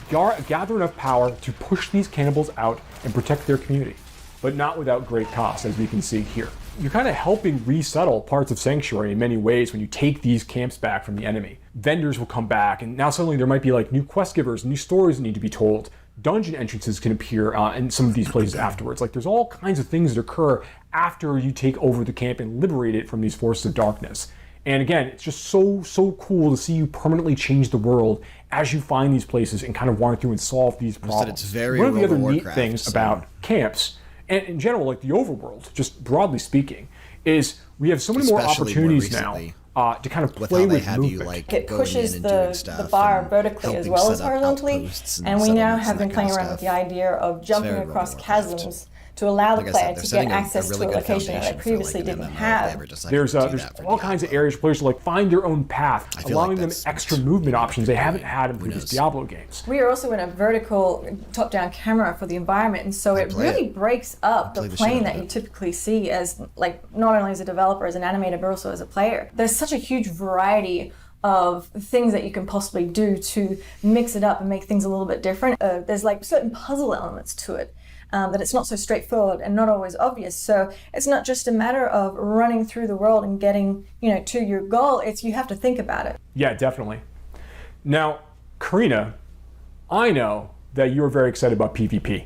gather enough power to push these cannibals out and protect their community, but not without great cost, as we can see here. You're kind of helping resettle parts of Sanctuary in many ways when you take these camps back from the enemy. Vendors will come back, and now suddenly there might be like new quest givers, new stories that need to be told. Dungeon entrances can appear in some of these places afterwards. Like there's all kinds of things that occur after you take over the camp and liberate it from these forces of darkness. And again, it's just so cool to see you permanently change the world as you find these places and kind of wander through and solve these problems. It's very One of the other World of neat Warcraft, things about camps, and in general, like the overworld, just broadly speaking, is we have so many more Especially opportunities more now recently, to kind of with play how they with have movement. you like It going pushes in and doing the stuff bar and vertically as helping well as set up horizontally, outposts and we now settlements have and been that playing kind of around with the stuff. idea of jumping very across World of Warcraft. chasms to allow the Like I player said, to they're get setting a access really to a good location that they foundation for, like, previously an didn't MMO if they have. ever decide There's to do there's that for all kinds of areas for players to like find their own path, feel allowing like them that's extra movement options they haven't had in previous Diablo games. We are also in a vertical top-down camera for the environment, and so it really breaks up the plane that you typically see as, like, not only as a developer, as an animator, but also as a player. There's such a huge variety of things that you can possibly do to mix it up and make things a little bit different. There's like certain puzzle elements to it. That it's not so straightforward and not always obvious. So it's not just a matter of running through the world and getting, to your goal. It's you have to think about it. Yeah, definitely. Now, Karina, I know that you're very excited about PvP.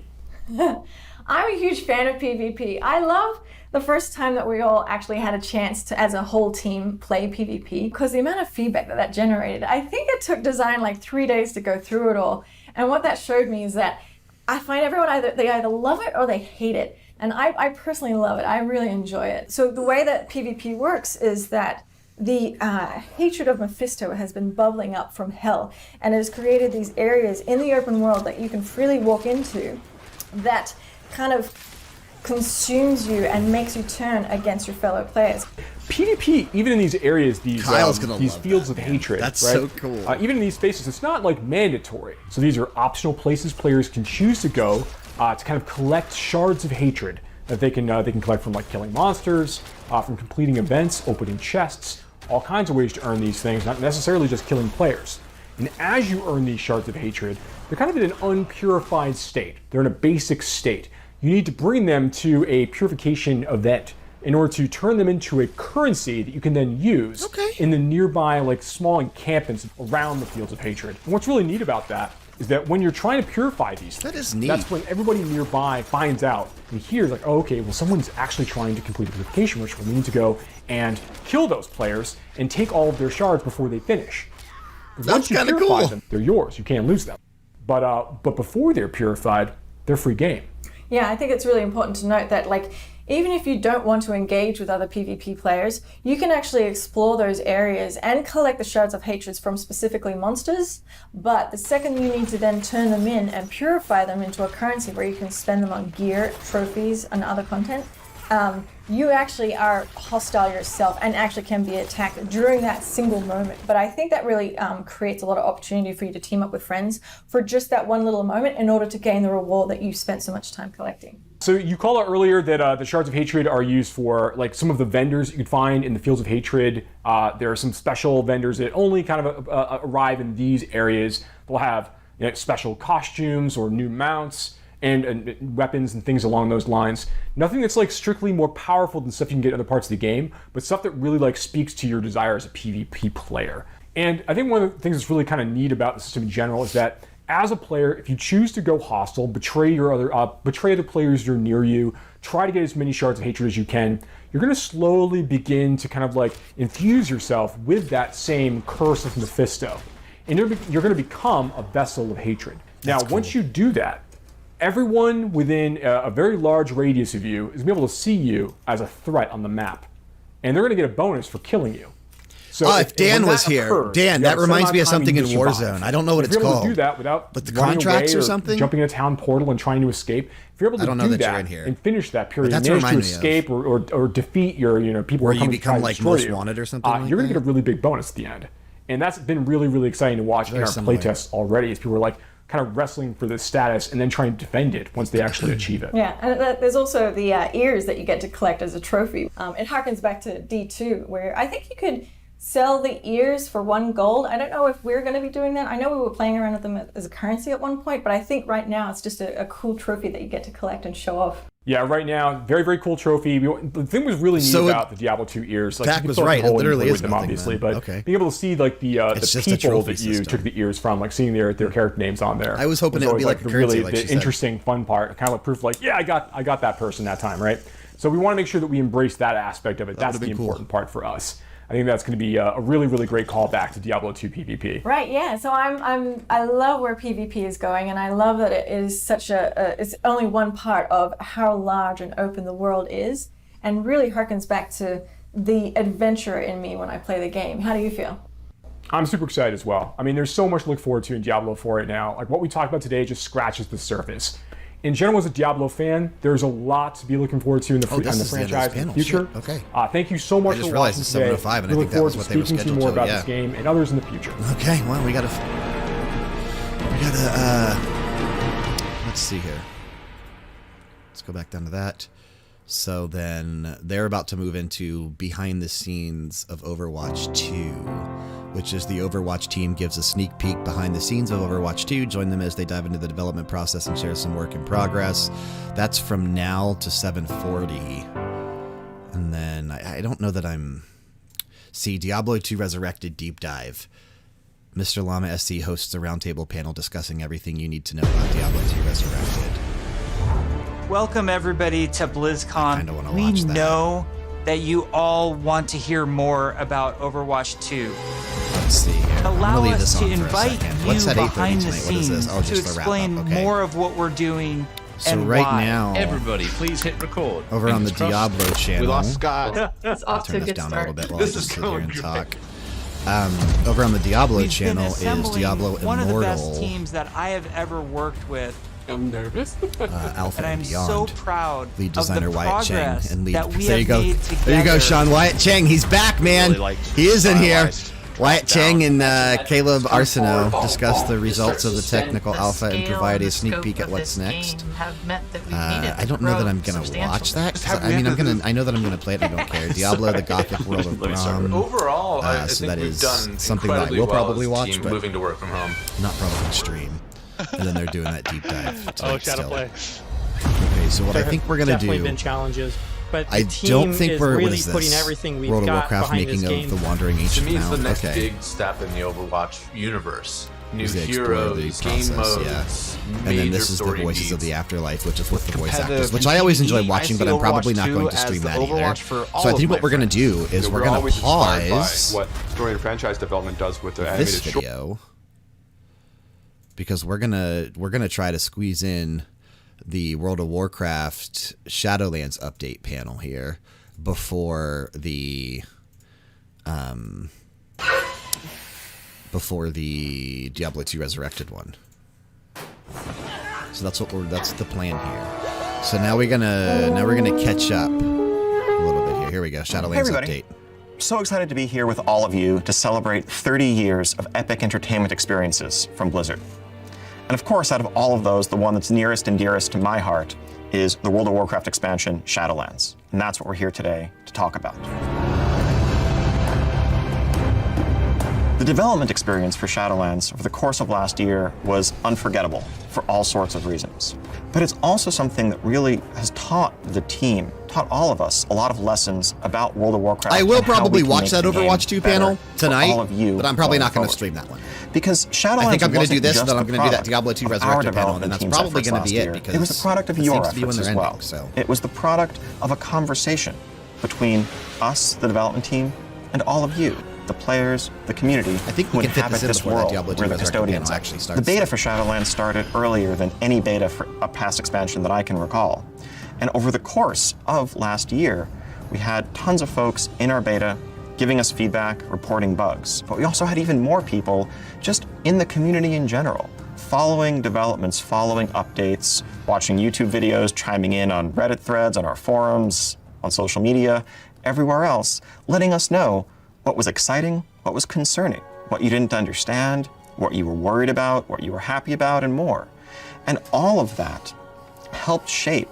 I'm a huge fan of PvP. I love the first time that we all actually had a chance to, as a whole team, play PvP, because the amount of feedback that generated, I think it took design like 3 days to go through it all. And what that showed me is that I find everyone they either love it or they hate it. And I personally love it. I really enjoy it. So the way that PvP works is that the hatred of Mephisto has been bubbling up from hell and has created these areas in the open world that you can freely walk into that kind of consumes you and makes you turn against your fellow players. PvP, even in these areas, these fields that, of hatred, that's right? so cool. Even in these spaces, it's not like mandatory. So these are optional places players can choose to go to kind of collect shards of hatred that they can collect from like killing monsters, from completing events, opening chests, all kinds of ways to earn these things, not necessarily just killing players. And as you earn these shards of hatred, they're kind of in an unpurified state. They're in a basic state. You need to bring them to a purification event in order to turn them into a currency that you can then use in the nearby like small encampments around the fields of hatred. And what's really neat about that is that when you're trying to purify these things, that's when everybody nearby finds out and hears like, oh, okay, well, someone's actually trying to complete a purification ritual. We need to go and kill those players and take all of their shards before they finish. Once you purify them, they're yours. You can't lose them. But before they're purified, they're free game. Yeah, I think it's really important to note that, like, even if you don't want to engage with other PvP players, you can actually explore those areas and collect the shards of hatred from specifically monsters. But the second you need to then turn them in and purify them into a currency where you can spend them on gear, trophies, and other content, you actually are hostile yourself and actually can be attacked during that single moment. But I think that really creates a lot of opportunity for you to team up with friends for just that one little moment in order to gain the reward that you spent so much time collecting. So you called out earlier that the shards of hatred are used for like some of the vendors you can find in the fields of hatred. There are some special vendors that only kind of arrive in these areas. They'll have special costumes or new mounts and weapons and things along those lines. Nothing that's like strictly more powerful than stuff you can get in other parts of the game, but stuff that really like speaks to your desire as a PvP player. And I think one of the things that's really kind of neat about the system in general is that as a player, if you choose to go hostile, betray other players that are near you, try to get as many shards of hatred as you can, you're going to slowly begin to kind of like infuse yourself with that same curse of Mephisto. And you're going to become a vessel of hatred. Now, once you do that, everyone within a very large radius of you is going to be able to see you as a threat on the map. And they're going to get a bonus for killing you. So if Dan was here, Dan, that reminds me of something in Warzone. I don't know what it's called. If you're able to do that without the contracts or something, jumping in a town portal and trying to escape, if you're able to do that and finish that period, and manage to escape or defeat your people where who you become like most wanted or something, you're going to get a really big bonus at the end. And that's been really, really exciting to watch in our playtests already, as people are like kind of wrestling for this status and then trying to defend it once they actually achieve it. Yeah, and there's also the ears that you get to collect as a trophy. It harkens back to D2, where I think you could sell the ears for 1 gold. I don't know if we're going to be doing that. I know we were playing around with them as a currency at one point, but I think right now it's just a cool trophy that you get to collect and show off. Yeah, right now, very, very cool trophy. The thing was really neat about the Diablo 2 ears. Like, Dak was right. It literally is them, nothing, obviously, man. but being able to see like the people that you took the ears from, like seeing their character names on there. I was hoping it would be like a currency, like the interesting, fun part, kind of like proof, like, yeah, I got that person that time, right? So we want to make sure that we embrace that aspect of it. That's the important part for us. I think that's going to be a really, really great callback to Diablo 2 PvP. Right, yeah. So I love where PvP is going, and I love that it is such it's only one part of how large and open the world is, and really harkens back to the adventurer in me when I play the game. How do you feel? I'm super excited as well. I mean, there's so much to look forward to in Diablo 4 right now. Like what we talked about today just scratches the surface. in general, as a Diablo fan, there's a lot to be looking forward to in the, franchise in the future. Okay. Thank you so much for watching today. It's 7:05, and I think that was what they were scheduled to. Speaking to you more about this game and others in the future. Okay, well, we gotta, let's see here. Let's go back down to that. So then they're about to move into behind the scenes of Overwatch 2, which is the Overwatch team gives a sneak peek behind the scenes of Overwatch 2. Join them as they dive into the development process and share some work in progress. That's from now to 7:40. And then I don't know that I'm... See, Diablo 2 Resurrected Deep Dive. Mr. Llama SC hosts a roundtable panel discussing everything you need to know about Diablo 2 Resurrected. Welcome everybody to BlizzCon. We know that you all want to hear more about Overwatch 2. Let's see here. Allow us to invite you behind the scenes to explain more of what we're doing. So and right why. now, everybody, please hit record. Over on the Diablo channel, we lost Scott. It's off to a good start. A little bit while I just sit here and talk. Over on the Diablo channel is Diablo Immortal. One of the best teams that I have ever worked with. I'm nervous. Alpha and I'm Beyond. so proud lead designer of the Wyatt Chang and lead. That we There you go. Made there you go, Sean. Wyatt Chang. He's back, man. Really he is in here. Wyatt Chang and Caleb Arsenault discussed the results of the technical alpha and provided a sneak peek at what's next. I don't know that I'm gonna watch that. I know that I'm gonna play it. I don't care. Diablo: The Gothic World of Brom. Overall, I so think that we've is done something that I will probably watch, but moving to work from home. Not probably stream. And then they're doing that deep dive. Shadow Play. Okay, so what I think we're gonna definitely do. Been challenges, but the I team don't think is we're really putting everything we've World of got Warcraft behind making this game. of the Wandering To Ancient me, it's the Mound. next Okay. big step in the Overwatch universe. New As they explore heroes, the game process, modes, and then this is the Voices of the Afterlife, which is with the voice actors, which I always enjoy watching, but I'm probably not going to stream that either. So I think what we're going to do is we're going to pause what story and franchise development does with the this animated video because we're gonna try to squeeze in the World of Warcraft Shadowlands update panel here before the Diablo 2 Resurrected one. So that's the plan here. So now we're gonna catch up a little bit here. Here we go. Shadowlands update. So excited to be here with all of you to celebrate 30 years of epic entertainment experiences from Blizzard. And of course, out of all of those, the one that's nearest and dearest to my heart is the World of Warcraft expansion, Shadowlands. And that's what we're here today to talk about. The development experience for Shadowlands over the course of last year was unforgettable for all sorts of reasons. But it's also something that really has taught the team, taught all of us, a lot of lessons about World of Warcraft. I will and how probably we can watch make that the game Overwatch 2 better panel for tonight, all of you but I'm probably not going to forward. stream that one. Because Shadowlands I think I'm going to do this, wasn't and then I'm just going to do that the Diablo 2 product of our Resurrected panel, and that's development probably team's going to be efforts it last because year. It was the product of that your seems to be when efforts they're as well. ending. So it was the product of a conversation between us, the development team, and all of you, the players, the community, I think who we can fit inhabit this in this before that world Diablo 2 where the Resurrected custodians panel are. actually starts. The beta for Shadowlands started earlier than any beta for a past expansion that I can recall. And over the course of last year, we had tons of folks in our beta giving us feedback, reporting bugs. But we also had even more people just in the community in general, following developments, following updates, watching YouTube videos, chiming in on Reddit threads, on our forums, on social media, everywhere else, letting us know what was exciting, what was concerning, what you didn't understand, what you were worried about, what you were happy about, and more. And all of that helped shape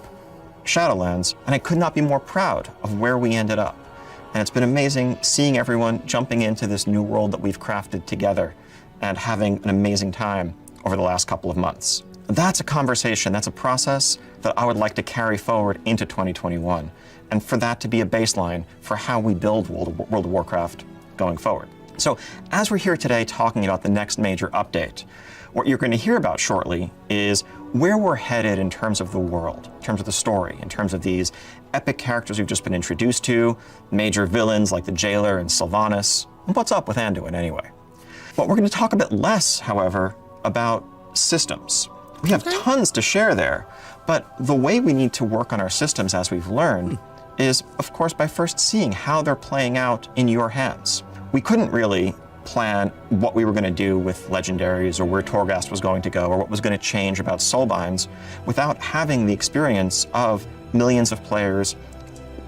Shadowlands, and I could not be more proud of where we ended up. And it's been amazing seeing everyone jumping into this new world that we've crafted together and having an amazing time over the last couple of months. That's a conversation, that's a process that I would like to carry forward into 2021, and for that to be a baseline for how we build World of Warcraft going forward. So as we're here today talking about the next major update, what you're going to hear about shortly is where we're headed in terms of the world, in terms of the story, in terms of these epic characters we've just been introduced to, major villains like the Jailer and Sylvanas, and what's up with Anduin anyway. But we're going to talk a bit less, however, about systems. We have tons to share there, but the way we need to work on our systems, as we've learned, is, of course, by first seeing how they're playing out in your hands. We couldn't really plan what we were going to do with legendaries or where Torghast was going to go or what was going to change about soulbinds without having the experience of millions of players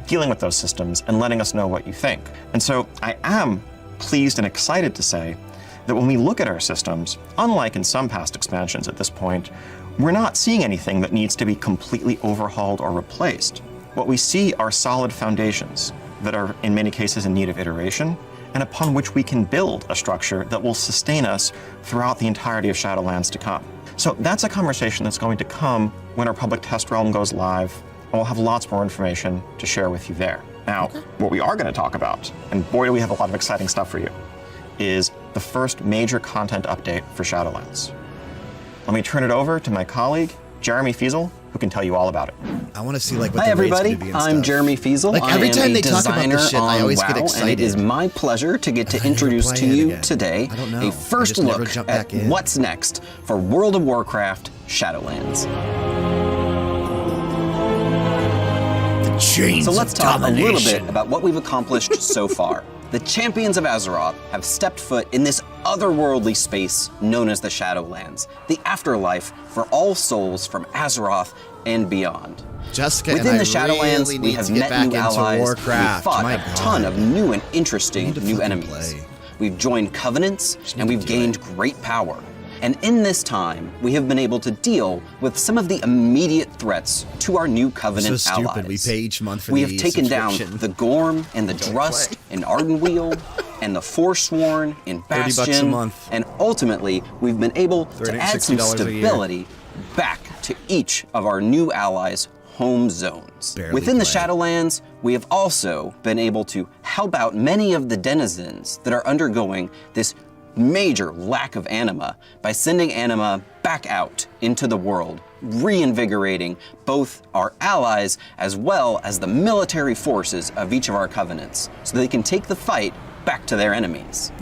dealing with those systems and letting us know what you think. And so I am pleased and excited to say that when we look at our systems, unlike in some past expansions at this point, we're not seeing anything that needs to be completely overhauled or replaced. What we see are solid foundations that are in many cases in need of iteration and upon which we can build a structure that will sustain us throughout the entirety of Shadowlands to come. So that's a conversation that's going to come when our public test realm goes live, and we'll have lots more information to share with you there. Now, what we are going to talk about, and boy do we have a lot of exciting stuff for you, is the first major content update for Shadowlands. Let me turn it over to my colleague, Jeremy Fiesel, who can tell you all about it. I want to see like what Hi the rate's everybody, gonna be and I'm stuff. Jeremy Fiesel. Like every I am time a they talk about designer this shit, I on always WoW, get excited. and it is my pleasure to get to introduce to you today a first look at what's next for World of Warcraft Shadowlands. So let's talk a little bit about what we've accomplished so far. The champions of Azeroth have stepped foot in this otherworldly space known as the Shadowlands, the afterlife for all souls from Azeroth and beyond. Jessica, within the and I Shadowlands, really we need have to get met back new into allies, Warcraft. we've fought My a ton God. of new and interesting new enemies. We've joined covenants, and we've gained great power. And in this time, we have been able to deal with some of the immediate threats to our new Covenant So stupid. allies. We pay each month for We the have taken down subscription. the Gorm and the Drust in Ardenweald, and the Forsworn in $30 a Bastion, month. and ultimately, we've been able to add some $360 a year. stability back to each of our new allies' home zones. Barely Within the play. Shadowlands, we have also been able to help out many of the denizens that are undergoing this major lack of anima by sending anima back out into the world, reinvigorating both our allies as well as the military forces of each of our covenants so they can take the fight back to their enemies.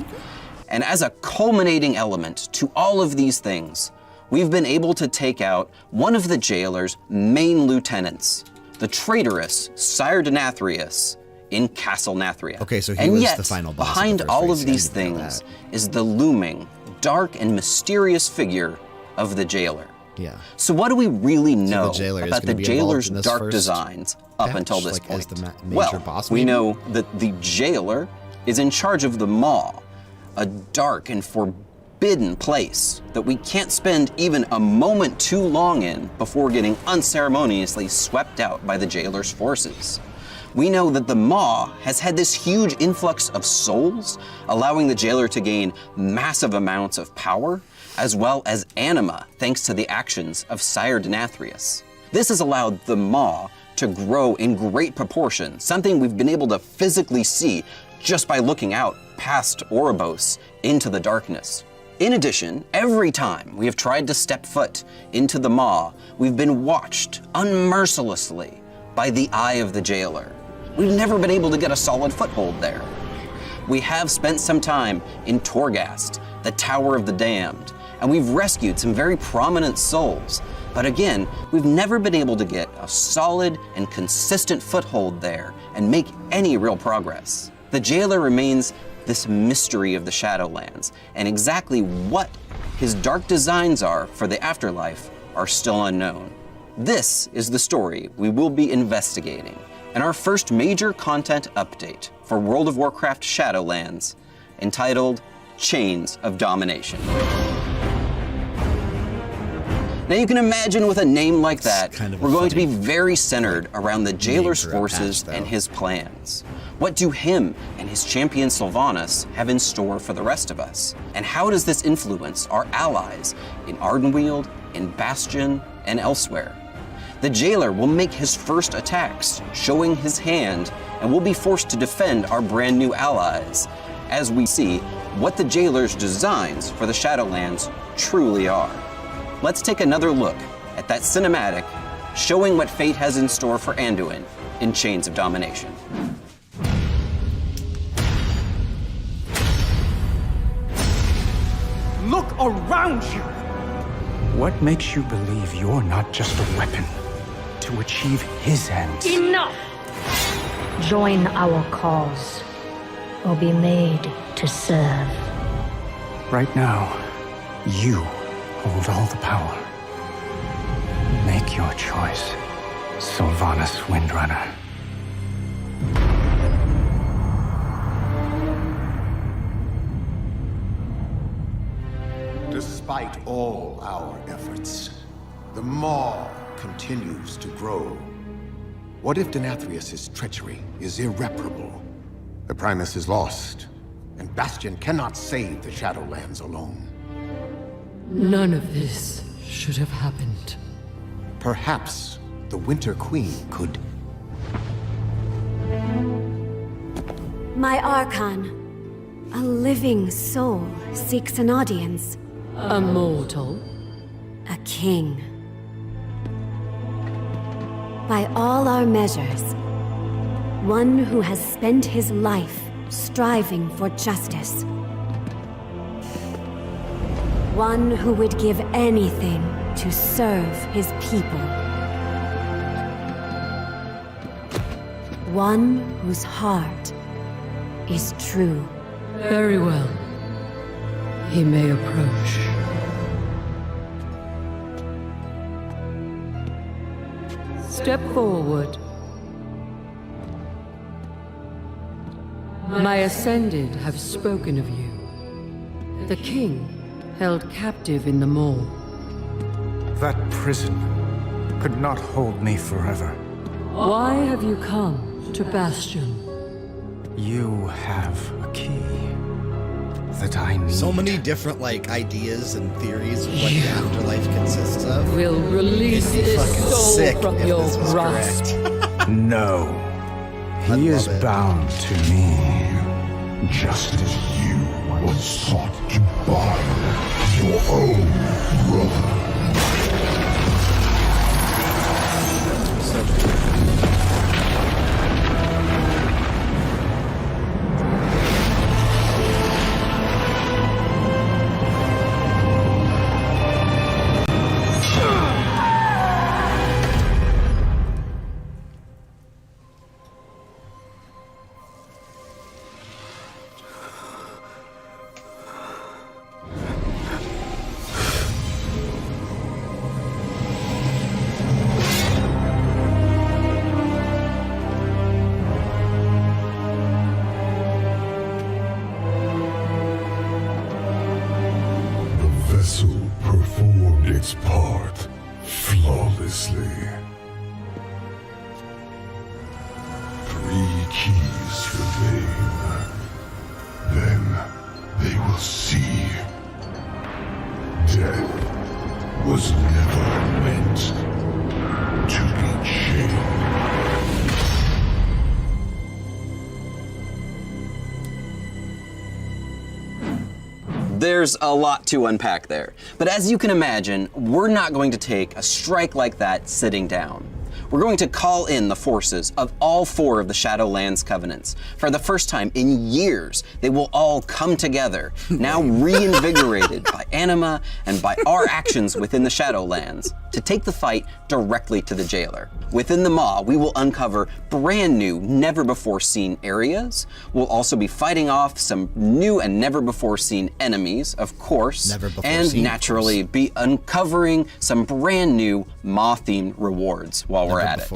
And as a culminating element to all of these things, we've been able to take out one of the jailer's main lieutenants, the traitorous Sire Denathrius in Castle Nathria. Okay, so he and was yet, the final boss of the behind first all race. of I these didn't know things that. is the looming, dark and mysterious figure of the jailer. Yeah. So what do we really know jailer is about the gonna be involved jailer's in this dark first designs up patch, until this like, as point? the major Well, boss, we maybe? know that the jailer is in charge of the Maw, a dark and forbidden place that we can't spend even a moment too long in before getting unceremoniously swept out by the jailer's forces. We know that the Maw has had this huge influx of souls, allowing the jailer to gain massive amounts of power, as well as anima, thanks to the actions of Sire Denathrius. This has allowed the Maw to grow in great proportion, something we've been able to physically see just by looking out past Oribos into the darkness. In addition, every time we have tried to step foot into the Maw, we've been watched unmercilessly by the eye of the jailer. We've never been able to get a solid foothold there. We have spent some time in Torghast, the Tower of the Damned, and we've rescued some very prominent souls. But again, we've never been able to get a solid and consistent foothold there and make any real progress. The jailer remains this mystery of the Shadowlands, and exactly what his dark designs are for the afterlife are still unknown. This is the story we will be investigating in our first major content update for World of Warcraft Shadowlands, entitled Chains of Domination. Now you can imagine with a name like that, we're going to be very centered around the jailer's forces and his plans. What do him and his champion Sylvanas have in store for the rest of us? And how does this influence our allies in Ardenweald, in Bastion, and elsewhere? The jailer will make his first attacks, showing his hand, and we'll be forced to defend our brand new allies, as we see what the jailer's designs for the Shadowlands truly are. Let's take another look at that cinematic showing what fate has in store for Anduin in Chains of Domination. Look around you! What makes you believe you're not just a weapon to achieve his ends? Enough! Join our cause, or be made to serve. Right now, you hold all the power. Make your choice, Sylvanas Windrunner. Despite all our efforts, the Maw continues to grow. What if Denathrius' treachery is irreparable? The Primus is lost, and Bastion cannot save the Shadowlands alone. None of this should have happened. Perhaps the Winter Queen could... My Archon, a living soul seeks an audience. A mortal? A king. By all our measures, one who has spent his life striving for justice. One who would give anything to serve his people. One whose heart is true. Very well. He may approach. Step forward. My Ascended have spoken of you. The king held captive in the Maw. That prison could not hold me forever. Why have you come to Bastion? You have a key that I need. So many different ideas and theories of what the afterlife consists of. Will release this soul from your grasp. No. He is bound to me, just as you once sought to bind your own brother. Its part flawlessly. 3 keys remain. Then they will see. Death was never meant to be chained. There's a lot to unpack there. But as you can imagine, we're not going to take a strike like that sitting down. We're going to call in the forces of all 4 of the Shadowlands Covenants. For the first time in years, they will all come together, now reinvigorated by anima and by our actions within the Shadowlands, to take the fight directly to the jailer. Within the Maw, we will uncover brand new, never-before-seen areas. We'll also be fighting off some new and never-before-seen enemies, of course, and naturally be uncovering some brand new Maw-themed rewards while we're at it.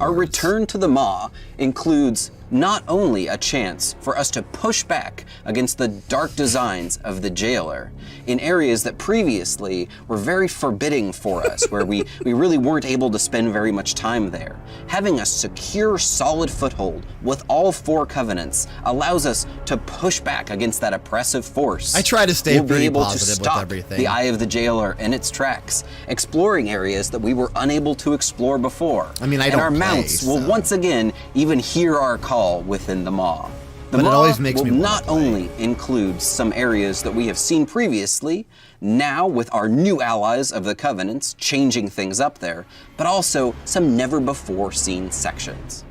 Our return to the Maw includes not only a chance for us to push back against the dark designs of the jailer in areas that previously were very forbidding for us, where we really weren't able to spend very much time there. Having a secure, solid foothold with all 4 covenants allows us to push back against that oppressive force. I try to stay we'll pretty be able positive to stop with everything. the Eye of the Jailer in its tracks, exploring areas that we were unable to explore before. I mean, I and don't our play, mounts will so. once again even hear our call within the Maw. The But it Maw always makes me will wanna not only include some areas that we have seen previously, now with our new allies of the Covenants changing things up there, but also some never-before-seen sections.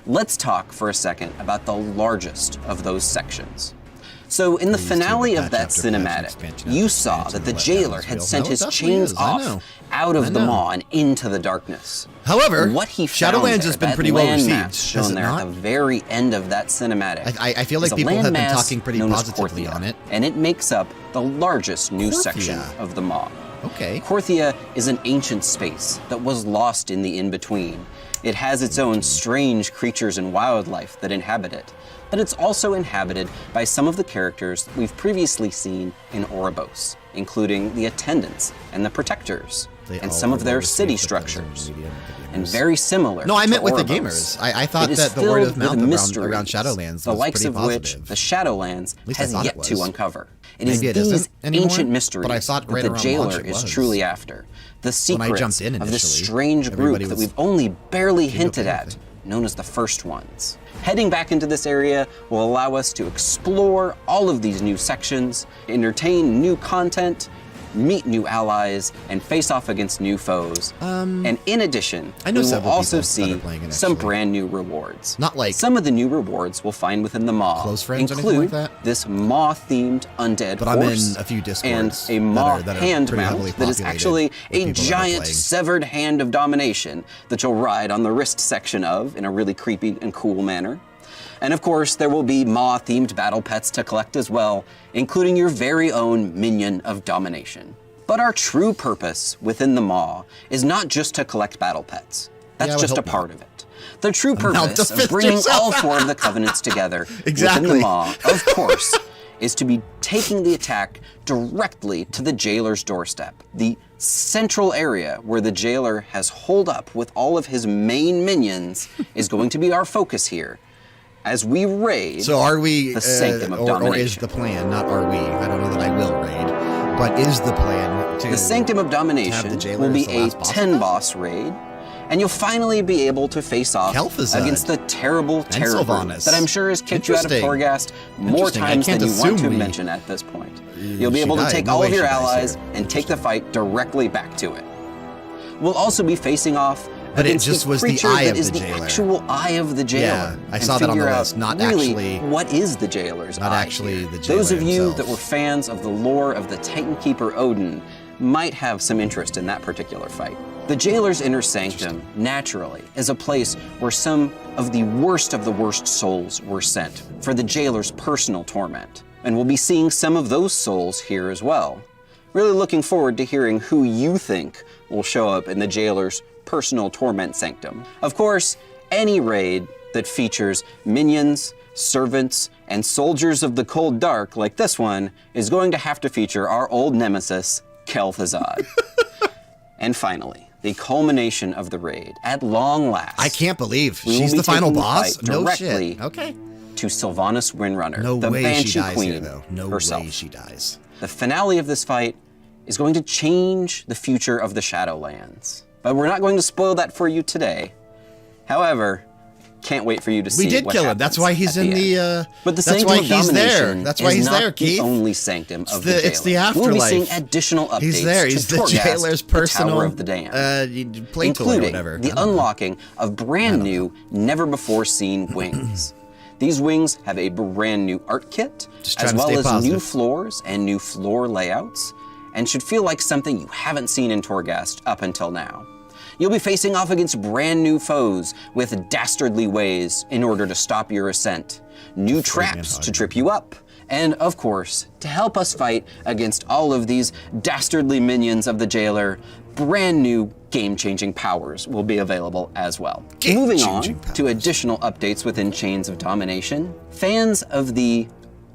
Let's talk for a second about the largest of those sections. So in the Please finale do of patch that after patch, cinematic, expansion you after saw expansion that the to let jailer down had this sent field. his No, it definitely chains is. I off know. out I of the know. maw and into the darkness. However, what he found Shadowlands there, has been that pretty well landmass received, has shown it there not? at the very end of that cinematic. I feel like is a people have been landmass talking pretty known as positively Korthia, on it. and it makes up the largest new Korthia. section of the maw. Okay. Korthia is an ancient space that was lost in the in-between. It has its own strange creatures and wildlife that inhabit it, but it's also inhabited by some of the characters we've previously seen in Oribos, including the Attendants and the Protectors, and some of their city structures. And very similar No, I to meant with the Oribos, gamers. I thought it is that the word filled of mouth with around mysteries, Shadowlands the was likes pretty of which positive. the Shadowlands least I has thought yet it to was. uncover. It Maybe is it these isn't anymore, ancient mysteries but I thought right that the around jailer launch it is was. truly after. The When I secrets jumped in of this initially, strange group everybody that was we've only barely keeping hinted up at, everything. known as the First Ones. Heading back into this area will allow us to explore all of these new sections, entertain new content, meet new allies, and face off against new foes. And in addition, I know we will several also people that are see playing it, some actually. brand new rewards. Not like some of the new rewards we'll find within the maw close friends or anything include like that? this maw-themed undead But I'm in horse a few and Discords a maw that are hand pretty heavily mount that is populated actually with a people that are giant playing. severed hand of domination that you'll ride on the wrist section of in a really creepy and cool manner. And of course, there will be maw-themed battle pets to collect as well, including your very own minion of domination. But our true purpose within the maw is not just to collect battle pets. That's Yeah, I would just a hope part of it. The true Now purpose defend of bringing yourself. all four of the covenants together Exactly. within the maw, of course, is to be taking the attack directly to the jailer's doorstep. The central area where the jailer has holed up with all of his main minions is going to be our focus here, as we raid So are we, the Sanctum of or Domination. is the plan, not are we, I don't know that I will raid, but is the plan to The Sanctum of have the Domination jailer will as be the a last boss? 10-boss raid, and you'll finally be able to face off Kel'Thuzad. against the terrible terror brute Sylvanas. that I'm sure has kicked you out of Interesting. Torghast more Interesting. I times can't than you want to assume we- mention at this point. You'll be she able to died. take No all way of your she dies allies here. and take the fight directly back to it. We'll also be facing off But it against just a was the creature eye that of is the the jailer. actual eye of the jailer. Yeah, I and saw that on the figure out list, not really actually- what is the jailer's Not eye actually here. the jailer Those of you himself. that were fans of the lore of the Titan Keeper Odin might have some interest in that particular fight. The jailer's inner sanctum, naturally, is a place where some of the worst souls were sent for the jailer's personal torment. And we'll be seeing some of those souls here as well. Really looking forward to hearing who you think will show up in the jailer's personal torment sanctum. Of course, any raid that features minions, servants, and soldiers of the cold dark like this one is going to have to feature our old nemesis, Kel'Thuzad. And finally, the culmination of the raid, at long last. I can't believe we will she's be the final taking boss? fight No directly shit. Okay. to Sylvanas Windrunner, No the way Banshee she dies Queen here, though. No herself. way she dies. The finale of this fight is going to change the future of the Shadowlands. But we're not going to spoil that for you today. However, can't wait for you to see We did what kill him. happens That's why he's at in end. the. But the That's Sanctum why of he's there. Domination That's why is he's not there, Keith. the only sanctum of the It's the jailer. afterlife. We'll be seeing additional updates He's there. He's to the Torghast, jailer's the personal Tower of the Damned, play tool or including whatever. the unlocking of brand new, never-before-seen wings. These wings have a brand new art kit, Just as trying to well stay as new positive. floors and new floor layouts, and should feel like something you haven't seen in Torghast up until now. You'll be facing off against brand new foes with dastardly ways in order to stop your ascent, new traps to trip you up, and of course, to help us fight against all of these dastardly minions of the jailer, brand new game-changing powers will be available as well. Moving on to additional updates within Chains of Domination, fans of the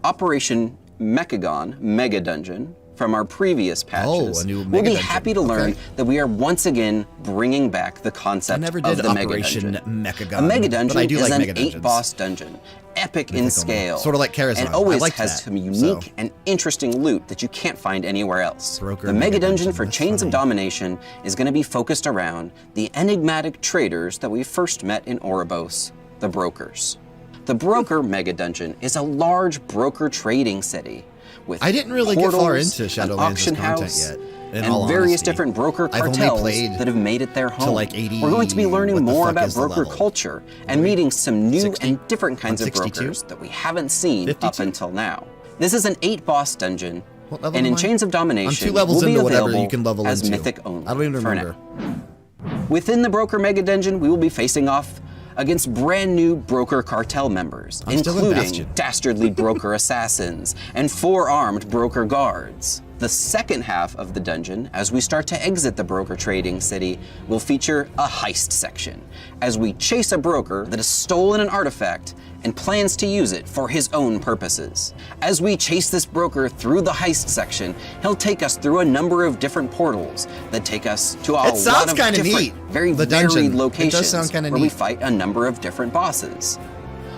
Operation Mechagon Mega Dungeon from our previous patches a new will Mega be Dungeon. happy to learn Okay. that we are once again bringing back the concept never of did the Mega Operation Dungeon. Mechagon, A Mega but I Dungeon do is like an Mega Dungeons. 8-boss dungeon, epic in scale, Sort of like Charisma. and I always like has that, some unique and interesting loot that you can't find anywhere else. Broker The Mega Mega Dungeon Dungeon, for that's Chains of funny. Domination is going to be focused around the enigmatic traders that we first met in Oribos, the Brokers. The Broker Mega Dungeon is a large broker trading city with I didn't really get far portals, into an Shadowlands' auction content house, yet, in and all various honesty. different broker I've only cartels played that have made it their home. like 80 We're going to be learning what the more fuck about is the broker level? culture and meeting some new 60? and different kinds of 62? brokers that we haven't seen up 52? until now. This is an 8-boss dungeon, What level and in am I? Chains of I'm Domination 2 levels will be into whatever available you can level as into. Mythic only. I don't even for remember. now. Within the Broker Mega Dungeon, we will be facing off against brand new Broker Cartel members, I'm still in including Bastion. dastardly Broker assassins and 4-armed Broker guards. The second half of the dungeon, as we start to exit the Broker Trading City, will feature a heist section, as we chase a broker that has stolen an artifact and plans to use it for his own purposes. As we chase this broker through the heist section, he'll take us through a number of different portals that take us to a It lot sounds of kinda different, neat, very the varied dungeon. It locations does sound kinda where we neat. fight a number of different bosses.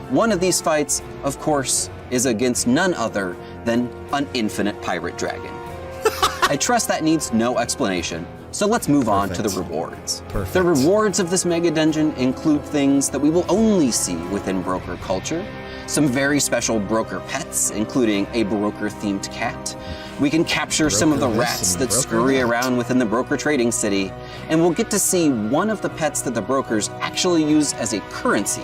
One of these fights, of course, is against none other than an infinite pirate dragon. I trust that needs no explanation, so let's move on to the rewards. Perfect. The rewards of this mega dungeon include things that we will only see within broker culture, some very special broker pets, including a broker-themed cat. We can capture some of the Broker this rats and that broker scurry that. around within the Broker Trading City, and we'll get to see one of the pets that the brokers actually use as a currency.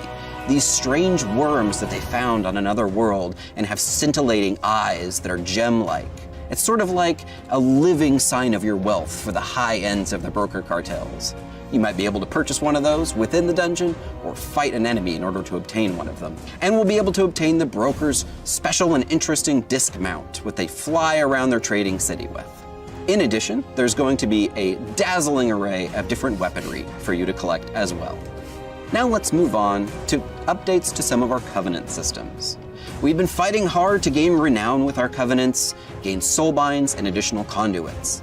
These strange worms that they found on another world and have scintillating eyes that are gem-like. It's sort of like a living sign of your wealth for the high ends of the broker cartels. You might be able to purchase one of those within the dungeon or fight an enemy in order to obtain one of them. And we'll be able to obtain the broker's special and interesting disc mount, which they fly around their trading city with. In addition, there's going to be a dazzling array of different weaponry for you to collect as well. Now let's move on to updates to some of our Covenant systems. We've been fighting hard to gain renown with our Covenants, gain soulbinds, and additional conduits.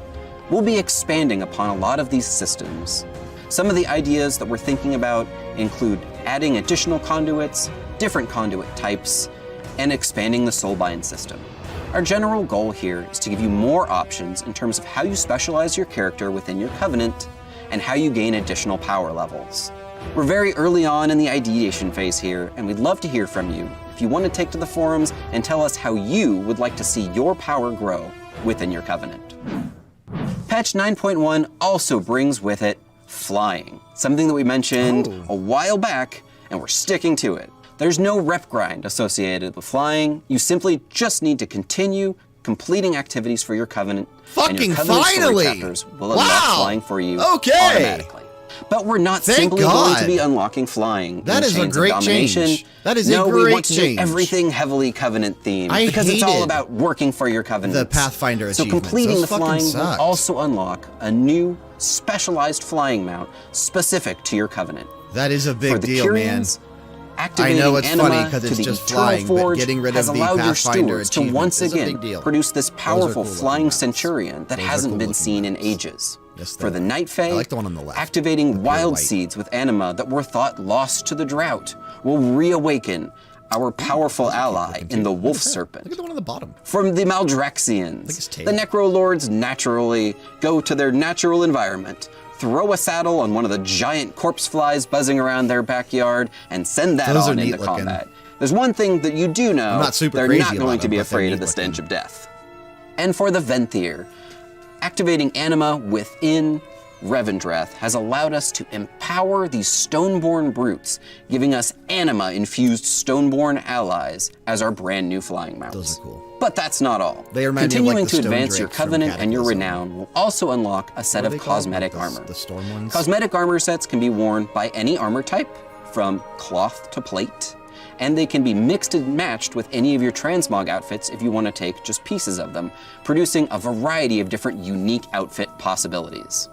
We'll be expanding upon a lot of these systems. Some of the ideas that we're thinking about include adding additional conduits, different conduit types, and expanding the soulbind system. Our general goal here is to give you more options in terms of how you specialize your character within your Covenant and how you gain additional power levels. We're very early on in the ideation phase here, and we'd love to hear from you if you want to take to the forums and tell us how you would like to see your power grow within your Covenant. Patch 9.1 also brings with it flying, something that we mentioned a while back, and we're sticking to it. There's no rep grind associated with flying. You simply just need to continue completing activities for your Covenant, and your Covenant finally! story chapters will unlock flying for you Okay! automatically. But we're not Thank simply God. going to be unlocking flying. That in is a Chains of great Domination. change. That is no, a great we want to change. do everything heavily Covenant themed I because it's all hated about working for your Covenant. the Pathfinder So achievements. completing Those the fucking flying will sucked. also unlock a new specialized flying mount specific to your Covenant. That is a big For the deal, man. Kyrians, activating I know it's anima funny because to it's the just Eternal flying, but Forge getting rid has of the allowed your Pathfinder stewards to achievement once is a again big deal. produce this powerful cool flying looking centurion that Those are hasn't cool been looking seen in ages. Yes, they For the are. Night Fae, I like the one on the left. activating wild white. seeds with anima that were thought lost to the drought will reawaken our powerful ally in the Wolf Serpent. Look at the one on the bottom. From the Maldraxians, tail. the Necrolords naturally go to their natural environment, throw a saddle on one of the giant corpse flies buzzing around their backyard, and send that Those are on neat into looking. combat. There's one thing that you do know, I'm not super they're crazy not about going to them, be but they're afraid of neat the stench looking. of death. And for the Venthyr, activating anima within Revendreth has allowed us to empower these Stoneborn brutes, giving us anima-infused Stoneborn allies as our brand new flying mounts. Those are cool. But that's not all. They remind me of, Continuing like, the to stone advance your drakes from Covenant and your Cataclysm. renown will also unlock a set What are of they called? cosmetic The- armor. The storm ones? Cosmetic armor sets can be worn by any armor type, from cloth to plate, and they can be mixed and matched with any of your transmog outfits if you want to take just pieces of them, producing a variety of different unique outfit possibilities.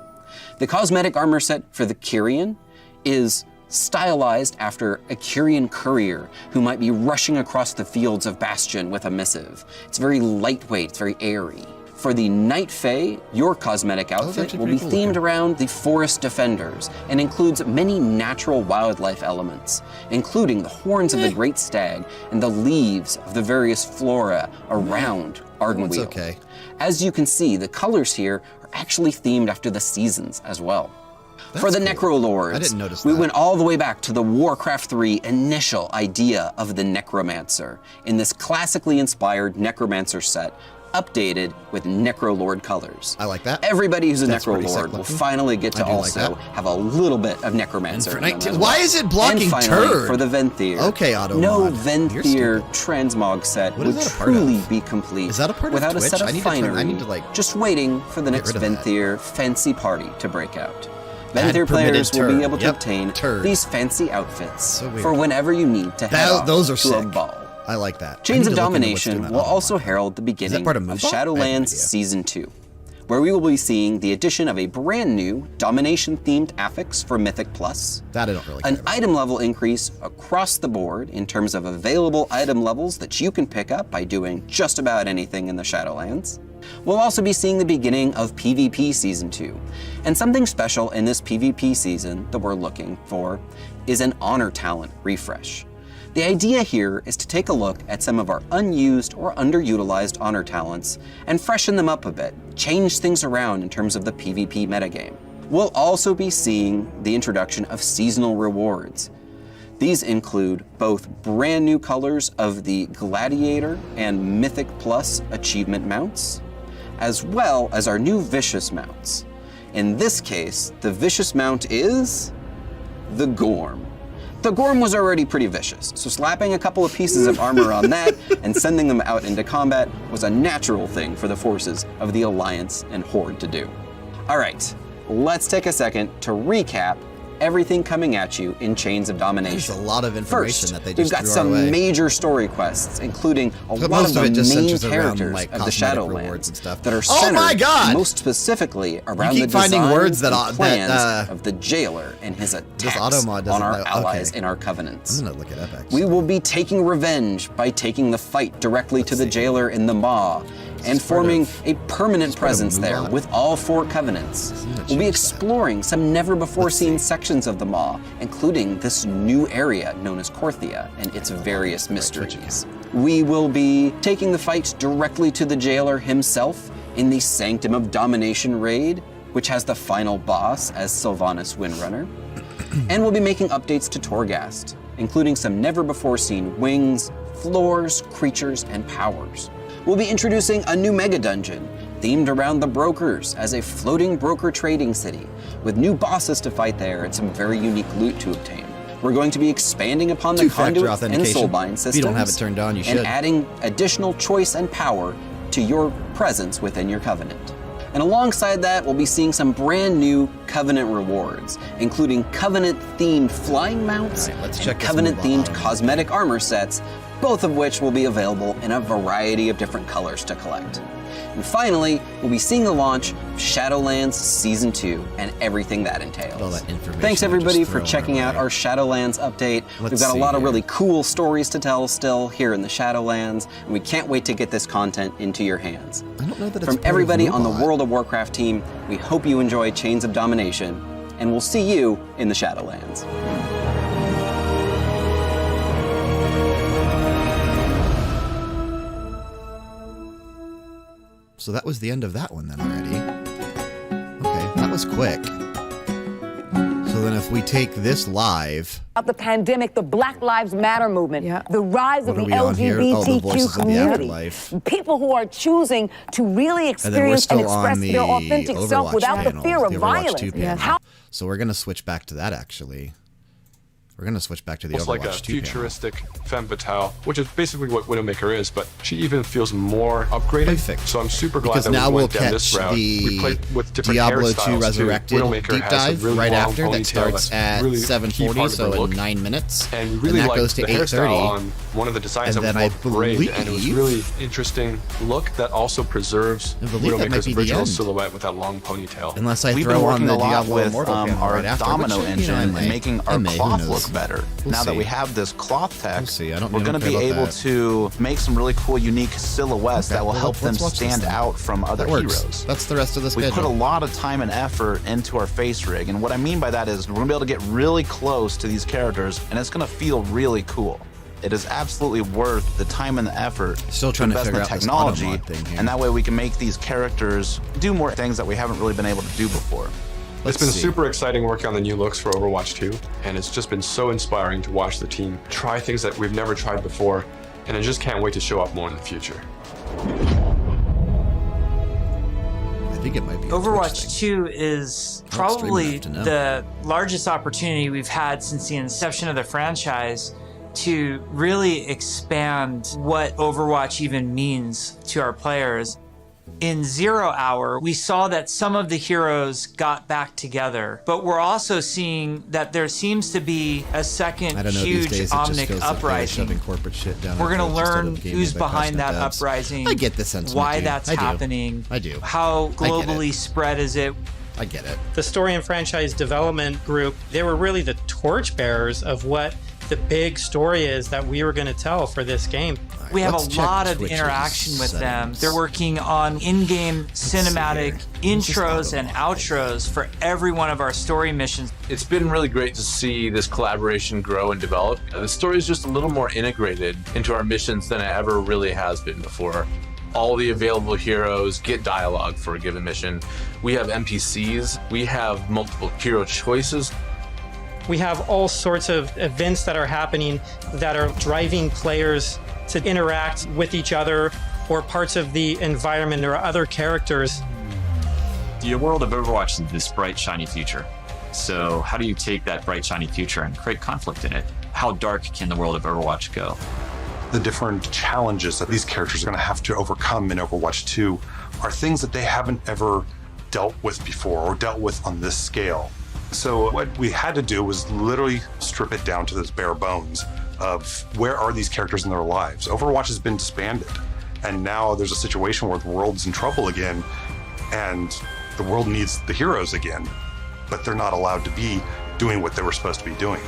The cosmetic armor set for the Kyrian is stylized after a Kyrian courier who might be rushing across the fields of Bastion with a missive. It's very lightweight, it's very airy. For the Night Fae, your cosmetic outfit actually will be pretty cool themed around the Forest Defenders and includes many natural wildlife elements, including the horns of the Great Stag and the leaves of the various flora around Ardenweald. okay. As you can see, the colors here are actually themed after the seasons as well. For the Necrolords, I didn't notice we that. went all the way back to the Warcraft 3 initial idea of the Necromancer in this classically inspired Necromancer set updated with Necrolord colors. I like that. Everybody who's a That's pretty Necrolord sick will looking. finally get to I do like also that. have a little bit of Necromancer. And for in them 19 as why well. is it blocking and finally, turd? for the Venthyr. Okay, Automod. No You're Venthyr transmog set What is would that a part truly of? be complete Is that a part of without a Twitch? set of I need to turn- I finery, need to, like, just waiting for the next rid of that. Venthyr fancy party to break out. Add Venthyr players permitted will be turd. able to Yep, obtain turd. these fancy outfits So weird. for whenever you need to head off Those are to a sick. ball. I like that. I Chains need of to look into what's Domination doing will that also Automod. herald the beginning part of of Moonball? I have no Shadowlands idea. Season 2, where we will be seeing the addition of a brand new Domination-themed affix for Mythic Plus, That I don't really care an about. item level increase across the board in terms of available item levels that you can pick up by doing just about anything in the Shadowlands. We'll also be seeing the beginning of PvP Season 2, and something special in this PvP season that we're looking for is an Honor Talent refresh. The idea here is to take a look at some of our unused or underutilized honor talents and freshen them up a bit, change things around in terms of the PvP metagame. We'll also be seeing the introduction of seasonal rewards. These include both brand new colors of the Gladiator and Mythic Plus achievement mounts, as well as our new Vicious mounts. In this case, the Vicious mount is the Gorm. The Gorm was already pretty vicious, so slapping a couple of pieces of armor on that and sending them out into combat was a natural thing for the forces of the Alliance and Horde to do. All right, let's take a second to recap everything coming at you in Chains of Domination. There's a lot of information First, that they we've just got threw our some way. major story quests, including a But lot most of of it the just main centers around, characters like, of the cosmetic rewards Shadowlands and stuff. that are Oh centered my God! most specifically around keep the finding designs words that and plans of the Jailer and his attacks Automod doesn't on our know- allies okay. in our covenants. I'm gonna look it up, actually. We will be taking revenge by taking the fight directly to the Jailer in the Maw and forming a permanent presence there Moonbot? with all 4 covenants. We'll be exploring some never-before-seen sections of the Maw, including this new area known as Korthia and its various mysteries. We will be taking the fight directly to the Jailer himself in the Sanctum of Domination raid, which has the final boss as Sylvanas Windrunner. And we'll be making updates to Torghast, including some never-before-seen wings, floors, creatures, and powers. We'll be introducing a new mega dungeon themed around the brokers as a floating broker trading city with new bosses to fight there and some very unique loot to obtain. We're going to be expanding upon the Two-factor conduit and authentication. soulbind systems. If you don't have it turned on, you should. And adding additional choice and power to your presence within your covenant. And alongside that, we'll be seeing some brand new Covenant rewards, including Covenant-themed flying mounts All right, let's and check this Covenant-themed Moonbot. cosmetic armor sets, both of which will be available in a variety of different colors to collect. And finally, we'll be seeing the launch of Shadowlands Season 2 and everything that entails. All that information Thanks they're everybody just for throwing checking out away. our Shadowlands update. Let's We've got a see lot of here. really cool stories to tell still here in the Shadowlands, and we can't wait to get this content into your hands. I don't know that it's From part of everybody on the Moonbot. World of Warcraft team, we hope you enjoy Chains of Domination, and we'll see you in the Shadowlands. So that was the end of that one then already. Okay, that was quick. So then if we take this live, About the pandemic, the Black Lives Matter movement, the rise of What are the we on here? Oh, the Voices LGBTQ of the community, Afterlife. people who are choosing to really and then we're experience and still on express the their authentic self Overwatch without panel, the fear of the Overwatch violence. 2 panel. How So we're going to switch back to that actually. We're going to switch back to the It's Overwatch like a 2 panel. futuristic femme fatale, which is basically what Widowmaker is, but she even feels more upgraded. Perfect. So I'm super glad Because that now we we'll went down this catch route. We the played with different Diablo 2 hairstyles, too. Resurrected Widowmaker deep has a dive really right long after that ponytail starts that's at really 7:40, part of so her in look. 9 minutes. And really that like goes to the hairstyle 8:30. on one of the designs And that then was I called Braid, and it was believe- really interesting look that also preserves I believe that might Widowmaker's be the original end. silhouette with that long ponytail. Unless I We've throw been on working the a lot Diablo with Immortal panel our right after, domino which, engine I and may. making I our may, who cloth knows? look better. We'll now that see. we have this cloth tech, We'll see. I don't we're know going to about be able that. to make some really cool, unique silhouettes Okay, that will well, help them let's watch this stand then. out from other That works. heroes. That's the rest of the We schedule. put a lot of time and effort into our face rig, and what I mean by that is we're going to be able to get really close to these characters, and it's going to feel really cool. It is absolutely worth the time and the effort Still trying to invest figure in out this technology, Automod thing here. and that way we can make these characters do more things that we haven't really been able to do before. It's been super exciting working on the new looks for Overwatch 2, and it's just been so inspiring to watch the team try things that we've never tried before, and I just can't wait to show up more in the future. think it might be. Overwatch 2 is probably the largest opportunity we've had since the inception of the franchise to really expand what Overwatch even means to our players. In 0 Hour, we saw that some of the heroes got back together, but we're also seeing that there seems to be a second huge Omnic uprising. Corporate shit down we're going to learn who's behind that uprising. I get the sentiment. Why that's happening. I do. How globally spread is it? I get it. The story and franchise development group, they were really the torchbearers of what the big story is that we were going to tell for this game. We have a lot of interaction with them. They're working on in-game cinematic intros and outros for every one of our story missions. It's been really great to see this collaboration grow and develop. The story is just a little more integrated into our missions than it ever really has been before. All the available heroes get dialogue for a given mission. We have NPCs. We have multiple hero choices. We have all sorts of events that are happening that are driving players to interact with each other or parts of the environment or other characters. The world of Overwatch is this bright, shiny future. So how do you take that bright, shiny future and create conflict in it? How dark can the world of Overwatch go? The different challenges that these characters are going to have to overcome in Overwatch 2 are things that they haven't ever dealt with before or dealt with on this scale. So what we had to do was literally strip it down to those bare bones of where are these characters in their lives. Overwatch has been disbanded, and now there's a situation where the world's in trouble again, and the world needs the heroes again, but they're not allowed to be doing what they were supposed to be doing.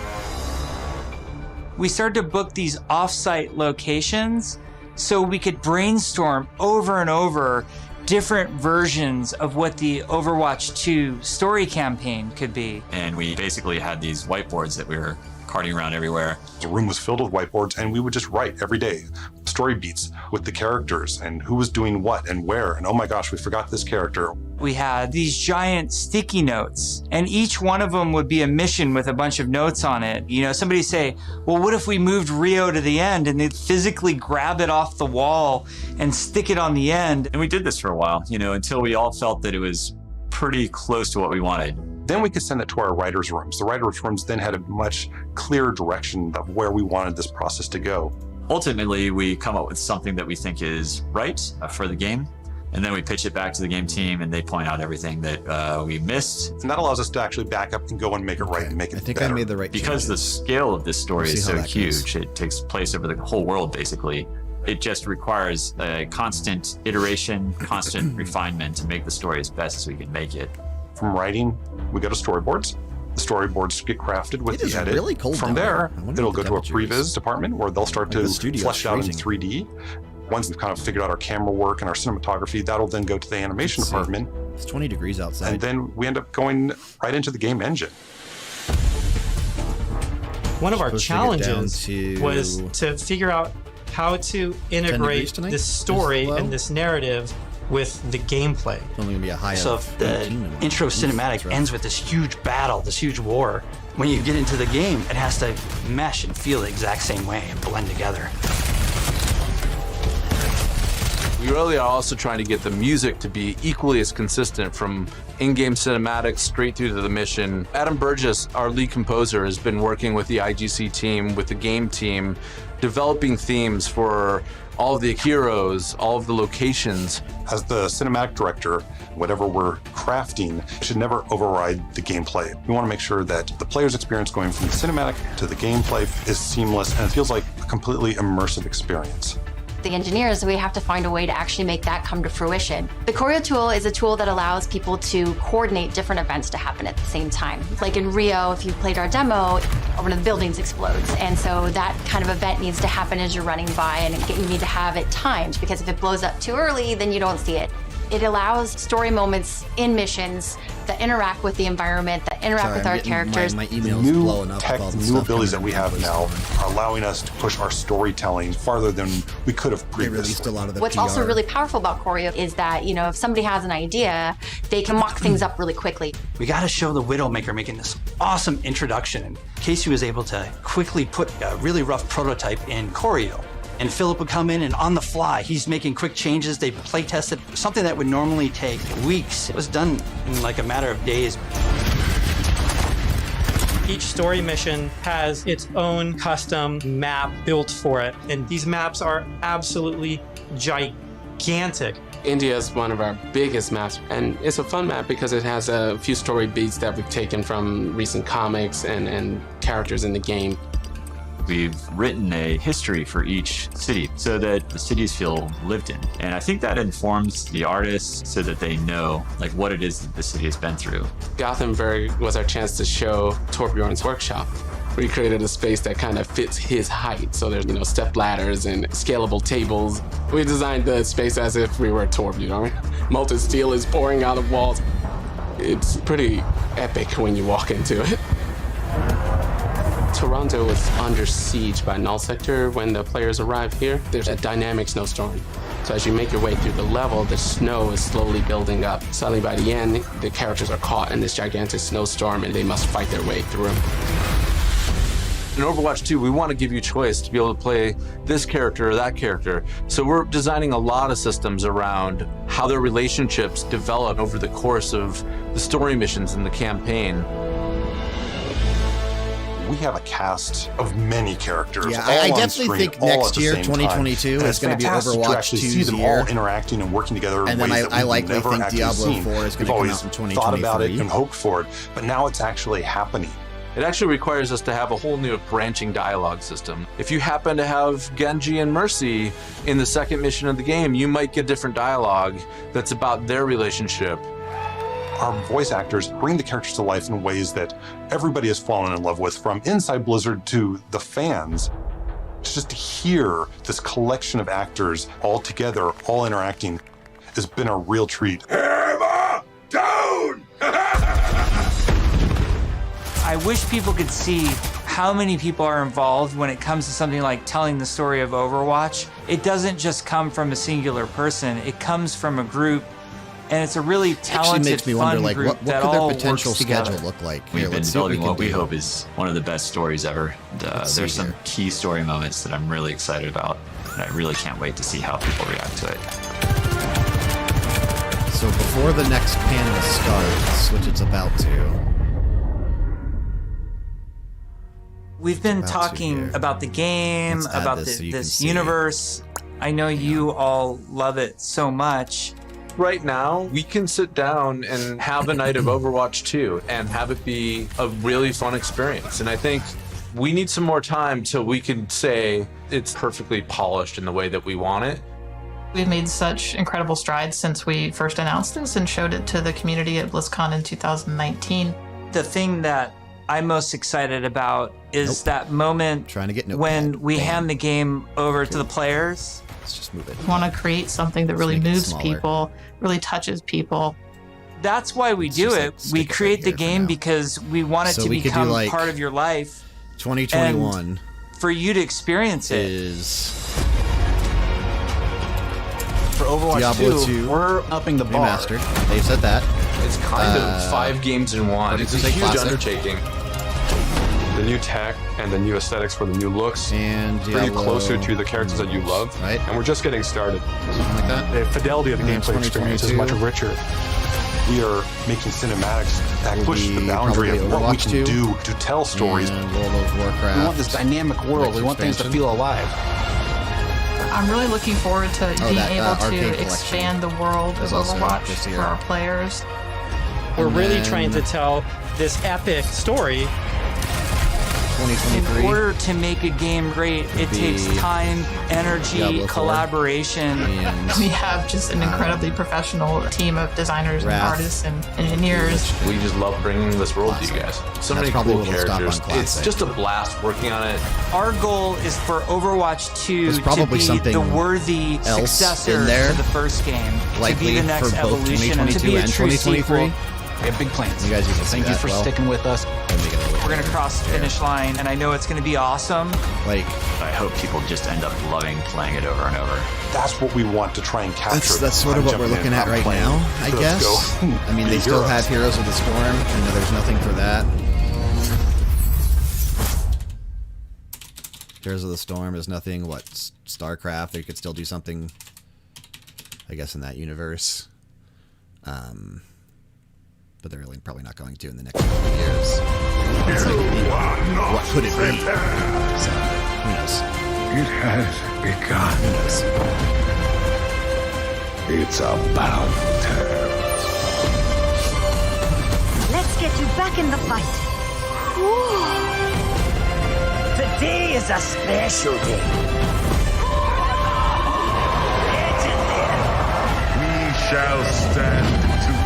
We started to book these off-site locations so we could brainstorm over and over different versions of what the Overwatch 2 story campaign could be. And we basically had these whiteboards that we were carting around everywhere. The room was filled with whiteboards, and we would just write every day story beats with the characters and who was doing what and where. And oh my gosh, we forgot this character. We had these giant sticky notes, and each one of them would be a mission with a bunch of notes on it. You know, somebody say, well, what if we moved Rio to the end? And they'd physically grab it off the wall and stick it on the end. And we did this for a while, you know, until we all felt that it was pretty close to what we wanted. Then we could send it to our writers' rooms. The writers' rooms then had a much clearer direction of where we wanted this process to go. Ultimately, we come up with something that we think is right for the game, and then we pitch it back to the game team, and they point out everything that we missed. And that allows us to actually back up and go and make it right and make it better. I made the right because the scale of this story is so huge. It takes place over the whole world, basically. It just requires a constant iteration, constant refinement to make the story as best as we can make it. From writing, we go to storyboards. The storyboards get crafted with the edit. Really cold From there, it'll go to a previs department where they'll start to flesh out in 3D. Once we've kind of figured out our camera work and our cinematography, that'll then go to the animation department. It's 20 degrees outside. And then we end up going right into the game engine. One of our challenges was to figure out how to integrate this story and this narrative with the gameplay. It's only gonna be a high so if the intro cinematic ends with this huge battle, this huge war, when you get into the game, it has to mesh and feel the exact same way and blend together. We really are also trying to get the music to be equally as consistent from in-game cinematics straight through to the mission. Adam Burgess, our lead composer, has been working with the IGC team, with the game team, developing themes for all of the heroes, all of the locations. As the cinematic director, whatever we're crafting should never override the gameplay. We want to make sure that the player's experience going from the cinematic to the gameplay is seamless and it feels like a completely immersive experience. The engineers, we have to find a way to actually make that come to fruition. The choreo tool is a tool that allows people to coordinate different events to happen at the same time. Like in Rio, if you played our demo, one of the buildings explodes. And so that kind of event needs to happen as you're running by, and you need to have it timed, because if it blows up too early, then you don't see it. It allows story moments in missions that interact with the environment, that interact with our characters. My email's new blowing up tech, with all the new stuff abilities that coming we have now are allowing us to push our storytelling farther than we could have previously. They released a lot of the What's PR. also really powerful about choreo is that, you know, if somebody has an idea, they can mock things up really quickly. We got to show the Widowmaker making this awesome introduction. And Casey was able to quickly put a really rough prototype in choreo. And Philip would come in and on the fly, he's making quick changes. They play tested something that would normally take weeks. It was done in like a matter of days. Each story mission has its own custom map built for it. And these maps are absolutely gigantic. India is one of our biggest maps, and it's a fun map because it has a few story beats that we've taken from recent comics and characters in the game. We've written a history for each city so that the cities feel lived in. And I think that informs the artists so that they know like what it is that the city has been through. Gothenburg was our chance to show Torbjorn's workshop. We created a space that kind of fits his height. So there's, step ladders and scalable tables. We designed the space as if we were Torbjorn. Molten steel is pouring out of walls. It's pretty epic when you walk into it. Toronto was under siege by Null Sector when the players arrive here. There's a dynamic snowstorm. So as you make your way through the level, the snow is slowly building up. Suddenly by the end, the characters are caught in this gigantic snowstorm and they must fight their way through. In Overwatch 2, we want to give you choice to be able to play this character or that character. So we're designing a lot of systems around how their relationships develop over the course of the story missions in the campaign. We have a cast of many characters. Yeah, all I on definitely screen, think all next at the year, same 2022, time. is going to be fantastic Overwatch actually 2's see them year. all interacting and working together in And then ways that I we've likely never think actually Diablo seen. 4 is going We've to come always out in thought about it 2023. and hoped for it, but now it's actually happening. It actually requires us to have a whole new branching dialogue system. If you happen to have Genji and Mercy in the second mission of the game, you might get different dialogue that's about their relationship. Our voice actors bring the characters to life in ways that everybody has fallen in love with, from inside Blizzard to the fans. Just to hear this collection of actors all together, all interacting, has been a real treat. Hammer down! I wish people could see how many people are involved when it comes to something like telling the story of Overwatch. It doesn't just come from a singular person. It comes from a group, and it's a really talented, makes me fun wonder, like, group what that could their all potential works together. schedule look like? We've Here, been let's see what building we what can we do. hope is one of the best stories ever. There's some key story moments that I'm really excited about, and I really can't wait to see how people react to it. So before the next panel starts, which it's about to, We've been talking about the game, Let's add about this so you this can see. universe. I know you all love it so much. Right now, we can sit down and have a night of Overwatch 2 and have it be a really fun experience. And I think we need some more time till we can say it's perfectly polished in the way that we want it. We've made such incredible strides since we first announced this and showed it to the community at BlizzCon in 2019. The thing that I'm most excited about is that moment when we hand the game over to the players. Let's just move it. We want to create something that really moves people, really touches people. That's why we do it. We create the game because we want it So to we could do, become like, part of your life. 2021 and for you to experience it. is For Overwatch Diablo 2, 2 we're upping the bar. remastered. They said that. It's kind of 5 games in one. It's a huge undertaking. The new tech and the new aesthetics for the new looks and bring you Diablo closer to the characters that you love. Right. And we're just getting started. Something like that. The fidelity of the And gameplay experience is 2022. much richer. We are making cinematics that push the be boundary of probably what we Overwatch can 2 do to tell stories. And World of Warcraft. We want this dynamic world. We want things to feel alive. I'm really looking forward to being that, able Arcade to Collection expand the world of is also Overwatch this year. for our players. We're And really then trying to tell this epic story. 2023. In order to make a game great, it takes time, energy, Diablo 4. collaboration. We have just an incredibly professional team of designers and Wrath. artists and engineers. We just love bringing this world to you guys. So many probably cool what we'll stop characters. on It's Classic. just a blast working on it. Our goal is for Overwatch 2 There's to probably be something the worthy else successor in there, to the first game, to likely be the next for both evolution, and to 2022 be a and true 2023. sequel. We have big plans. You guys used to see Thank you that for well. sticking with us. We're going to cross the finish line, and I know it's going to be awesome. Like, I hope people just end up loving playing it over and over. That's what we want to try and capture. That's sort of what we're looking at right now, I guess. I mean, they still have Heroes of the Storm. I know there's nothing for that. Echoes of the Storm is nothing. What, StarCraft? They could still do something, I guess, in that universe. But they're really probably not going to in the next couple of years. It's like, what could it be? So, who knows? It has begun. Who knows? It's about time. Let's get you back in the fight. Today is a special day. We shall stand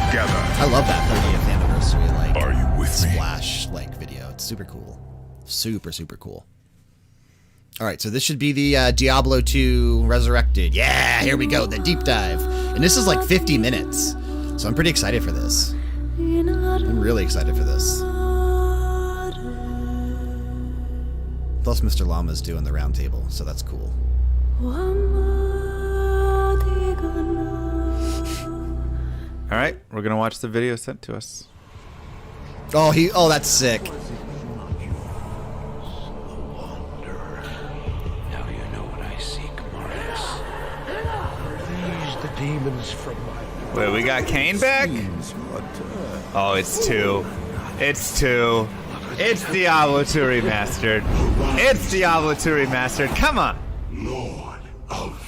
together. I love that 30th anniversary, like, are you with splash, like, video. It's super cool. Super, super cool. All right, so this should be the Diablo 2 Resurrected. Yeah, here we go, the deep dive. And this is like 50 minutes. So I'm pretty excited for this. I'm really excited for this. Plus Mr. Llama's doing the round table, so that's cool. All right, we're gonna watch the video sent to us. Oh, that's sick. Now you know what I seek, Marius. Are these the demons from my... Wait, we got Kane back? Oh, it's 2. It's 2. It's Diablo 2 Remastered. It's Diablo 2 Remastered. Come on.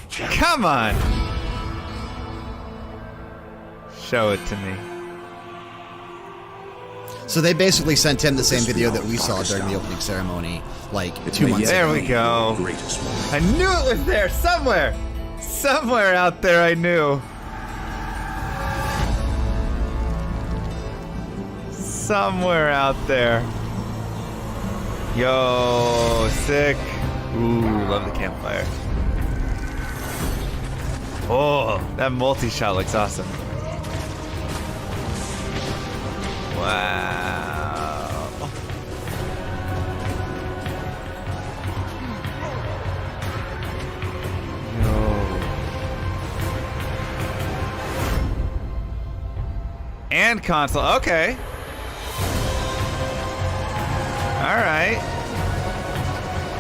Come on. Show it to me. So they basically sent him the same video that we saw during the opening ceremony, like 2 months ago. There we go. I knew it was there somewhere. Somewhere out there I knew. Somewhere out there. Yo, sick. Ooh, love the campfire. Oh, that multi-shot looks awesome. Wow. Yo. And console, okay. All right.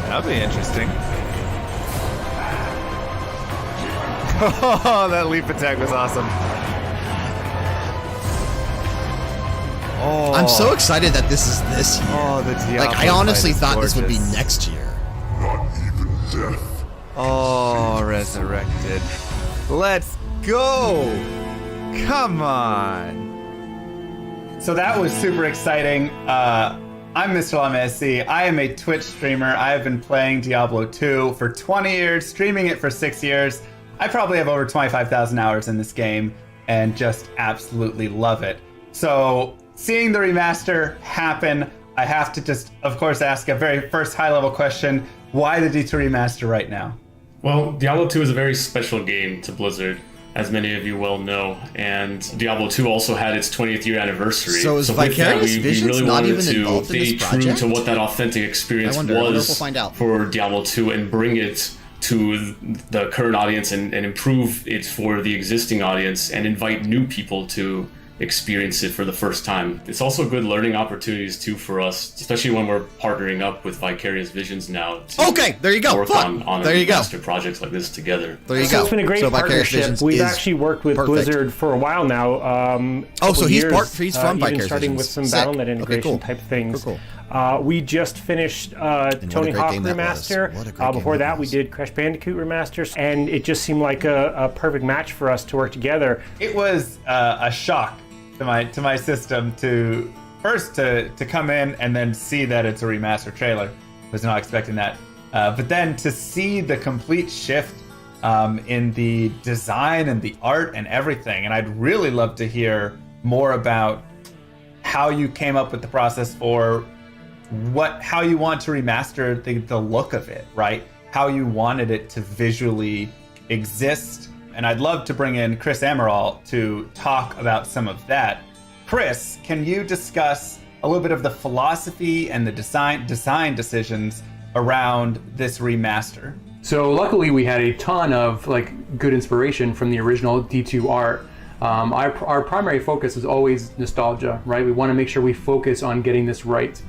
That'll be interesting. Oh, that leap attack was awesome. Oh. I'm so excited that this is this year. Oh, the Diablo like, I honestly fight is thought this would be gorgeous. next year. Not even death. Oh, resurrected. Let's go. Come on. So that was super exciting. I'm Mr. Llama SC. I am a Twitch streamer. I have been playing Diablo 2 for 20 years, streaming it for 6 years. I probably have over 25,000 hours in this game and just absolutely love it. So seeing the remaster happen, I have to just, of course, ask a very first high-level question. Why the D2 remaster right now? Well, Diablo 2 is a very special game to Blizzard, as many of you well know, and Diablo 2 also had its 20th year anniversary. So is with that, Vicarious we Visions really not wanted even to involved in stay this true project? to what that authentic experience I wonder if was we'll find out. for Diablo 2 and bring it to the current audience and improve it for the existing audience and invite new people to experience it for the first time. It's also good learning opportunities too for us, especially when we're partnering up with Vicarious Visions now. Okay, there you go. Work Fuck. on There you go. master projects like this together. There you So go. it's been a great So Vicarious partnership. Visions We've is actually worked with perfect. Blizzard for a while now. Oh, so he's years, he's from even Vicarious starting Visions. with some Sick. Battle.net integration Okay, cool. type things. Cool. We just finished Tony great Hawk game that was. Remaster. What a great Before game that that, we did Crash Bandicoot Remasters, and it just seemed like a perfect match for us to work together. It was a shock to my system to first to come in and then see that it's a remaster trailer. Was not expecting that, but then to see the complete shift in the design and the art and everything. And I'd really love to hear more about how you came up with the process for how you want to remaster the look of it, right? How you wanted it to visually exist. And I'd love to bring in Chris Amaral to talk about some of that. Chris, can you discuss a little bit of the philosophy and the design decisions around this remaster? So luckily we had a ton of good inspiration from the original D2 art. Our primary focus is always nostalgia, right? We want to make sure we focus on getting this right.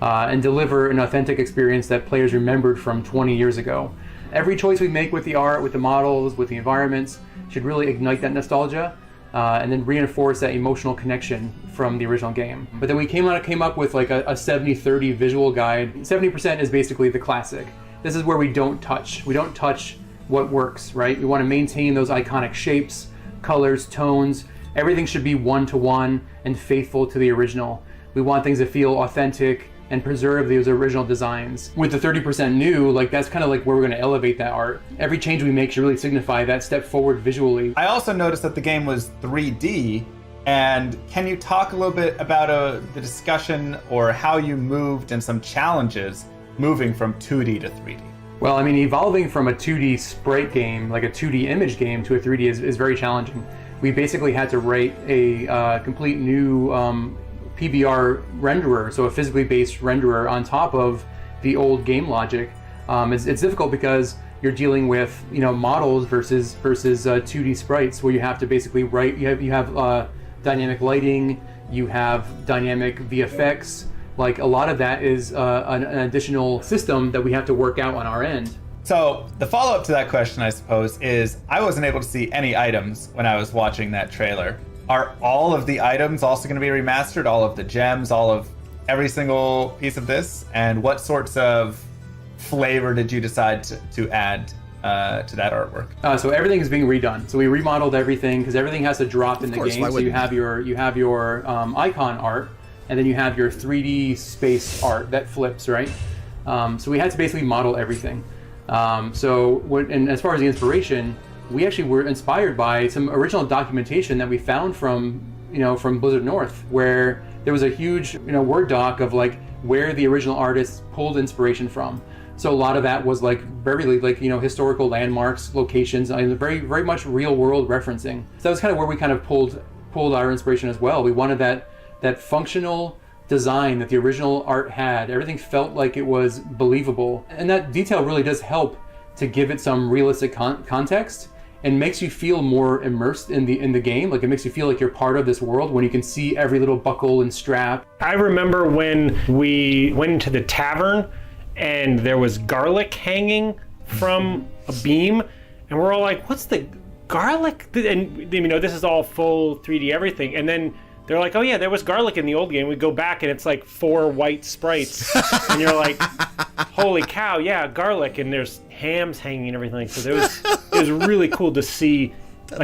and deliver an authentic experience that players remembered from 20 years ago. Every choice we make with the art, with the models, with the environments should really ignite that nostalgia and then reinforce that emotional connection from the original game. But then we came up with like a 70-30 visual guide. 70% is basically the classic. This is where we don't touch. We don't touch what works, right? We want to maintain those iconic shapes, colors, tones. Everything should be one-to-one and faithful to the original. We want things to feel authentic and preserve those original designs. With the 30% new, like that's kind of like where we're going to elevate that art. Every change we make should really signify that step forward visually. I also noticed that the game was 3D, and can you talk a little bit about the discussion or how you moved and some challenges moving from 2D to 3D? Well, I mean, evolving from a 2D sprite game, like a 2D image game, to a 3D is very challenging. We basically had to write a complete new PBR renderer, so a physically based renderer on top of the old game logic. It's difficult because you're dealing with models versus 2D sprites, where you have to basically write. You have dynamic lighting, you have dynamic VFX. Like a lot of that is an additional system that we have to work out on our end. So the follow-up to that question, I suppose, is I wasn't able to see any items when I was watching that trailer. Are all of the items also going to be remastered? All of the gems, all of every single piece of this? And what sorts of flavor did you decide to add to that artwork? So everything is being redone. So we remodeled everything because everything has to drop in the game. So you have your icon art, and then you have your 3D space art that flips, right? So we had to basically model everything. And as far as the inspiration, we actually were inspired by some original documentation that we found from Blizzard North, where there was a huge Word doc of like where the original artists pulled inspiration from. So a lot of that was like very like historical landmarks, locations, very very much real world referencing. So that was kind of where we kind of pulled our inspiration as well. We wanted that functional design that the original art had. Everything felt like it was believable, and that detail really does help to give it some realistic context and makes you feel more immersed in the game. Like it makes you feel like you're part of this world when you can see every little buckle and strap. I remember when we went into the tavern and there was garlic hanging from a beam, and we're all like, what's the garlic? And this is all full 3D everything, and then they're like, oh yeah, there was garlic in the old game. We go back and it's like 4 white sprites. And you're like, holy cow, yeah, garlic. And there's hams hanging and everything. So it was really cool to see,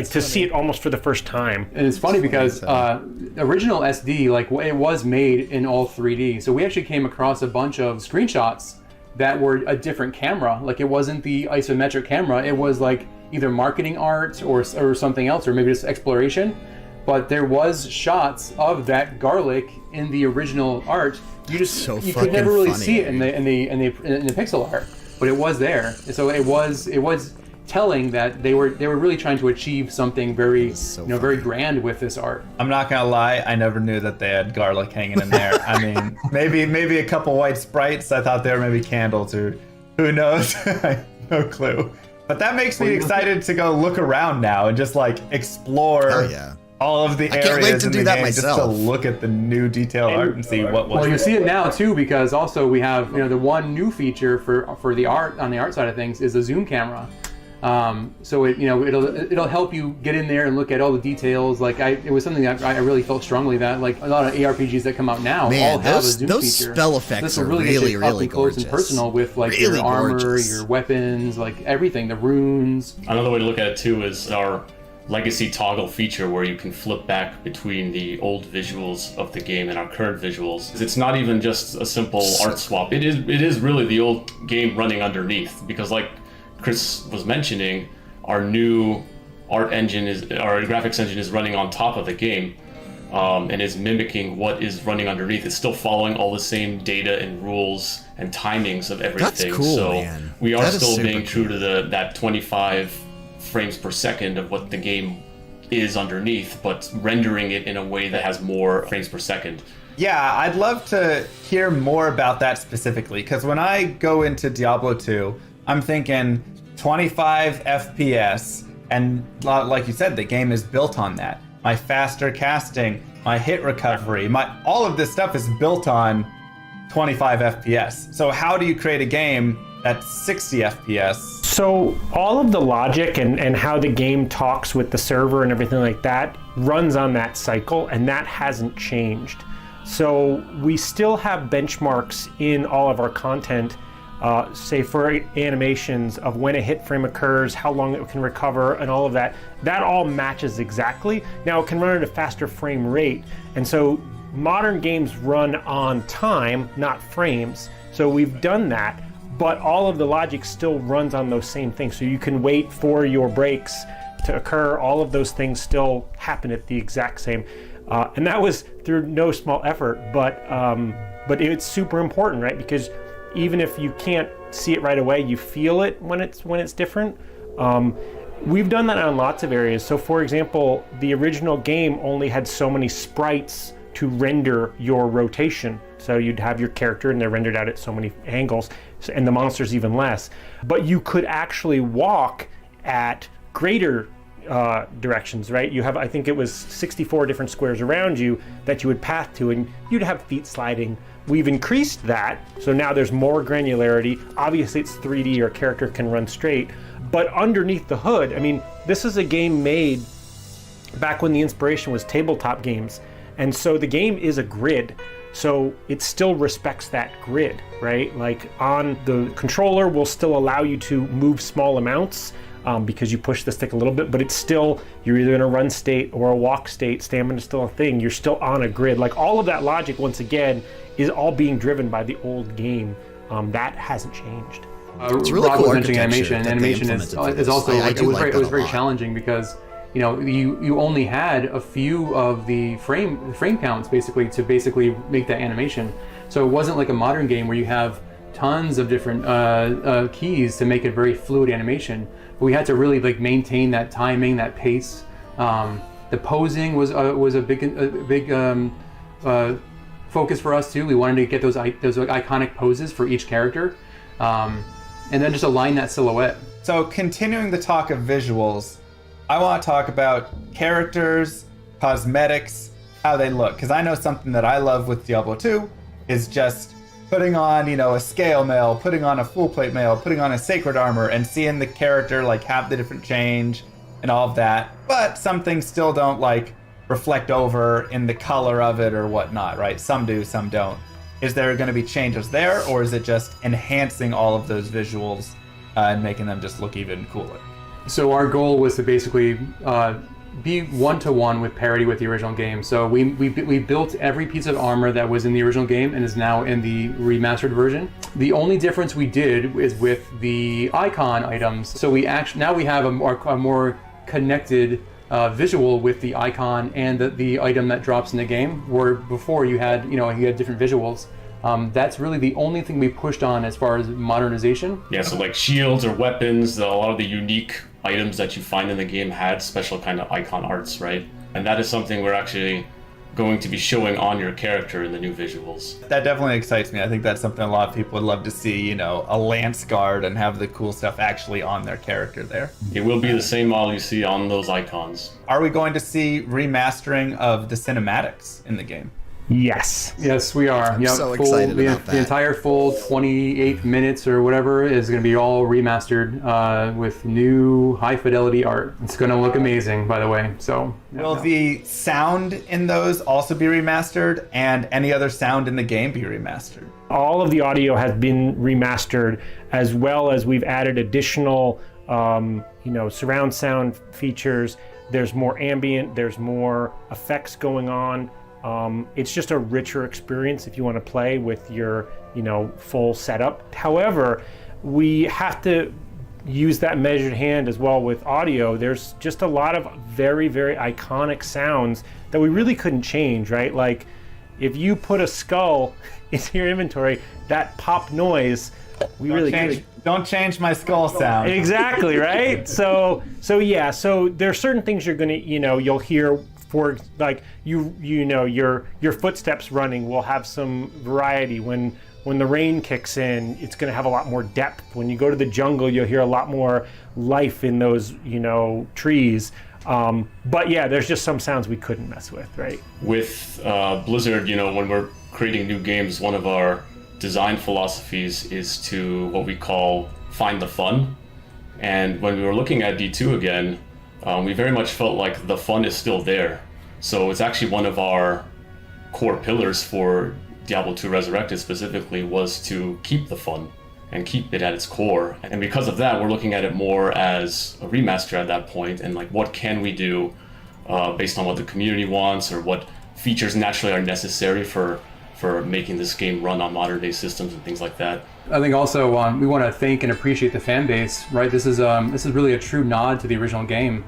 see it almost for the first time. And it's funny because original SD, like it was made in all 3D. So we actually came across a bunch of screenshots that were a different camera. Like it wasn't the isometric camera. It was like either marketing art or something else, or maybe just exploration. But there was shots of that garlic in the original art. You could never really see it in the pixel art, but it was there. So it was telling that they were really trying to achieve something very very grand with this art. I'm not gonna lie, I never knew that they had garlic hanging in there. I mean, maybe a couple white sprites. I thought they were maybe candles, or who knows? No clue. But that makes me excited to go look around now and just like explore. Oh yeah. All of the areas in the game just to look at the new detailed art and see what was. Well, you see it now too, because also we have the one new feature for the art on the art side of things is a zoom camera. So it'll help you get in there and look at all the details. Like it was something that I really felt strongly that like a lot of ARPGs that come out now all have a zoom those feature. Spell effects this are will really get up and close gorgeous. And personal with like really your armor, gorgeous. your weapons, like everything, the runes. Another way to look at it too is our legacy toggle feature, where you can flip back between the old visuals of the game and our current visuals. It's not even just a simple art swap. It is really the old game running underneath, because like Chris was mentioning, our new our graphics engine is running on top of the game, and is mimicking what is running underneath. It's still following all the same data and rules and timings of everything. That's cool, so man. we are That is still super being true to that 25 frames per second of what the game is underneath, but rendering it in a way that has more frames per second. Yeah, I'd love to hear more about that specifically, because when I go into Diablo 2, I'm thinking 25 FPS, and like you said, the game is built on that. My faster casting, my hit recovery, all of this stuff is built on 25 FPS. So how do you create a game at 60 FPS? So all of the logic and how the game talks with the server and everything like that runs on that cycle, and that hasn't changed. So we still have benchmarks in all of our content, say for animations of when a hit frame occurs, how long it can recover, and all of that. That all matches exactly. Now it can run at a faster frame rate, and so modern games run on time, not frames. So we've done that, but all of the logic still runs on those same things. So you can wait for your breaks to occur. All of those things still happen at the exact same. And that was through no small effort, but it's super important, right? Because even if you can't see it right away, you feel it when it's different. We've done that on lots of areas. So for example, the original game only had so many sprites to render your rotation. So you'd have your character and they're rendered out at so many angles, and the monsters even less. But you could actually walk at greater directions, right? You have, I think it was 64 different squares around you that you would path to, and you'd have feet sliding. We've increased that, so now there's more granularity. Obviously it's 3D, your character can run straight, but underneath the hood, I mean, this is a game made back when the inspiration was tabletop games. And so the game is a grid, so it still respects that grid, right? Like on the controller will still allow you to move small amounts because you push the stick a little bit, but it's still, you're either in a run state or a walk state, stamina's still a thing, you're still on a grid. Like all of that logic, once again, is all being driven by the old game. That hasn't changed. It's really cool animation. Animation is also, it was very challenging because you only had a few of the frame counts basically to make that animation. So it wasn't like a modern game where you have tons of different keys to make it very fluid animation. But we had to really like maintain that timing, that pace. The posing was a big focus for us too. We wanted to get those iconic poses for each character, and then just align that silhouette. So continuing the talk of visuals, I want to talk about characters, cosmetics, how they look. Because I know something that I love with Diablo 2 is just putting on, a scale mail, putting on a full plate mail, putting on a sacred armor, and seeing the character like have the different change and all of that. But some things still don't like reflect over in the color of it or whatnot, right? Some do, some don't. Is there going to be changes there, or is it just enhancing all of those visuals and making them just look even cooler? So our goal was to basically be one-to-one with parity with the original game. So we built every piece of armor that was in the original game and is now in the remastered version. The only difference we did is with the icon items. So we now we have a more connected visual with the icon and the item that drops in the game, where before you had different visuals. That's really the only thing we pushed on as far as modernization. Yeah, so like shields or weapons, a lot of the unique items that you find in the game had special kind of icon arts, right? And that is something we're actually going to be showing on your character in the new visuals. That definitely excites me. I think that's something a lot of people would love to see, a lance guard and have the cool stuff actually on their character there. It will be the same model you see on those icons. Are we going to see remastering of the cinematics in the game? Yes. Yes, we are. I'm so excited about that. The entire full 28 minutes or whatever is going to be all remastered with new high fidelity art. It's going to look amazing, by the way. So will the sound in those also be remastered, and any other sound in the game be remastered? All of the audio has been remastered, as well as we've added additional surround sound features. There's more ambient, there's more effects going on. It's just a richer experience if you want to play with your, full setup. However, we have to use that measured hand as well with audio. There's just a lot of very, very iconic sounds that we really couldn't change, right? Like if you put a skull into your inventory, that pop noise, don't change my skull sound. Exactly, right? So there are certain things you're gonna, you'll hear. For like your footsteps running will have some variety. When the rain kicks in, it's going to have a lot more depth. When you go to the jungle, you'll hear a lot more life in those trees. But yeah, there's just some sounds we couldn't mess with, right? With Blizzard, when we're creating new games, one of our design philosophies is to what we call find the fun. And when we were looking at D2 again, we very much felt like the fun is still there. So it's actually one of our core pillars for Diablo 2 Resurrected specifically was to keep the fun and keep it at its core. And because of that, we're looking at it more as a remaster at that point, and like what can we do based on what the community wants, or what features naturally are necessary for making this game run on modern day systems and things like that. I think also we want to thank and appreciate the fan base, right? This is really a true nod to the original game.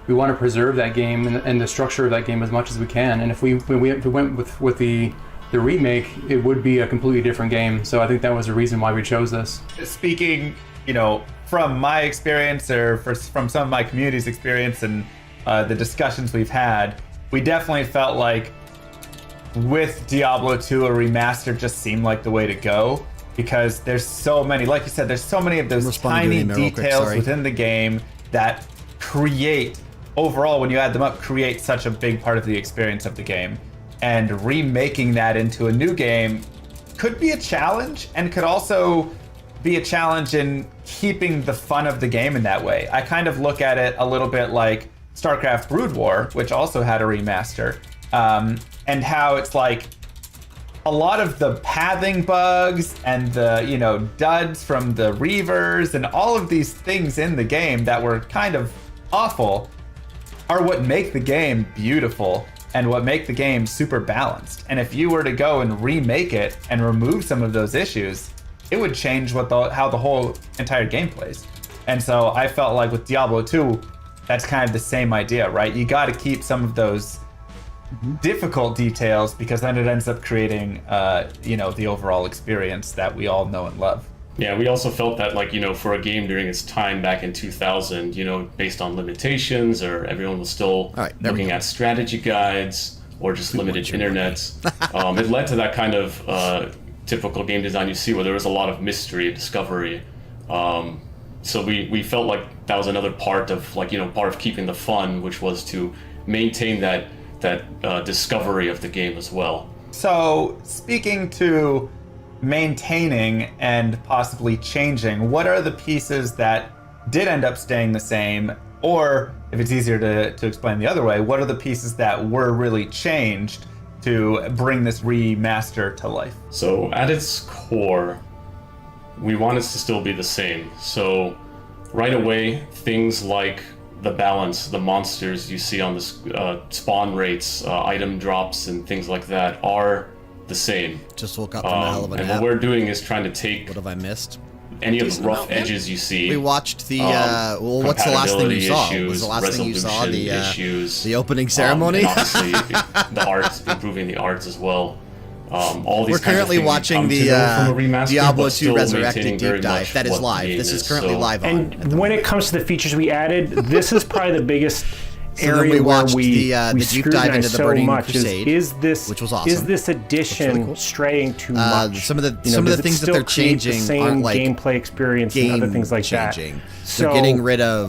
We want to preserve that game and the structure of that game as much as we can. And if we went with the remake, it would be a completely different game. So I think that was the reason why we chose this. Speaking, from my experience or from some of my community's experience and the discussions we've had, we definitely felt like with Diablo 2, a remaster just seemed like the way to go, because there's so many, like you said, there's so many of those tiny details within the game that create, overall, when you add them up, create such a big part of the experience of the game. And remaking that into a new game could be a challenge, and could also be a challenge in keeping the fun of the game in that way. I kind of look at it a little bit like StarCraft Brood War, which also had a remaster, and how it's like a lot of the pathing bugs and the duds from the Reavers and all of these things in the game that were kind of awful are what make the game beautiful and what make the game super balanced. And if you were to go and remake it and remove some of those issues, it would change how the whole entire game plays. And so I felt like with Diablo 2, that's kind of the same idea, right? You got to keep some of those difficult details, because then it ends up creating the overall experience that we all know and love. Yeah, we also felt that, for a game during its time back in 2000, based on limitations, or everyone was still looking at strategy guides or just limited internet, it led to that kind of typical game design you see, where there was a lot of mystery and discovery. So we felt like that was another part of part of keeping the fun, which was to maintain that discovery of the game as well. So speaking to maintaining and possibly changing, what are the pieces that did end up staying the same? Or if it's easier to explain the other way, what are the pieces that were really changed to bring this remaster to life? So at its core, we want it to still be the same. So right away, things like the balance, the monsters you see on the spawn rates, item drops, and things like that are the same. Just woke up from a hell of a nap. And what we're doing is trying to take. What have I missed? Any of the rough edges you see. We watched the. What's the last thing you saw? Was the last thing you saw the opening ceremony? And obviously, the art, improving the arts as well. All these We're currently watching the Diablo 2 Resurrected deep dive. That is live. This is currently live on. And when it comes to the features we added, this is probably the biggest area where we deep dive into the so Burning much. Crusade, Which was awesome. Is this edition straying too much? Some of the things that they're changing aren't like gameplay experience and other things like changing. that. So they're getting rid of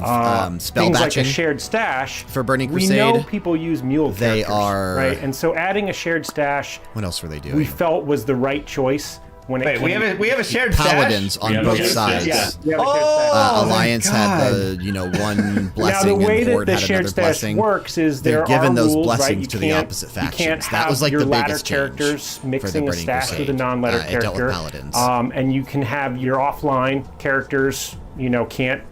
spell things batching, like a shared stash for Burning Crusade. We know people use mule characters, they are right, and so adding a shared stash. What else were they doing? We felt was the right choice. When we have a shared paladins stash? on both sides. Yeah, Alliance had the one blessing, now, the way and Horde that the had shared another stash blessing. Works is they're there giving are those rules, blessings right? to the opposite factions. You can't That was like your the ladder biggest characters change mixing for a the stash Crusade. with a non-ladder It dealt with character. paladins. And you can have your offline characters. Can't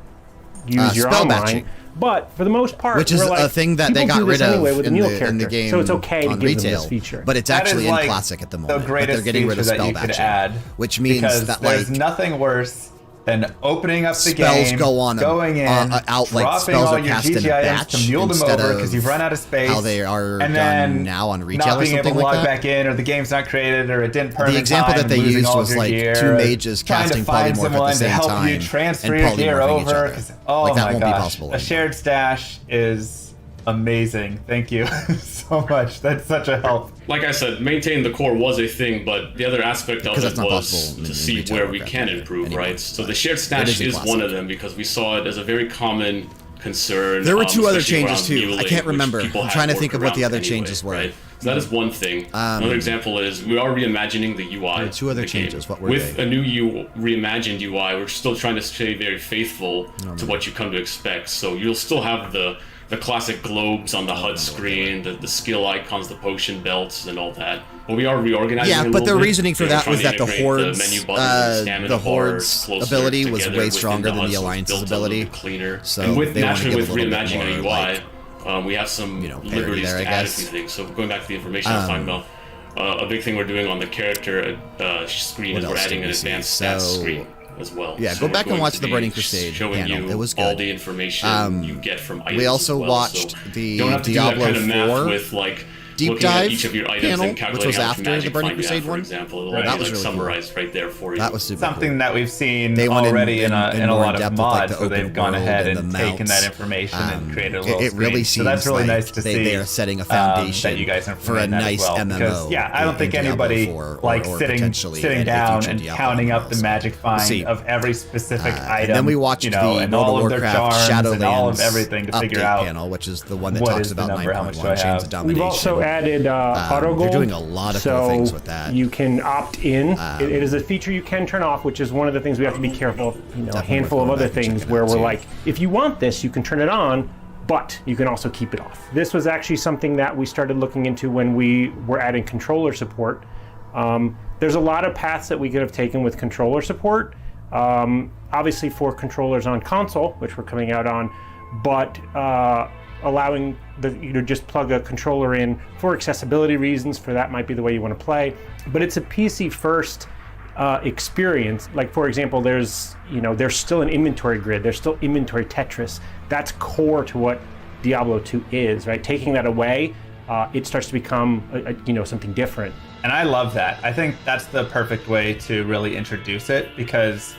use your spell online. batching. But for the most part, which is a thing that they got rid of in the game, so it's okay to on give retail. them this feature. But it's actually in classic at the moment. But they're getting rid of spell batching, which means that there's nothing worse than opening up the spells game, go on going in, out like dropping spells all are your cast in a GG items batch to mule them instead over of because you've run out of space. how they are and done then now on retail not or being able something to log like that. back in, or the game's not created, or it didn't permit The example time that they and losing used all was of your like gear, two mages trying casting to find polymorph at the someone same to help time you transfer and your gear polymorphing each over. other. Oh Like, that my won't be gosh, possible a shared stash is amazing. Thank you so much. That's such a help. Like I said, maintain the core was a thing, but the other aspect of it was to see where we can improve, right? So the shared stash is one of them, because we saw it as a very common concern. There were two other especially changes around too. I muling, can't which remember. people I'm had trying to worked think of what the around other anyway, changes were. right? So that is one thing. Another example is we are reimagining the UI. There are two other changes. What were With they? a new reimagined UI, we're still trying to stay very faithful to what you come to expect. So you'll still have the classic globes on the HUD screen, the skill icons, the potion belts, and all that. But we are reorganizing. Yeah, it a but the little bit. reasoning for that was that the Horde's ability was together way within stronger than HUD, the so it's Alliance's built a little ability. bit cleaner. So and with they want to naturally give with a little bit reimagining more, a UI, like, we have some parity liberties there, I to add a guess. few things. So going back to the information I was talking about, a big thing we're doing on the character screen What is we're else adding did an we see? advanced stats So- screen as well. Yeah, So go we're back and going watch to the be Burning Crusade showing panel. you It was all good. the information you get from items. We also as well. watched So the you don't have to Diablo do that kind of math 4 with like deep looking at dive each of your items panel, and which calculating was how much after the magic Burning find you have, Crusade for one. example. It'll That be was like really cool. summarized right there for you. That was super Something cool. that we've seen They went already in in a more lot in of depth with, like, mods the where they've open gone world ahead and and the taken that mounts. information and created a little It really screen. So that's seems really like nice to see. they are setting a foundation that you guys are for a implementing that as nice well. MMO. Because, yeah, I don't think in Diablo anybody 4 like or sitting potentially in a down future and Diablo counting up MMOs. the magic find See. of every specific item. And then we watched you know, the and World all of of their Warcraft charms and all of Shadowlands everything to figure update out panel, which is the one that what talks is the about number, how much do I 9.1 Chains have. of Domination. We've also added auto gold. They're doing a lot of cool things with that. You can opt in. It is a feature you can turn off, which is one of the things we have to be careful of. You know, a handful of other things where we're like, if you want this, you can turn it on, but you can also keep it off. This was actually something that we started looking into when we were adding controller support. There's a lot of paths that we could have taken with controller support. Obviously for controllers on console, which we're coming out on, but allowing just plug a controller in for accessibility reasons. For that might be the way you want to play, but it's a PC first experience. Like for example, there's still an inventory grid. There's still inventory Tetris. That's core to what Diablo 2 is, right? Taking that away, it starts to become something different. And I love that. I think that's the perfect way to really introduce it, because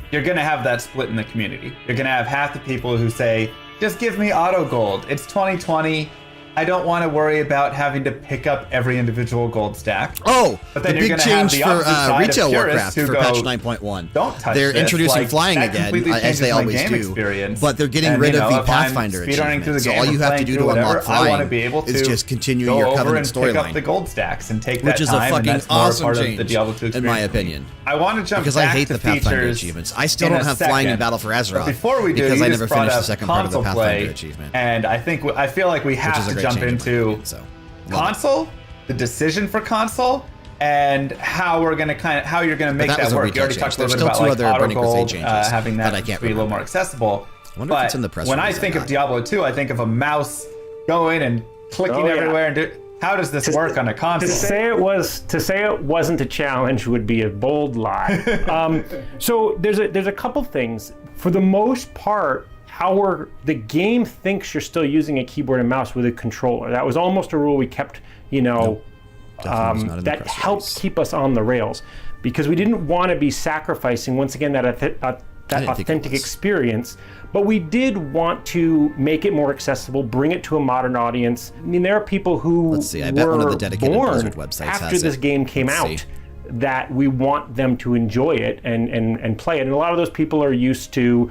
you're going to have that split in the community. You're going to have half the people who say, just give me auto gold. It's 2020. I don't want to worry about having to pick up every individual gold stack. Oh, but then the you're big gonna have change the for opposite side of retail purists Warcraft who for go, patch 9.1. Don't touch They're this. introducing Like, flying that again, completely as changes they my always game do. experience. But they're getting And, rid of the if I'm Pathfinder speedrunning through the achievement. So game all or you have to playing do through to whatever, unlock I want to flying be able to is just continue go your over Covenant and pick up storyline, the gold stacks and take which that is a time, and fucking that's more awesome part of change, the Diablo 2 experience. in my opinion. I want to jump because back I hate to the Pathfinder features achievements. I still in don't a have flying in second. Battle for But Azeroth before we do, because you I just never brought finished the up second part of the console Pathfinder play, achievement. and I feel like we Which have is a to great jump change in my into opinion, so. console, the decision for console, and how you're gonna make that that was a work. retail You already change. talked a There's little bit still about two like other auto Burning Crusade gold, changes having that that I can't be a little remember. more accessible. I wonder if But it's in the press when I release or think of not. Diablo 2, I think of a mouse going and clicking Oh, yeah. everywhere and how does this work on a console? To say it wasn't a challenge would be a bold lie. So there's a couple things. For the most part, the game thinks you're still using a keyboard and mouse with a controller. That was almost a rule we kept, that helped keep us on the rails, because we didn't want to be sacrificing once again that authentic experience. But we did want to make it more accessible, bring it to a modern audience. I mean, there are people who I bet one of the were dedicated born Blizzard websites after has this it. game came Let's out see. that we want them to enjoy it and play it. And a lot of those people are used to,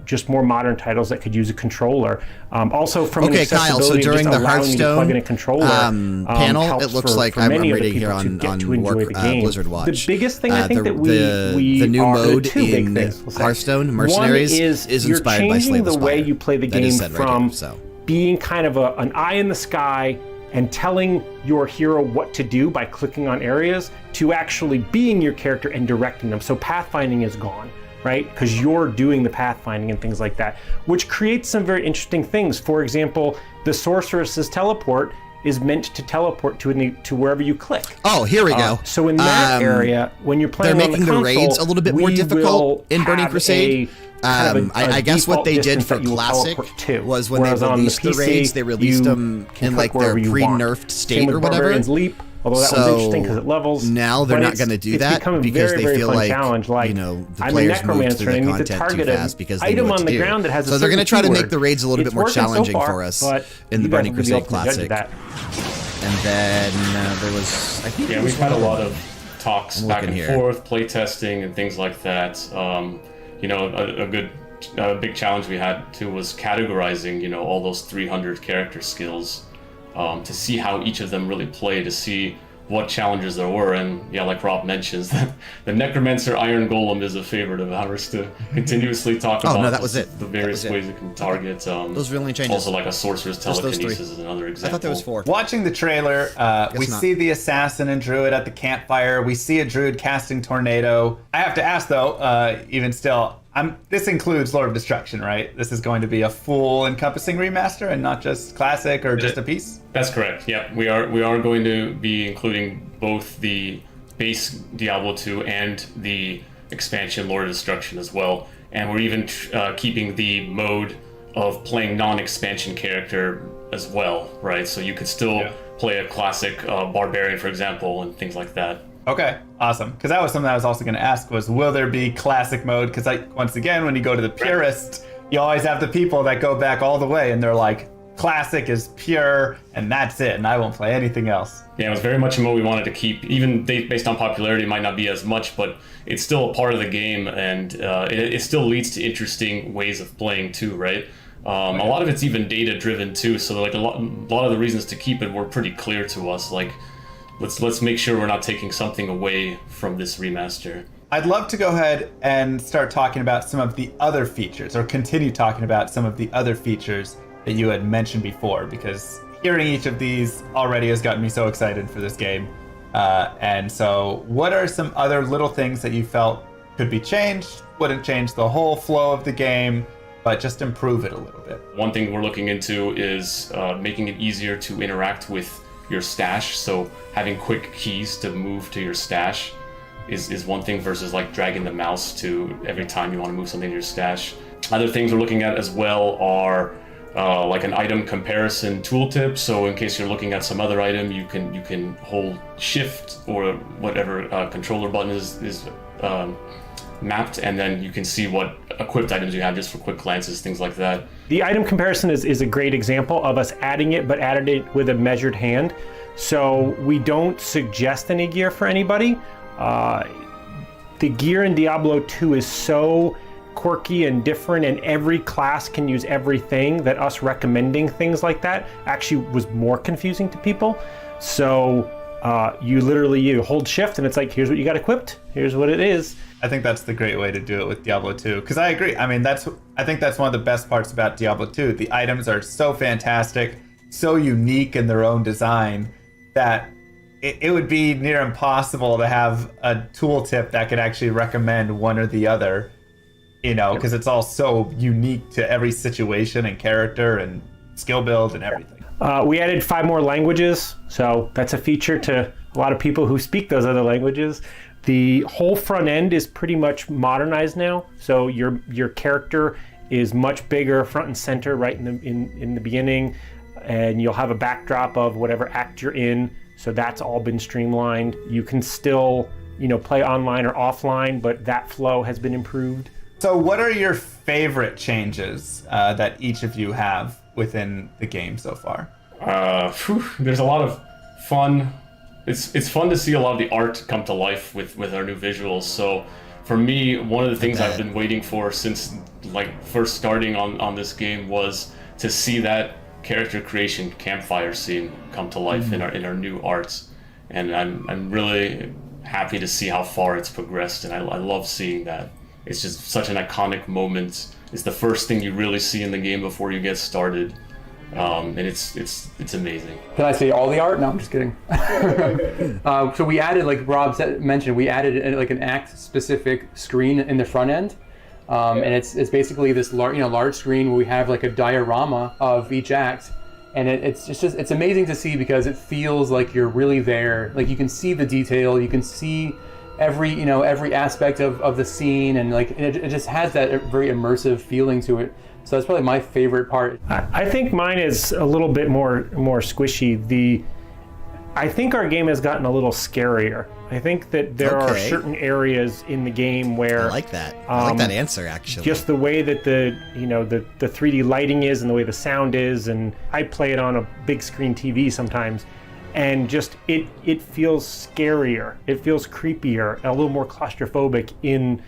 just more modern titles that could use a controller. Also from an Okay, Kyle, so accessibility, during just the allowing you to plug in a Hearthstone controller panel, helps it looks for- like for I'm many of the reading here people to on, get to enjoy the game. Blizzard Watch. The biggest thing I think that we the new are, mode two big in things, we'll say. Hearthstone, Mercenaries, One is inspired by you're Slay changing the the way Spire. you play the That game is said right from here, so. being kind of an eye in the sky and telling your hero what to do by clicking on areas to actually being your character and directing them. So pathfinding is gone, right? Because you're doing the pathfinding and things like that, which creates some very interesting things. For example, the sorceress's teleport is meant to teleport to wherever you click. Oh, here we go. So in that area, when you're playing they're on making the console, raids a little bit more we difficult will in Burning have Crusade. I guess what they did for Classic was when they released the raids, they released them in like their pre-nerfed state or whatever. Leap, although that was interesting because it levels. Now they're not going to do that because they feel like challenge. Like, the I'm a players move necromancer through and the I need to content too target fast an because they know item what on to the do. ground that has So a they're going to try to make the raids a little bit more working so challenging far, for us but in the you guys Burning will be the Crusade ultimate judge of Classic. And then there was, I think, we've had a lot of talks back and here. forth, playtesting and things like that. A big challenge we had too was categorizing, all those 300 character skills to see how each of them really play, to see what challenges there were. And yeah, like Rob mentions, the Necromancer Iron Golem is a favorite of ours to continuously talk about. No, that was it. The various ways it can target. Those are the only changes. Also, like a Sorcerer's Telekinesis is another example. I thought there was 4. Watching the trailer, we see the Assassin and Druid at the campfire. We see a Druid casting Tornado. I have to ask, though, even still, this includes Lord of Destruction, right? This is going to be a full encompassing remaster and not just classic or just a piece? That's correct. Yeah, we are going to be including both the base Diablo 2 and the expansion Lord of Destruction as well. And we're even keeping the mode of playing non-expansion character as well, right? So you could still play a classic Barbarian, for example, and things like that. Okay, awesome. Because that was something I was also going to ask was, will there be classic mode? Because once again, when you go to the purist, you always have the people that go back all the way and they're like, classic is pure and that's it, and I won't play anything else. Yeah, it was very much a mode we wanted to keep. Even based on popularity, it might not be as much, but it's still a part of the game, and it still leads to interesting ways of playing too, right? A lot of it's even data driven too, so like a lot of the reasons to keep it were pretty clear to us. Like, let's make sure we're not taking something away from this remaster. I'd love to go ahead and start talking about some of the other features, or continue talking about some of the other features that you had mentioned before, because hearing each of these already has gotten me so excited for this game. And so what are some other little things that you felt could be changed, wouldn't change the whole flow of the game, but just improve it a little bit? One thing we're looking into is making it easier to interact with your stash. So having quick keys to move to your stash is one thing versus like dragging the mouse to every time you want to move something to your stash. Other things we're looking at as well are like an item comparison tooltip. So in case you're looking at some other item, you can hold shift or whatever controller button is mapped, and then you can see what equipped items you have just for quick glances, things like that. The item comparison is a great example of us adding it, but added it with a measured hand. So we don't suggest any gear for anybody. The gear in Diablo 2 is so quirky and different, and every class can use everything, that us recommending things like that actually was more confusing to people. So you hold shift and it's like, here's what you got equipped, here's what it is. I think that's the great way to do it with Diablo 2, because I agree. I mean, I think that's one of the best parts about Diablo 2. The items are so fantastic, so unique in their own design, that it would be near impossible to have a tooltip that could actually recommend one or the other, you know, because it's all so unique to every situation and character and skill build and everything. We added 5 more languages, so that's a feature to a lot of people who speak those other languages. The whole front end is pretty much modernized now, so your character is much bigger front and center right in the beginning, and you'll have a backdrop of whatever act you're in. So that's all been streamlined. You can still, play online or offline, but that flow has been improved. So what are your favorite changes that each of you have within the game so far? There's a lot of fun. It's fun to see a lot of the art come to life with our new visuals. So for me, one of the things I've been waiting for since first starting on this game was to see that character creation campfire scene come to life in our new arts, and I'm really happy to see how far it's progressed, and I love seeing that. It's just such an iconic moment. It's the first thing you really see in the game before you get started, and it's amazing. Can I say all the art? No, I'm just kidding. So we added, like Rob mentioned, we added like an act-specific screen in the front end. And it's basically this large screen where we have like a diorama of each act, and it's amazing to see because it feels like you're really there. Like you can see the detail, you can see every aspect of the scene, and like it just has that very immersive feeling to it. So that's probably my favorite part. I think mine is a little bit more squishy. I think our game has gotten a little scarier. I think that there are certain areas in the game where I like that. I like that answer, actually. Just the way that the 3D lighting is and the way the sound is, and I play it on a big screen TV sometimes, and just it feels scarier. It feels creepier, a little more claustrophobic in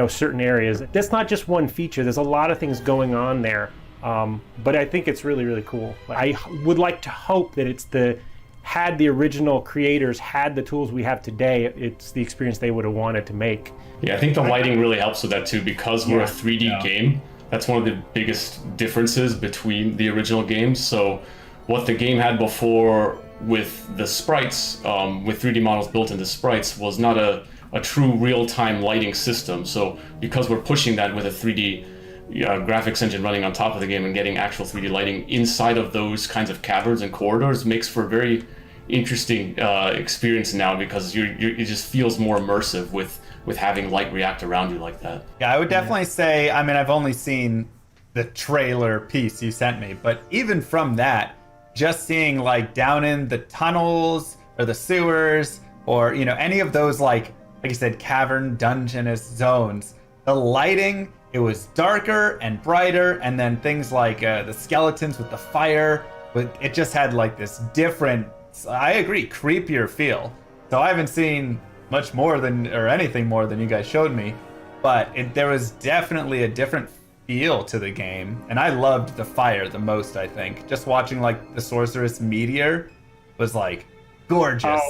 certain areas. That's not just one feature. There's a lot of things going on there But I think it's really, really cool. I would like to hope that had the original creators had the tools we have today, it's the experience they would have wanted to make. Yeah, I think the lighting really helps with that too, because we're a 3D game. That's one of the biggest differences between the original games. So what the game had before with the sprites, with 3D models built into sprites, was not a true real-time lighting system. So because we're pushing that with a 3D graphics engine running on top of the game and getting actual 3D lighting inside of those kinds of caverns and corridors makes for a very interesting experience now, because it just feels more immersive with having light react around you like that. Yeah, I would definitely say, I mean, I've only seen the trailer piece you sent me, but even from that, just seeing like down in the tunnels or the sewers or, you know, any of those like you said, cavern dungeonous zones, the lighting, it was darker and brighter, and then things like the skeletons with the fire, but it just had like this different, I agree, creepier feel. So I haven't seen much more than, or anything more than you guys showed me, but there was definitely a different feel to the game, and I loved the fire the most. I think just watching like the sorceress meteor was like gorgeous.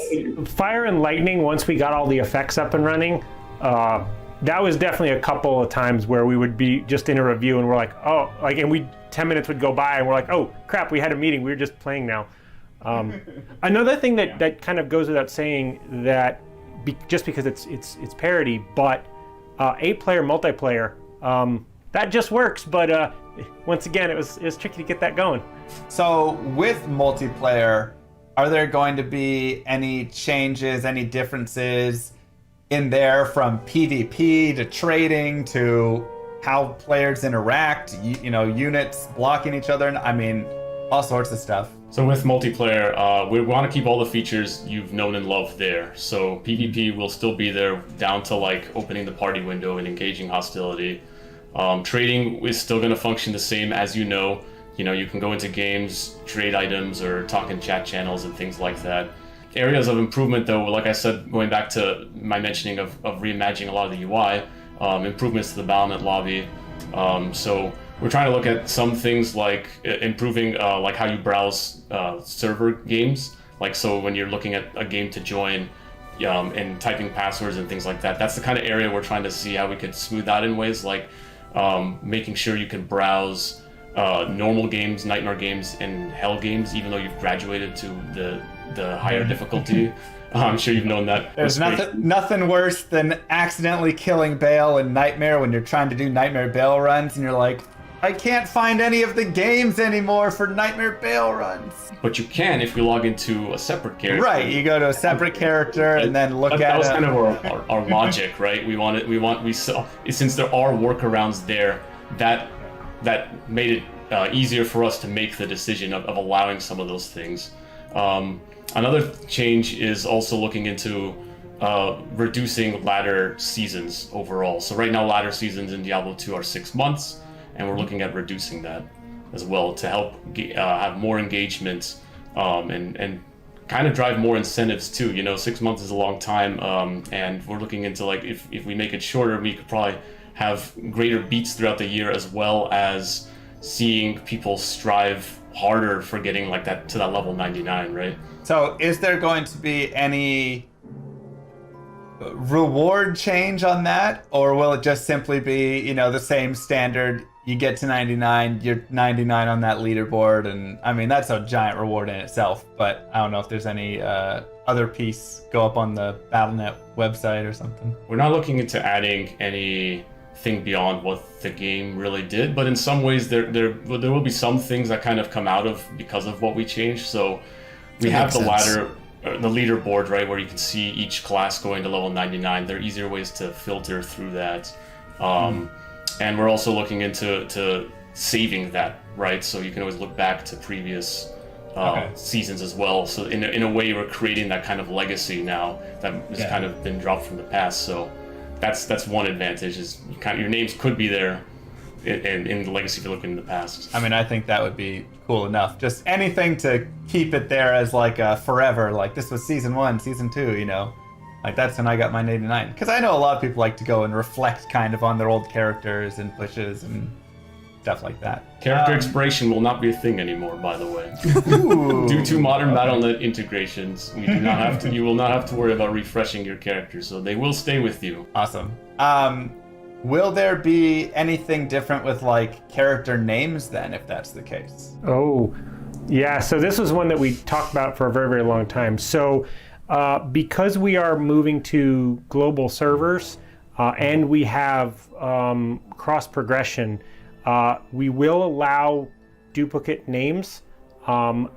Fire and lightning, once we got all the effects up and running, that was definitely a couple of times where we would be just in a review and we're like, oh, like, and 10 minutes would go by and we're like, oh crap, we had a meeting, we were just playing now. Another thing that kind of goes without saying, that just because it's parody, but 8-player multiplayer, that just works, but once again, it was tricky to get that going. So with multiplayer, are there going to be any changes, any differences in there from PvP to trading to how players interact, you know, units blocking each other? I mean, all sorts of stuff. So with multiplayer, we want to keep all the features you've known and loved there. So PvP will still be there, down to like opening the party window and engaging hostility. Trading is still going to function the same as you know. You know, you can go into games, trade items, or talk in chat channels and things like that. Areas of improvement, though, like I said, going back to my mentioning of reimagining a lot of the UI, improvements to the Battlenet lobby. So we're trying to look at some things like improving like how you browse server games. Like, so when you're looking at a game to join and typing passwords and things like that, that's the kind of area we're trying to see how we could smooth out in ways like making sure you can browse normal games, Nightmare games, and Hell games, even though you've graduated to the higher difficulty. I'm sure you've known that. There's nothing worse than accidentally killing Bale in Nightmare when you're trying to do Nightmare Bale runs and you're like, I can't find any of the games anymore for Nightmare Bale runs. But you can if you log into a separate character. Right, you go to a separate character and then look at it. That was kind of our logic, right? Since there are workarounds there, that made it easier for us to make the decision of allowing some of those things. Another change is also looking into reducing ladder seasons overall. So right now, ladder seasons in Diablo 2 are 6 months, and we're looking at reducing that as well to help have more engagement and kind of drive more incentives too. You know, 6 months is a long time, and we're looking into like if we make it shorter, we could probably have greater beats throughout the year, as well as seeing people strive harder for getting like that to that level 99, right? So is there going to be any reward change on that, or will it just simply be, you know, the same standard? You get to 99, you're 99 on that leaderboard, and I mean that's a giant reward in itself, but I don't know if there's any other piece go up on the Battle.net website or something. We're not looking into adding anything beyond what the game really did, but in some ways there will be some things that kind of come out of because of what we changed. So we have the ladder, the leaderboard, right, where you can see each class going to level 99. There are easier ways to filter through that. And we're also looking into saving that, right? So you can always look back to previous seasons as well. So in a way, we're creating that kind of legacy now that has kind of been dropped from the past. So that's one advantage, is your names could be there in the legacy if you're looking in the past. I mean, I think that would be cool enough. Just anything to keep it there as like a forever, like this was season 1, season 2, you know? Like that's when I got my 99. Because I know a lot of people like to go and reflect kind of on their old characters and pushes and stuff like that. Character expiration will not be a thing anymore, by the way. Due to modern Battle.net integrations, we do not have to. You will not have to worry about refreshing your character, so they will stay with you. Awesome. Will there be anything different with like character names then, if that's the case? Oh, yeah. So this was one that we talked about for a very, very long time. So because we are moving to global servers and we have cross progression, we will allow duplicate names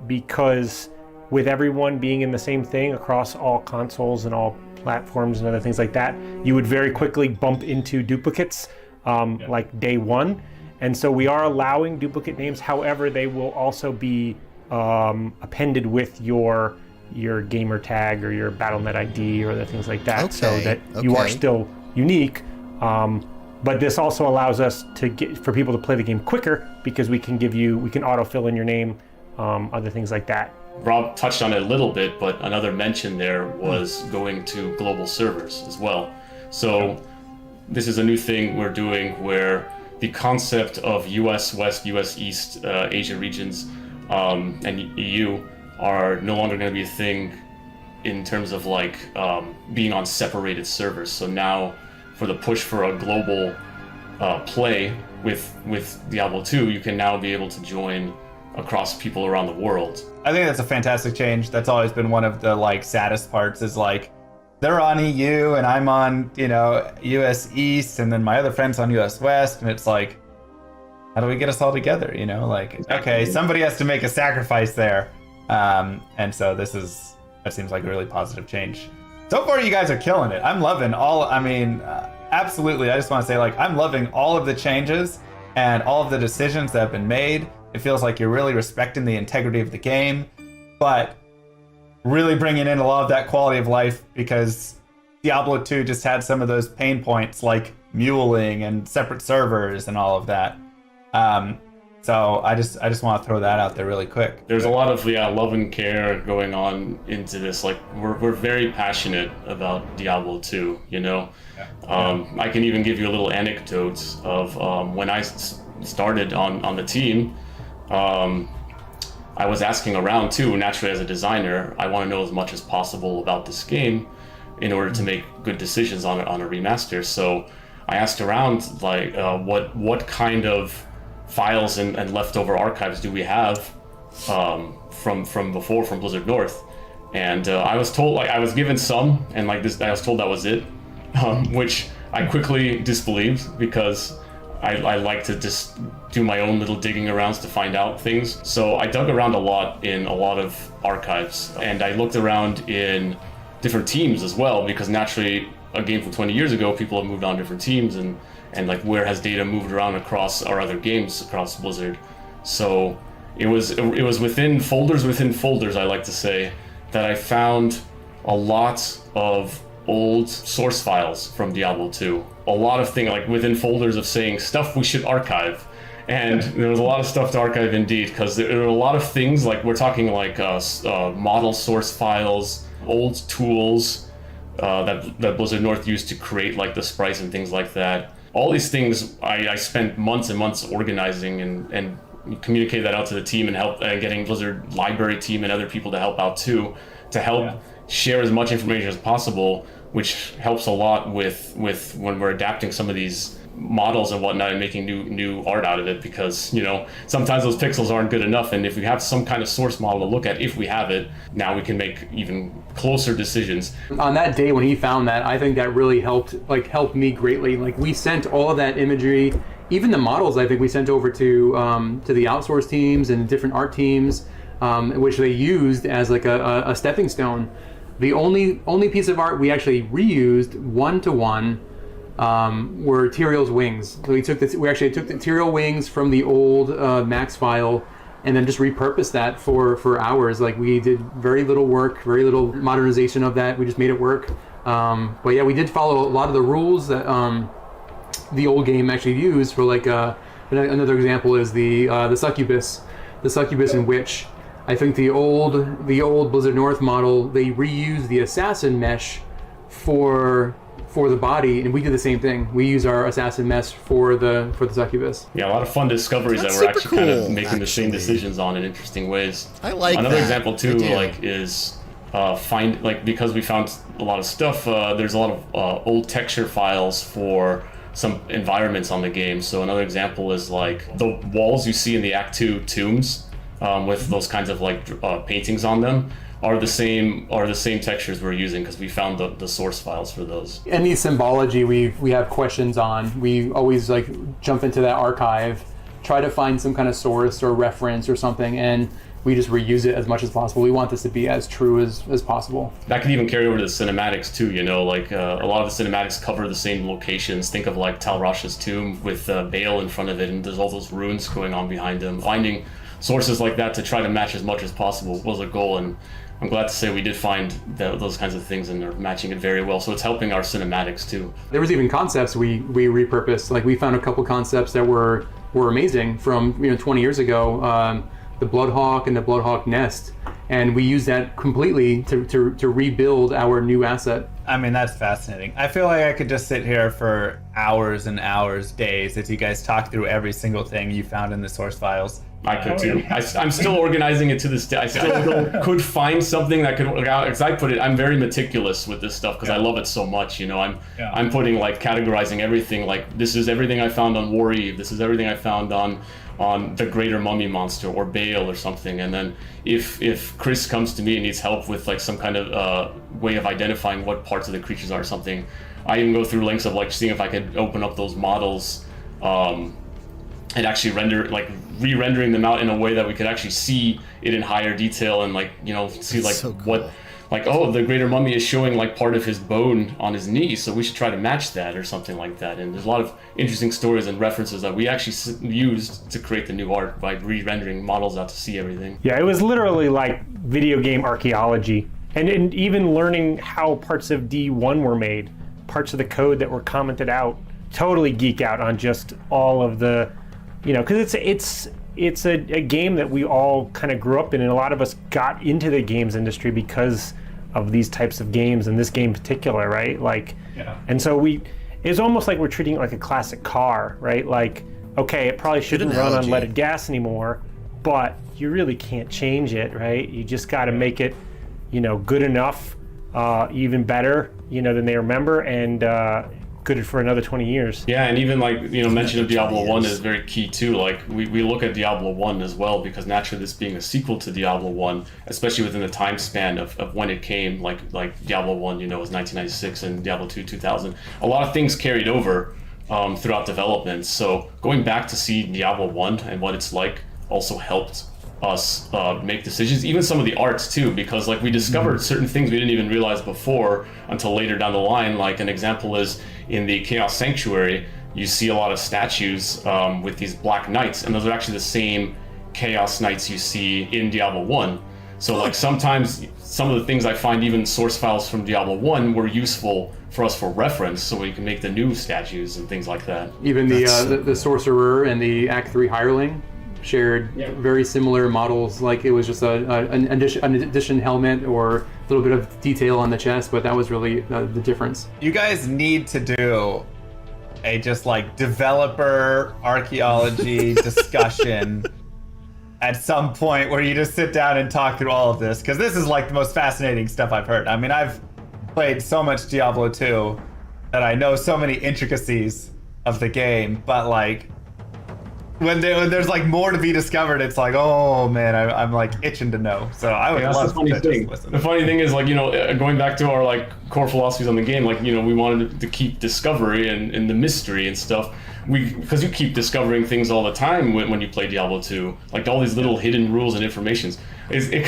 because with everyone being in the same thing across all consoles and all platforms and other things like that, you would very quickly bump into duplicates like day one. And so we are allowing duplicate names. However, they will also be appended with your gamer tag or your Battle.net ID or other things like that, so that you are still unique. But this also allows us for people to play the game quicker because we can autofill in your name, other things like that. Rob touched on it a little bit, but another mention there was going to global servers as well. So this is a new thing we're doing where the concept of US West, US East, Asia regions, and EU are no longer going to be a thing in terms of like being on separated servers. So now for the push for a global play with Diablo 2, you can now be able to join across people around the world. I think that's a fantastic change. That's always been one of the like saddest parts is like they're on EU and I'm on, US East, and then my other friend's on US West, and it's like, how do we get us all together? Okay, somebody has to make a sacrifice there. And so that seems like a really positive change. So far, you guys are killing it. I'm loving absolutely. I just want to say, I'm loving all of the changes and all of the decisions that have been made. It feels like you're really respecting the integrity of the game, but really bringing in a lot of that quality of life, because Diablo 2 just had some of those pain points like muling and separate servers and all of that. So I just want to throw that out there really quick. There's a lot of love and care going on into this. Like we're very passionate about Diablo 2. I can even give you a little anecdote of when I started on the team. I was asking around too. Naturally, as a designer, I want to know as much as possible about this game in order to make good decisions on a remaster. So I asked around what kind of files and leftover archives do we have from before, from Blizzard North, and I was told I was given some, and I was told that was it, which I quickly disbelieved because I like to just do my own little digging arounds to find out things. So I dug around a lot in a lot of archives, and I looked around in different teams as well, because naturally a game from 20 years ago, people have moved on different teams, and where has data moved around across our other games across Blizzard. So it was within folders, I like to say, that I found a lot of old source files from Diablo 2. A lot of things within folders of saying stuff we should archive. And there was a lot of stuff to archive indeed, because there were a lot of things we're talking model source files, old tools that Blizzard North used to create the sprites and things like that. All these things I spent months and months organizing and communicate that out to the team and help getting Blizzard library team and other people to help out too, to help share as much information as possible, which helps a lot with when we're adapting some of these models and whatnot and making new art out of it, because sometimes those pixels aren't good enough, and if we have some kind of source model to look at, if we have it, now we can make even closer decisions. On that day when he found that, I think that really helped me greatly. We sent all of that imagery, even the models, I think we sent over to the outsource teams and different art teams, which they used as a stepping stone. The only piece of art we actually reused one-to-one were Tyrael's wings. So we actually took the Tyrael wings from the old Max file and then just repurposed that for ours. We did very little work, very little modernization of that. We just made it work. But yeah, we did follow a lot of the rules that the old game actually used. For another example is the succubus in which I think the old Blizzard North model, they reused the assassin mesh for for the body, and we do the same thing. We use our assassin mesh for the succubus. Yeah, a lot of fun discoveries that we're actually kind of making the same decisions on in interesting ways. I like another that. example too, is because we found a lot of stuff. There's a lot of old texture files for some environments on the game. So another example is like the walls you see in the Act 2 tombs with those kinds of like paintings on them are the same textures we're using because we found the source files for those. Any symbology we have questions on, we always like jump into that archive, try to find some kind of source or reference or something, and we just reuse it as much as possible. We want this to be as true as possible. That could even carry over to the cinematics too, you know, like a lot of the cinematics cover the same locations. Think of like Tal Rasha's tomb with Baal in front of it, and there's all those runes going on behind him. Finding sources like that to try to match as much as possible was a goal, and I'm glad to say we did find those kinds of things, and they're matching it very well. So it's helping our cinematics too. There was even concepts we repurposed. Like we found a couple concepts that were amazing from 20 years ago. The Bloodhawk and the Bloodhawk Nest, and we use that completely to rebuild our new asset. I mean, that's fascinating. I feel like I could just sit here for hours and hours, days, as you guys talk through every single thing you found in the source files. I could too. I'm still organizing it to this day. I still could find something that could, as I put it, I'm very meticulous with this stuff because I love it so much. I'm putting like categorizing everything. Like this is everything I found on War Eve. This is everything I found on the Greater Mummy Monster or Baal or something. And then if Chris comes to me and needs help with like some kind of way of identifying what parts of the creatures are or something, I even go through links of like seeing if I could open up those models and actually re-rendering them out in a way that we could actually see it in higher detail and see like so cool. What, like, oh, the Greater Mummy is showing like part of his bone on his knee, so we should try to match that or something like that. And there's a lot of interesting stories and references that we actually used to create the new art by re-rendering models out to see everything. Yeah, it was literally like video game archaeology, and even learning how parts of D1 were made, parts of the code that were commented out. Totally geek out on just all of the, because it's a game that we all kind of grew up in, and a lot of us got into the games industry because of these types of games, and this game in particular, right? And so it's almost like we're treating it like a classic car, right? Like, okay, it probably shouldn't run on leaded gas anymore, but you really can't change it, right? You just got to make it, good enough, even better, than they remember, and good for another 20 years. Yeah, and even mention of Diablo 1 is very key too. Like we look at Diablo 1 as well, because naturally this being a sequel to Diablo 1, especially within the time span of when it came, like Diablo 1, was 1996 and Diablo 2, 2000. A lot of things carried over throughout development. So going back to see Diablo 1 and what it's like also helped us make decisions, even some of the arts too, because we discovered certain things we didn't even realize before until later down the line. Like an example is in the Chaos Sanctuary, you see a lot of statues with these black knights, and those are actually the same Chaos Knights you see in Diablo 1. So sometimes some of the things I find, even source files from Diablo 1, were useful for us for reference, so we can make the new statues and things like that. Even the Sorcerer and the Act 3 Hireling shared very similar models. Like it was just an addition helmet or a little bit of detail on the chest, but that was really the difference. You guys need to do a developer archaeology discussion at some point where you just sit down and talk through all of this, because this is the most fascinating stuff I've heard. I mean, I've played so much Diablo 2 that I know so many intricacies of the game, but when there's more to be discovered, it's oh man, I'm itching to know. So I would love to just listen. The funny thing is, going back to our core philosophies on the game, we wanted to keep discovery and the mystery and stuff. Because you keep discovering things all the time when you play Diablo 2, all these little hidden rules and informations. It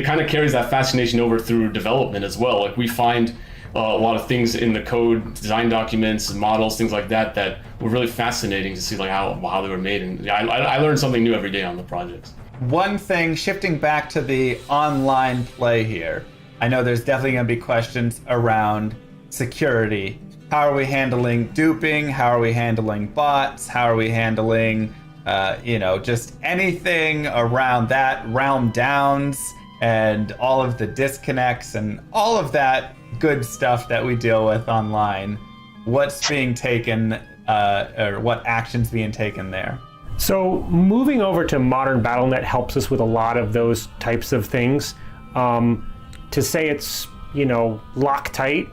kind of carries that fascination over through development as well. We find a lot of things in the code, design documents, models, things like that were really fascinating to see how they were made. And I learned something new every day on the projects. One thing, shifting back to the online play here, I know there's definitely going to be questions around security. How are we handling duping? How are we handling bots? How are we handling, just anything around that, realm downs, and all of the disconnects and all of that good stuff that we deal with online, what's being taken, or what action's being taken there? So moving over to modern BattleNet helps us with a lot of those types of things. To say it's, you know, Loctite,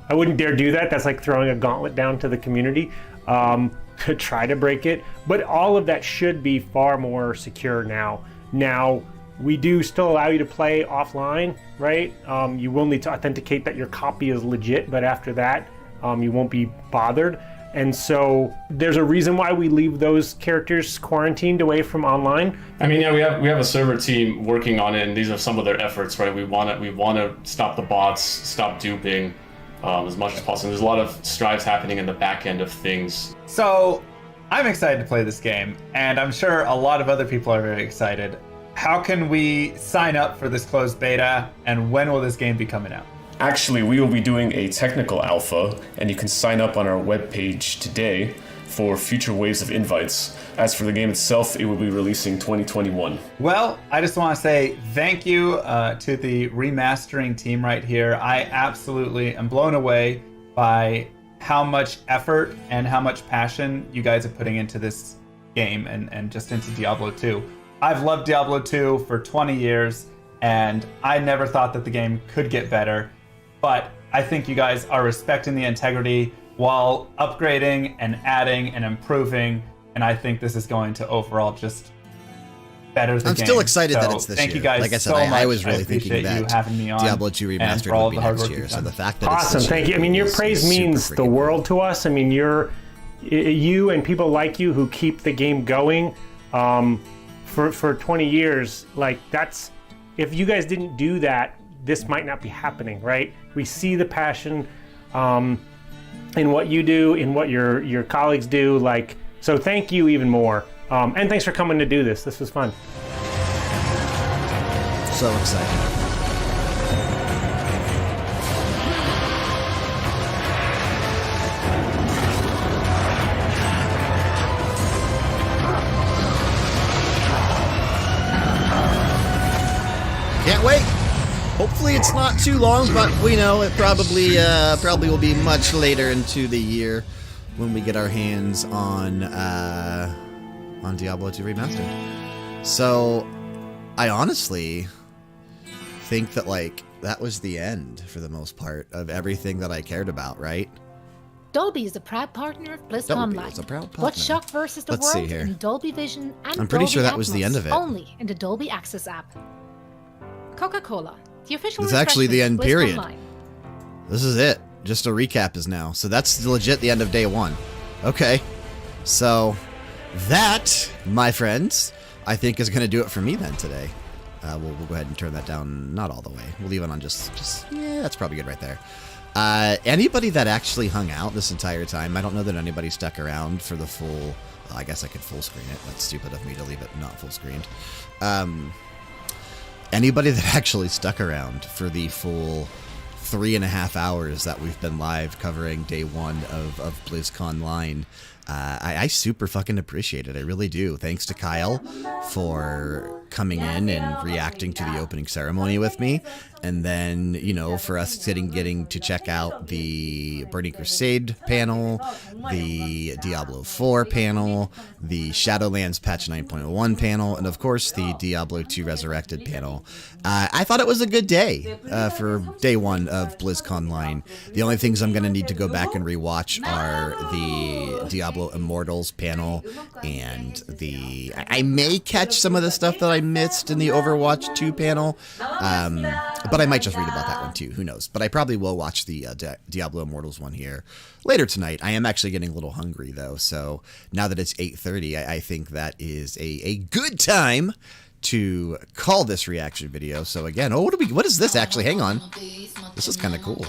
I wouldn't dare do that. That's like throwing a gauntlet down to the community to try to break it. But all of that should be far more secure now. Now, we do still allow you to play offline, right? You will need to authenticate that your copy is legit, but after that, you won't be bothered. And so there's a reason why we leave those characters quarantined away from online. I mean, yeah, we have a server team working on it, and these are some of their efforts, right? We want to stop the bots, stop duping as much as possible. There's a lot of strides happening in the back end of things. So I'm excited to play this game, and I'm sure a lot of other people are very excited. How can we sign up for this closed beta, and when will this game be coming out? Actually, we will be doing a technical alpha, and you can sign up on our webpage today for future waves of invites. As for the game itself, it will be releasing 2021. Well, I just want to say thank you to the remastering team right here. I absolutely am blown away by how much effort and how much passion you guys are putting into this game and just into Diablo 2. I've loved Diablo 2 for 20 years, and I never thought that the game could get better. But I think you guys are respecting the integrity while upgrading and adding and improving, and I think this is going to overall just better the game. I'm still excited that it's this thank year. You guys like I said, so I was really thinking that that having me on Diablo 2 Remastered would be next year. So the fact that awesome, it's this thank year you. I mean, your is praise means the world to us. I mean, you and people like you who keep the game going for 20 years. Like that's, if you guys didn't do that, this might not be happening, right? We see the passion in what you do, in what your colleagues do. Like, so thank you even more. And thanks for coming to do this. This was fun. So exciting. Can't wait. Hopefully it's not too long, but we know it probably will be much later into the year when we get our hands on Diablo 2 Remastered. So I honestly think that like that was the end for the most part of everything that I cared about, right? Dolby is a proud partner of BlizzConline. Dolby is a proud partner. Watch Shock versus the Let's see World here. in Dolby Vision and I'm pretty Dolby sure that was the Atmos, end of it. only in the Dolby Access app. Coca-Cola, the official It's actually the end refreshment of period. BlizzConline. This is it. Just a recap is now. So that's legit the end of day one. Okay. So that, my friends, I think is going to do it for me then today. We'll go ahead and turn that down, not all the way. We'll leave it on just yeah, that's probably good right there. Anybody that actually hung out this entire time, I don't know that anybody stuck around for the full, well, I guess I could full screen it. That's stupid of me to leave it not full screened. Anybody that actually stuck around for the full 3.5 hours that we've been live covering day one of BlizzConline, I super fucking appreciate it. I really do. Thanks to Kyle for coming in and reacting to the opening ceremony with me. And then, you know, for us getting to check out the Burning Crusade panel, the Diablo 4 panel, the Shadowlands patch 9.1 panel, and of course the Diablo 2 Resurrected panel. I thought it was a good day for day one of BlizzConline. The only things I'm going to need to go back and rewatch are the Diablo Immortals panel and the... I may catch some of the stuff that I missed in the Overwatch 2 panel, but I might just read about that one too. Who knows? But I probably will watch the Diablo Immortals one here later tonight. I am actually getting a little hungry though, so now that it's 8:30, I think that is a good time to call this reaction video. So again, what is this actually? Hang on. This is kind of cool.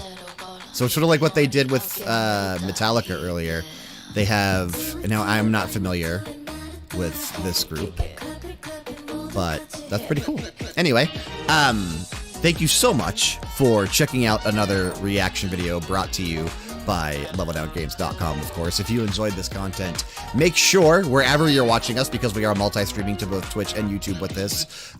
So it's sort of like what they did with Metallica earlier. They have, now I'm not familiar with this group, but that's pretty cool. Anyway, thank you so much for checking out another reaction video brought to you by leveldowngames.com, of course. If you enjoyed this content, make sure, wherever you're watching us, because we are multi-streaming to both Twitch and YouTube with this,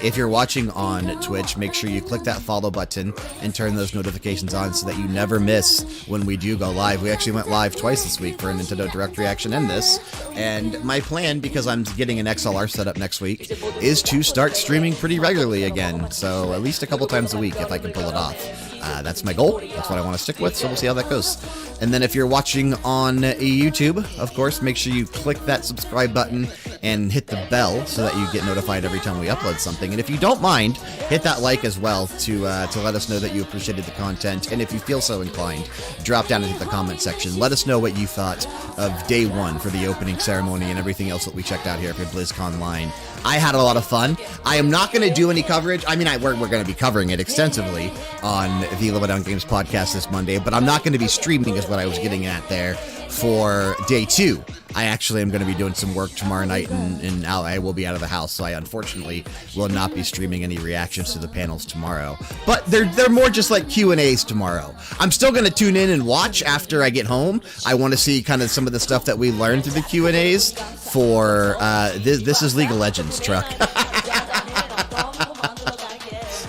if you're watching on Twitch, make sure you click that follow button and turn those notifications on so that you never miss when we do go live. We actually went live twice this week for a Nintendo Direct reaction and this. And my plan, because I'm getting an XLR set up next week, is to start streaming pretty regularly again. So at least a couple times a week if I can pull it off. That's my goal. That's what I want to stick with, so we'll see how that goes. And then if you're watching on YouTube, of course, make sure you click that subscribe button and hit the bell so that you get notified every time we upload something. And if you don't mind, hit that like as well to let us know that you appreciated the content. And if you feel so inclined, drop down into the comment section. Let us know what you thought of day one for the opening ceremony and everything else that we checked out here for BlizzConline. I had a lot of fun. I am not going to do any coverage. I mean, we're going to be covering it extensively on the Level Down Games podcast this Monday, but I'm not going to be streaming is what I was getting at there for day two. I actually am going to be doing some work tomorrow night, and I will be out of the house, so I unfortunately will not be streaming any reactions to the panels tomorrow. But they're more just like Q&As tomorrow. I'm still going to tune in and watch after I get home. I want to see kind of some of the stuff that we learned through the Q&As for this is League of Legends, Truck.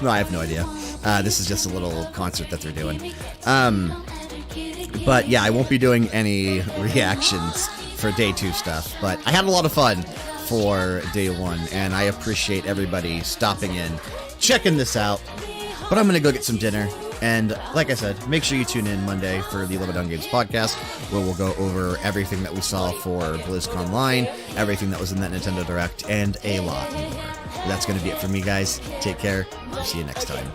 No, I have no idea. This is just a little concert that they're doing. But yeah, I won't be doing any reactions for day two stuff, but I had a lot of fun for day one, and I appreciate everybody stopping in, checking this out. But I'm going to go get some dinner, and like I said, make sure you tune in Monday for the Level Down Games podcast, where we'll go over everything that we saw for BlizzConline, everything that was in that Nintendo Direct, and a lot more. That's going to be it for me, guys. Take care. I'll see you next time.